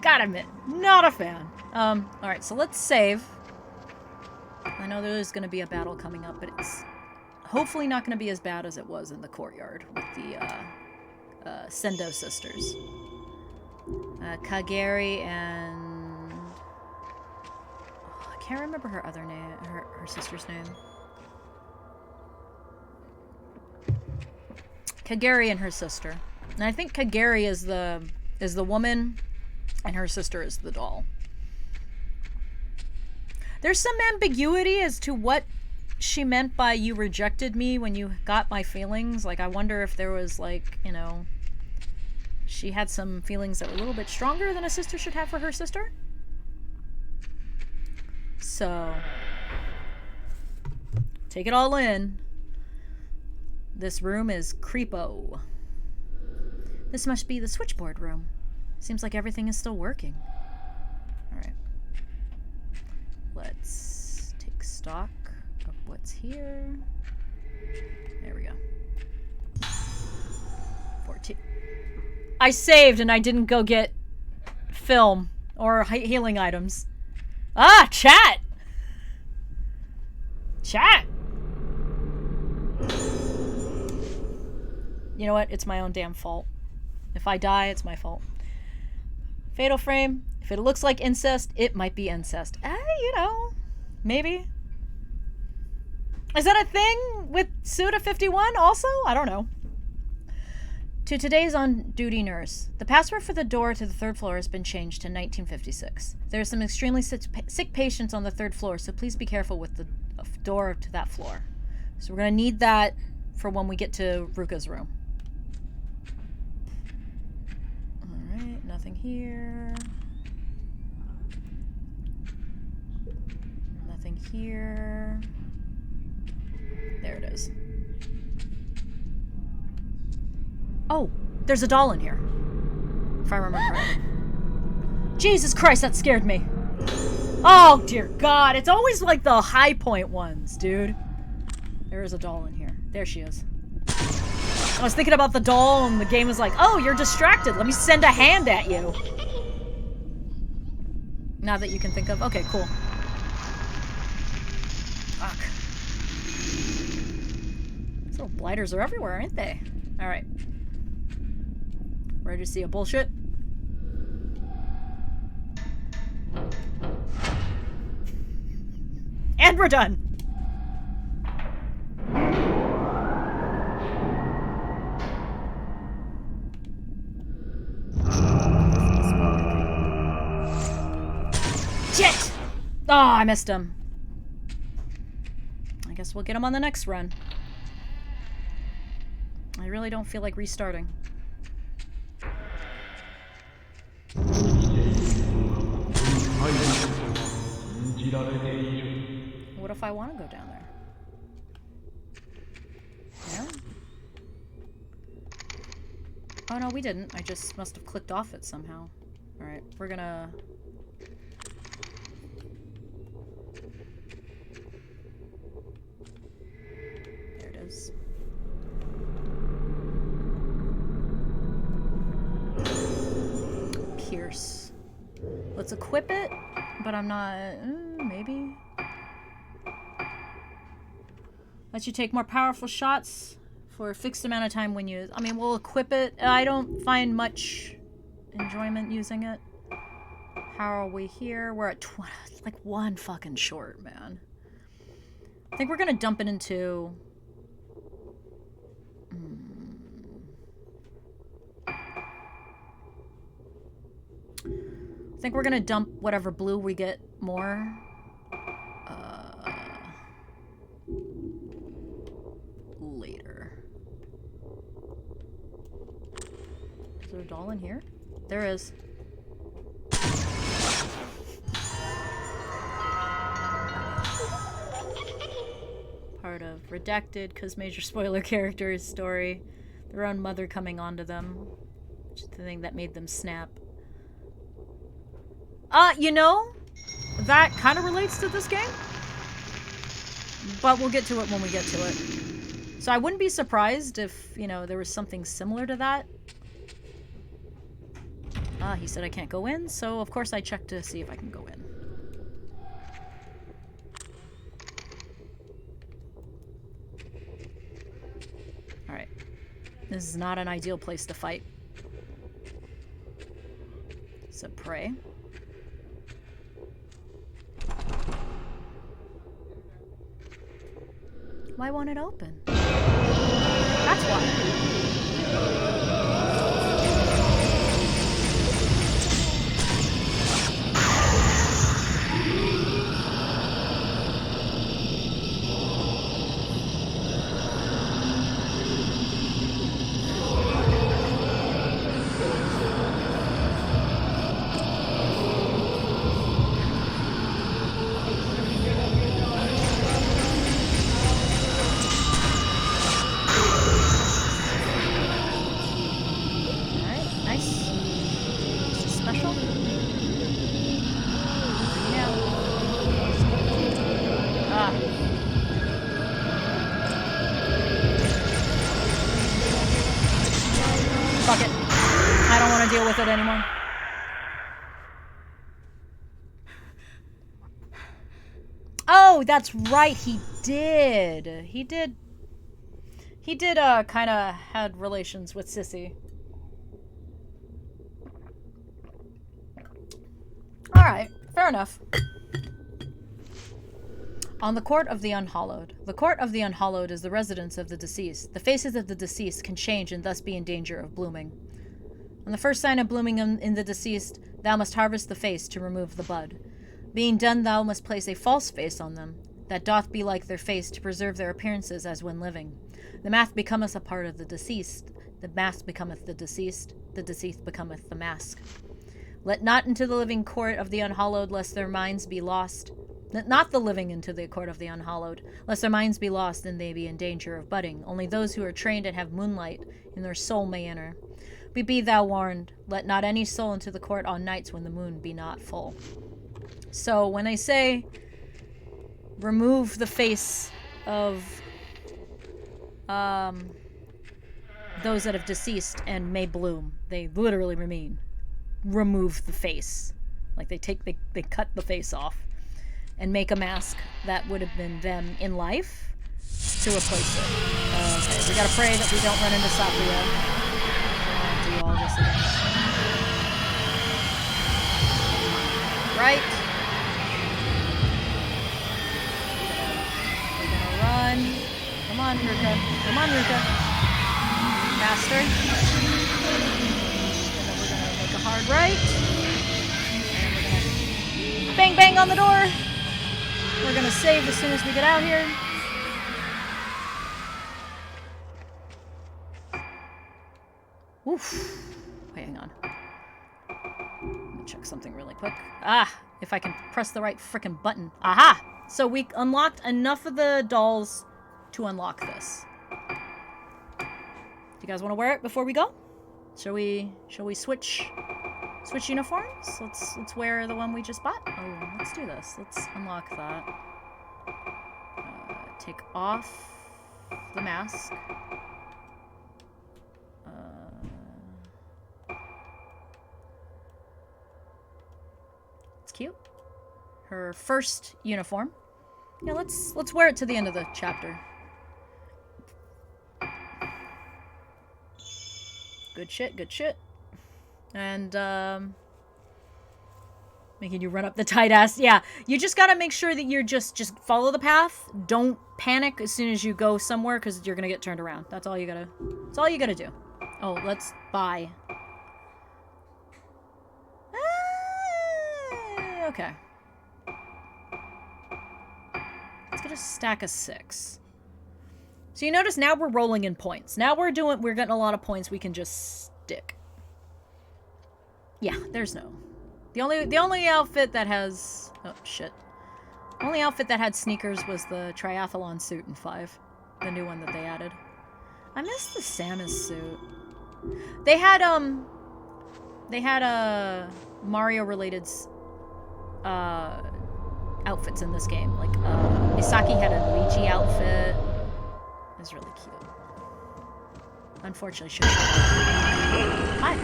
Gotta admit, not a fan. Alright, so let's save. I know there's gonna be a battle coming up, but it's hopefully not gonna be as bad as it was in the courtyard with the, Sendo sisters. Kageri and... Oh, I can't remember her other name, her sister's name. Kageri and her sister. And I think Kageri is the woman, and her sister is the doll. There's some ambiguity as to what she meant by "you rejected me when you got my feelings." Like, I wonder if there was, like, you know, she had some feelings that were a little bit stronger than a sister should have for her sister. So, take it all in. This room is creepo. This must be the switchboard room. Seems like everything is still working. Alright. Let's take stock. What's here? There we go. 14. I saved and I didn't go get film or healing items. Ah, chat! Chat! You know what? It's my own damn fault. If I die, it's my fault. Fatal frame. If it looks like incest, it might be incest. You know, maybe. Is that a thing with Suda 51 also? I don't know. To today's on-duty nurse. The password for the door to the third floor has been changed to 1956. There are some extremely sick patients on the third floor, so please be careful with the door to that floor. So we're going to need that for when we get to Ruka's room. Alright, nothing here. Nothing here. There it is. Oh, there's a doll in here. If I remember correctly. Jesus Christ, that scared me. Oh, dear God. It's always like the high point ones, dude. There is a doll in here. There she is. I was thinking about the doll and the game was like, oh, you're distracted. Let me send a hand at you. Now that you can think of. Okay, cool. Fuck. These little blighters are everywhere, aren't they? Alright. Ready to see a bullshit? And we're done! Shit! Oh, I missed him. I guess we'll get him on the next run. I really don't feel like restarting. What if I want to go down there? Yeah? Oh no, we didn't. I just must have clicked off it somehow. Alright, we're gonna... There it is. Pierce. Let's equip it, but I'm not... maybe? Let you take more powerful shots for a fixed amount of time when used. I mean, we'll equip it. I don't find much enjoyment using it. How are we here? We're at like one fucking short, man. I think we're gonna dump it into... I think we're gonna dump whatever blue we get more. Later. Is there a doll in here? There is. Part of redacted because major spoiler characters story. Their own mother coming onto them. Which is the thing that made them snap. You know, that kind of relates to this game. But we'll get to it when we get to it. So I wouldn't be surprised if, you know, there was something similar to that. He said I can't go in, so of course I checked to see if I can go in. Alright. This is not an ideal place to fight. So pray. Why won't it open? That's why. deal with it anymore. Oh, that's right. He did. He did, kind of had relations with Sissy. Alright, fair enough. On the Court of the Unhallowed. The Court of the Unhallowed is the residence of the deceased. The faces of the deceased can change and thus be in danger of blooming. On the first sign of blooming in the deceased, thou must harvest the face to remove the bud. Being done, thou must place a false face on them, that doth be like their face, to preserve their appearances as when living. The mask becometh a part of the deceased. The mask becometh the deceased becometh the mask. Let not into the living court of the unhallowed, lest their minds be lost. Let not the living into the court of the unhallowed, lest their minds be lost and they be in danger of budding. Only those who are trained and have moonlight in their soul may enter. Be thou warned, let not any soul into the court on nights when the moon be not full. So when I say remove the face of those that have deceased and may bloom, they literally mean remove the face. Like they cut the face off and make a mask that would have been them in life to replace it. Okay, we gotta pray that we don't run into Sakuya. Do all this again. Right? We're gonna run. Come on, Ruka. Come on, Ruka. Faster. And then we're gonna make a hard right. And we're gonna bang bang on the door. We're gonna save as soon as we get out here. Oof. Wait, hang on. Let me check something really quick. Ah, if I can press the right frickin' button. Aha! So we unlocked enough of the dolls to unlock this. Do you guys want to wear it before we go? Shall we switch uniforms? Let's wear the one we just bought. Oh, let's do this. Let's unlock that. Take off the mask. It's cute. Her first uniform. Yeah, let's wear it to the end of the chapter. Good shit, good shit. And, making you run up the tight ass. Yeah, you just gotta make sure that you're just follow the path. Don't panic as soon as you go somewhere, because you're gonna get turned around. That's all you gotta do. Oh, let's buy. Okay. Let's get a stack of 6. So you notice now we're rolling in points. Now we're getting a lot of points we can just stick. Yeah, there's no. The only outfit that has... Oh, shit. The only outfit that had sneakers was the triathlon suit in 5. The new one that they added. I missed the Samus suit. They had Mario-related, outfits in this game. Like, Misaki had a Luigi outfit. It was really cute. Unfortunately, she Hi.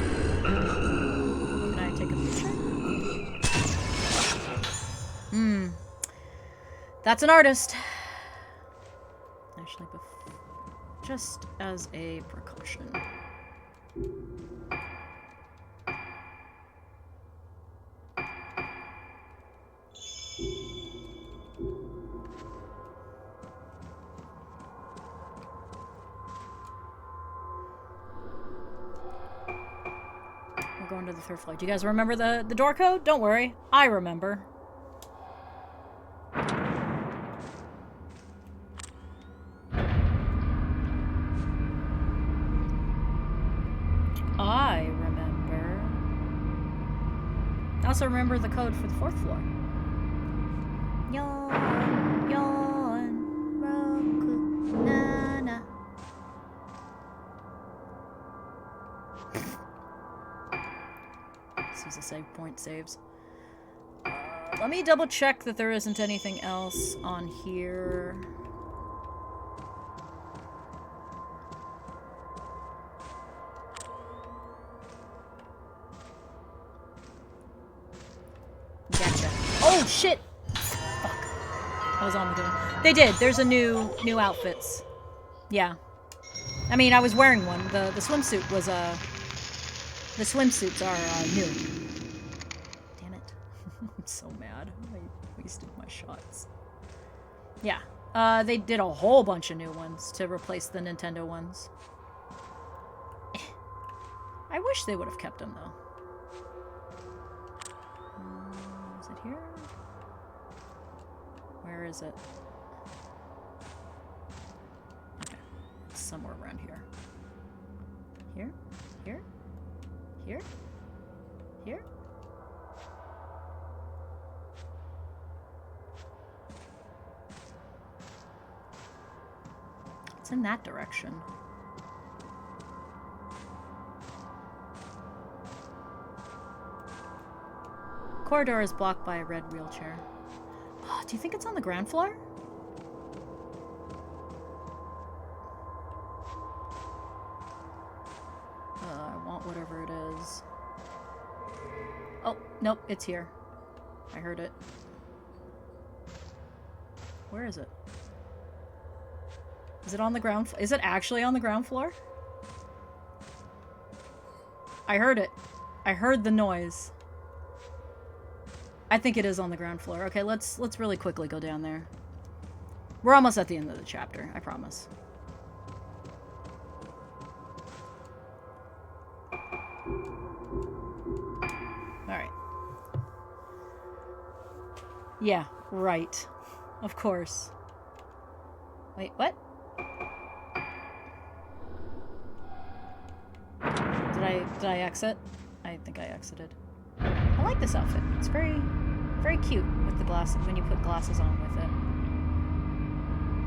Can I take a picture? That's an artist. Actually, just as a precaution. We're going to the 3rd floor. Do you guys remember the door code? Don't worry. I remember. I remember. I also remember the code for the 4th floor. Yawn, yawn, Roku, nana. This is a save point saves. Let me double check that there isn't anything else on here. Oh shit! Fuck. I was on the go. They did. There's a new outfits. Yeah. I mean, I was wearing one. The swimsuit was the swimsuits are new. Damn it. I'm so mad. I wasted my shots. Yeah. They did a whole bunch of new ones to replace the Nintendo ones. I wish they would have kept them, though. Is it here? Where is it? Okay. It's somewhere around here. Here? Here? Here? Here? It's in that direction. Corridor is blocked by a red wheelchair. Oh, do you think it's on the ground floor? I want whatever it is. Oh, nope, it's here. I heard it. Where is it? Is it on the ground? Is it actually on the ground floor? I heard it. I heard the noise. I think it is on the ground floor. Okay, let's really quickly go down there. We're almost at the end of the chapter, I promise. Alright. Yeah, right. Of course. Wait, what? Did I exit? I think I exited. I like this outfit. It's very cute with the glasses, when you put glasses on with it.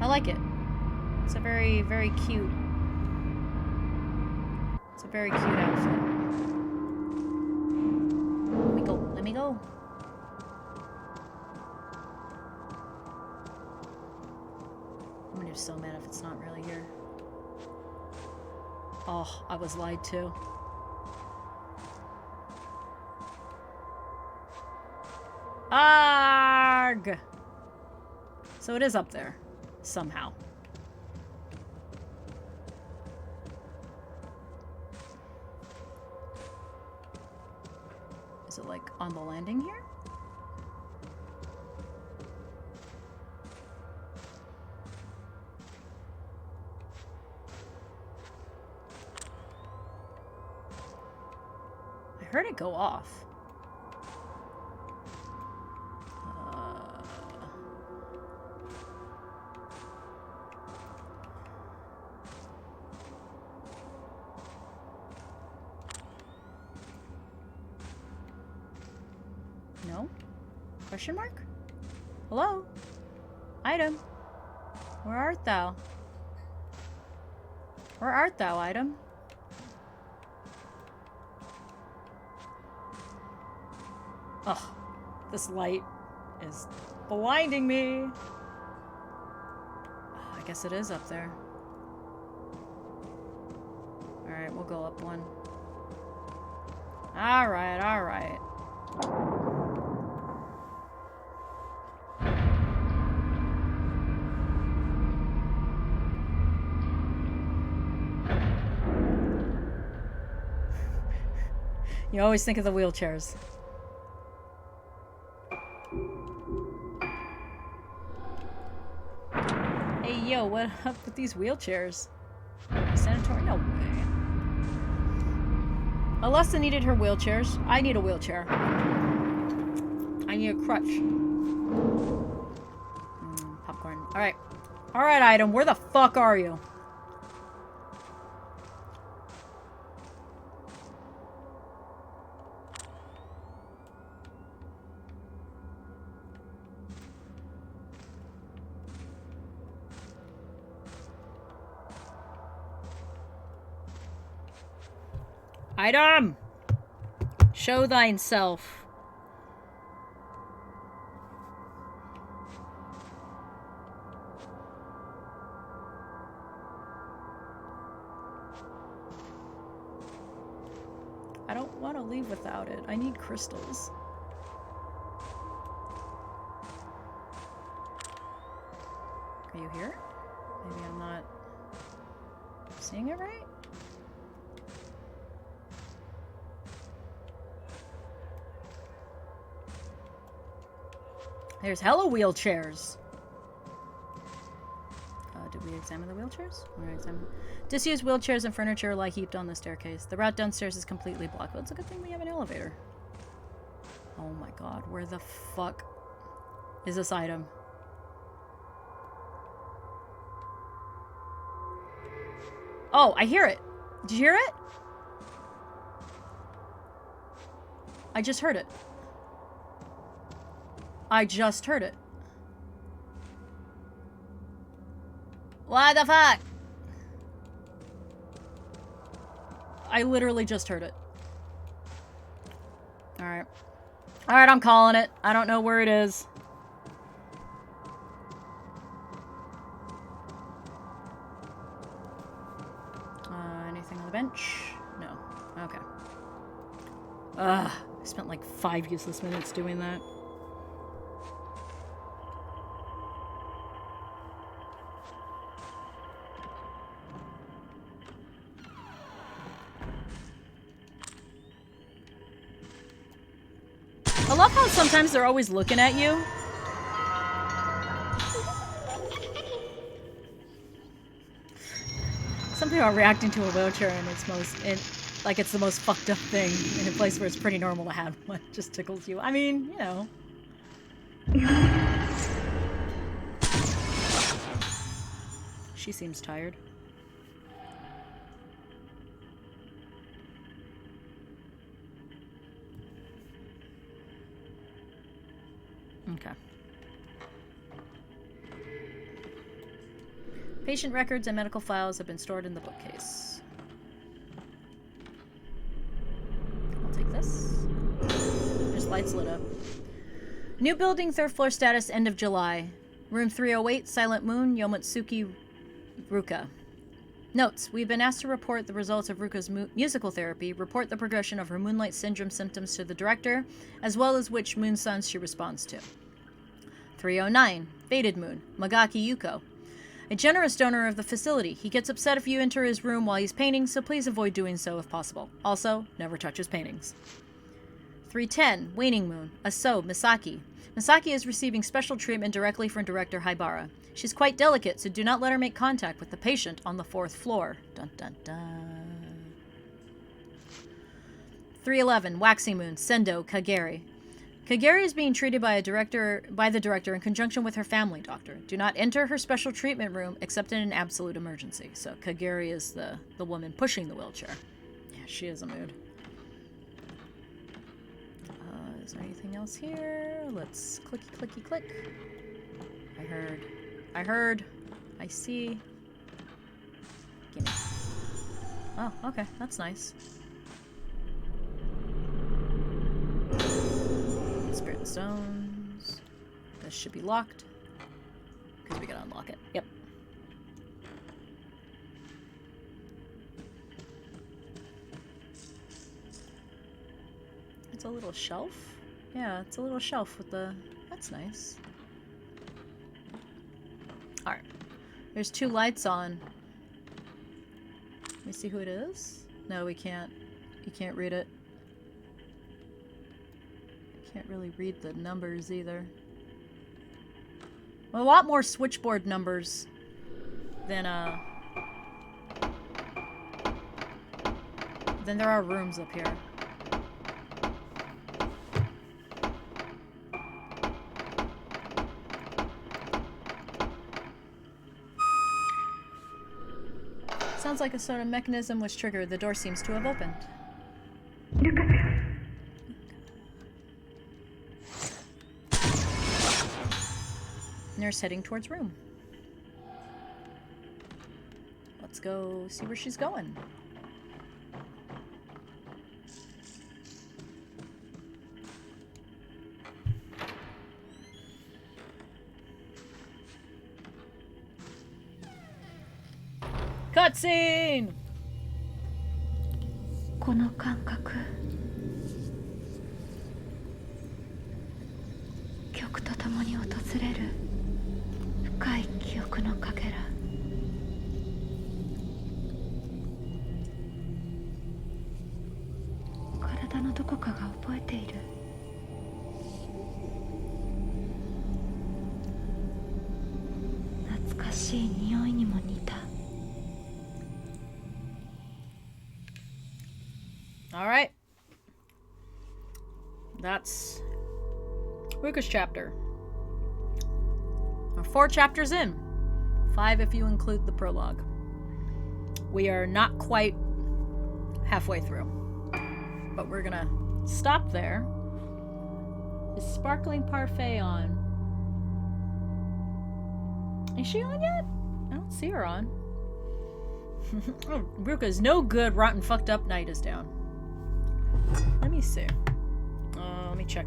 I like it. It's a very cute. It's a very cute outfit. Let me go. Let me go. I'm gonna be so mad if it's not really here. Oh, I was lied to. Arg! So it is up there. Somehow. Is it like on the landing here? I heard it go off. No? Question mark? Hello? Item? Where art thou? Where art thou, item? Ugh, this light is blinding me. Oh, I guess it is up there. Alright, we'll go up one. Alright, alright. You always think of the wheelchairs. Hey, yo, what up with these wheelchairs? Sanitary? No way. Alessa needed her wheelchairs. I need a wheelchair. I need a crutch. Popcorn. Alright. Alright, item. Where the fuck are you? Item! Show thyself. I don't want to leave without it. I need crystals. here? Maybe I'm not seeing it right? There's hella wheelchairs. Did we examine the wheelchairs? Disused wheelchairs and furniture lie heaped on the staircase. The route downstairs is completely blocked. Well, it's a good thing we have an elevator. Oh my god, where the fuck is this item? Oh, I hear it. Did you hear it? I just heard it. I just heard it. What the fuck? I literally just heard it. Alright. Alright, I'm calling it. I don't know where it is. Anything on the bench? No. Okay. I spent like 5 useless minutes doing that. I love how sometimes they're always looking at you. Some people are reacting to a wheelchair and like it's the most fucked up thing in a place where it's pretty normal to have one. It just tickles you. I mean, you know. She seems tired. Okay. Patient records and medical files have been stored in the bookcase. I'll take this. There's lights lit up. New building, 3rd floor status, end of July. Room 308, Silent Moon, Yomotsuki, Ruka. Notes: we've been asked to report the results of Ruka's musical therapy, report the progression of her Moonlight Syndrome symptoms to the director, as well as which moon suns she responds to. 309, Faded Moon, Magaki Yuko. A generous donor of the facility. He gets upset if you enter his room while he's painting, so please avoid doing so if possible. Also, never touch his paintings. 310, Waning Moon, Aso, Misaki. Misaki is receiving special treatment directly from Director Haibara. She's quite delicate, so do not let her make contact with the patient on the 4th floor. Dun dun dun. 311, Waxing Moon, Sendo, Kageri. Kageri is being treated by the director in conjunction with her family doctor. Do not enter her special treatment room except in an absolute emergency. So Kageri is the woman pushing the wheelchair. Yeah, she is a mood. Is there anything else here? Let's clicky clicky click. I heard. I see. Gimme. Oh, okay. That's nice. Spirit stones. This should be locked. Because we gotta unlock it. Yep. It's a little shelf. Yeah, it's a little shelf with the... That's nice. Alright. There's 2 lights on. Let me see who it is. No, we can't. You can't read it. Can't really read the numbers either. Well, a lot more switchboard numbers than there are rooms up here. Sounds like a sort of mechanism was triggered. The door seems to have opened. Nurse heading towards room. Let's go see where she's going. Cutscene! この感覚曲とともに訪れる深い記憶憶のかけら。体のどこかが覚えている。懐かしい匂いにも似た。All right. That's Ruka's chapter. We're 4 chapters in. 5 if you include the prologue. We are not quite halfway through. But we're gonna stop there. Is Sparkling Parfait on? Is she on yet? I don't see her on. Oh, Ruka's no good. Rotten fucked up night is down. Let me see. Let me check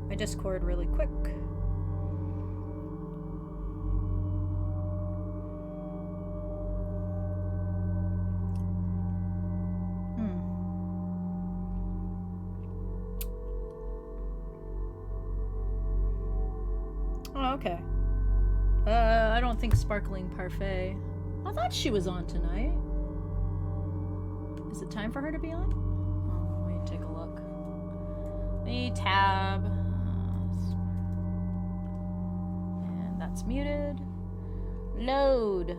my Discord really quick. Oh, okay. I don't think Sparkling Parfait. I thought she was on tonight. Is it time for her to be on? Oh, let me take a look. Let me tab. And that's muted. Load.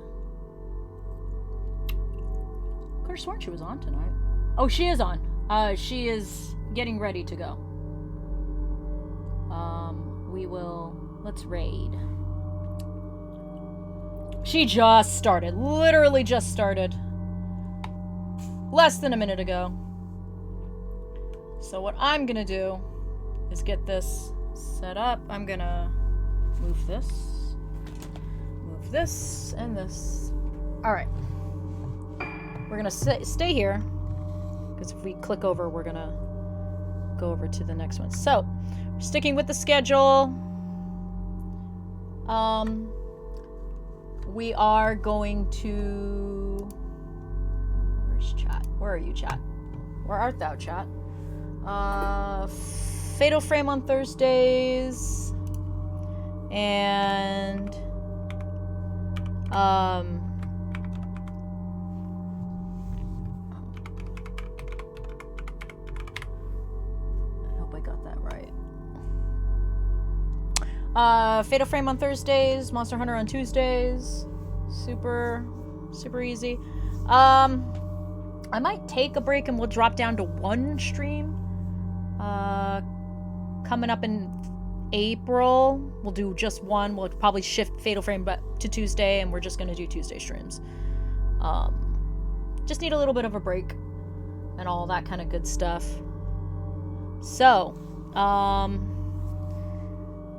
Could have sworn she was on tonight. Oh, she is on. She is getting ready to go. We will... Let's raid. She just started. Literally just started. Less than a minute ago. So what I'm gonna do is get this set up. I'm gonna move this, and this. Alright. We're gonna stay here. Because if we click over, we're gonna go over to the next one. So, we're sticking with the schedule. We are going to... Where's chat? Where are you, chat? Where art thou, chat? Fatal Frame on Thursdays. And... I hope I got that right. Fatal Frame on Thursdays, Monster Hunter on Tuesdays. Super easy. I might take a break and we'll drop down to 1 stream. Coming up in April, we'll do just 1. We'll probably shift Fatal Frame to Tuesday, and we're just gonna do Tuesday streams. Just need a little bit of a break and all that kind of good stuff. So,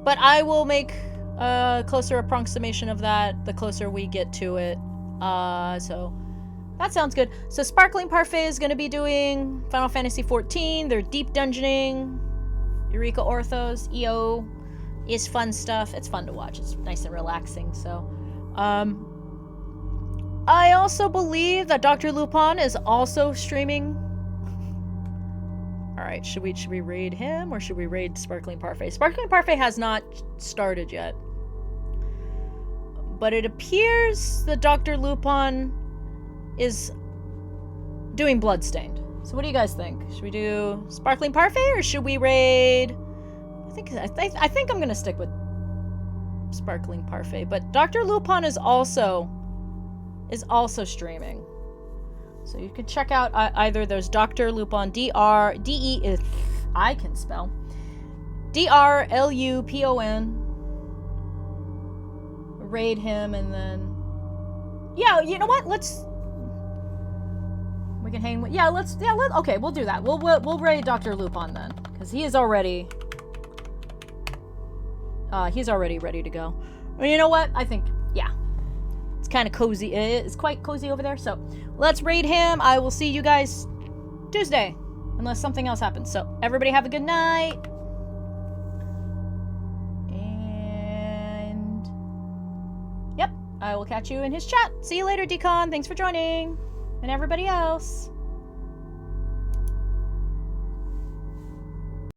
but I will make a closer approximation of that the closer we get to it. So that sounds good. So Sparkling Parfait is going to be doing Final Fantasy XIV. They're deep dungeoning. Eureka Orthos, EO is fun stuff. It's fun to watch. It's nice and relaxing. So, I also believe that Dr. Lupin is also streaming. All right, should we raid him or should we raid Sparkling Parfait? Sparkling Parfait has not started yet. But it appears that Dr. Lupin is doing Bloodstained. So what do you guys think? Should we do Sparkling Parfait or should we raid? I think I'm gonna stick with Sparkling Parfait. But Dr. Lupin is also streaming. So you can check out either there's Dr. Lupin, D-R-D-E, if I can spell, D-R-L-U-P-O-N. Raid him and then, yeah, you know what? We can hang with, okay, we'll do that. We'll raid Dr. Lupin then, because he is already, ready to go. Well, you know what? I think, yeah. It's kind of cozy. It's quite cozy over there. So let's raid him. I will see you guys Tuesday, unless something else happens. So everybody have a good night. And yep, I will catch you in his chat. See you later, Decon. Thanks for joining. And everybody else.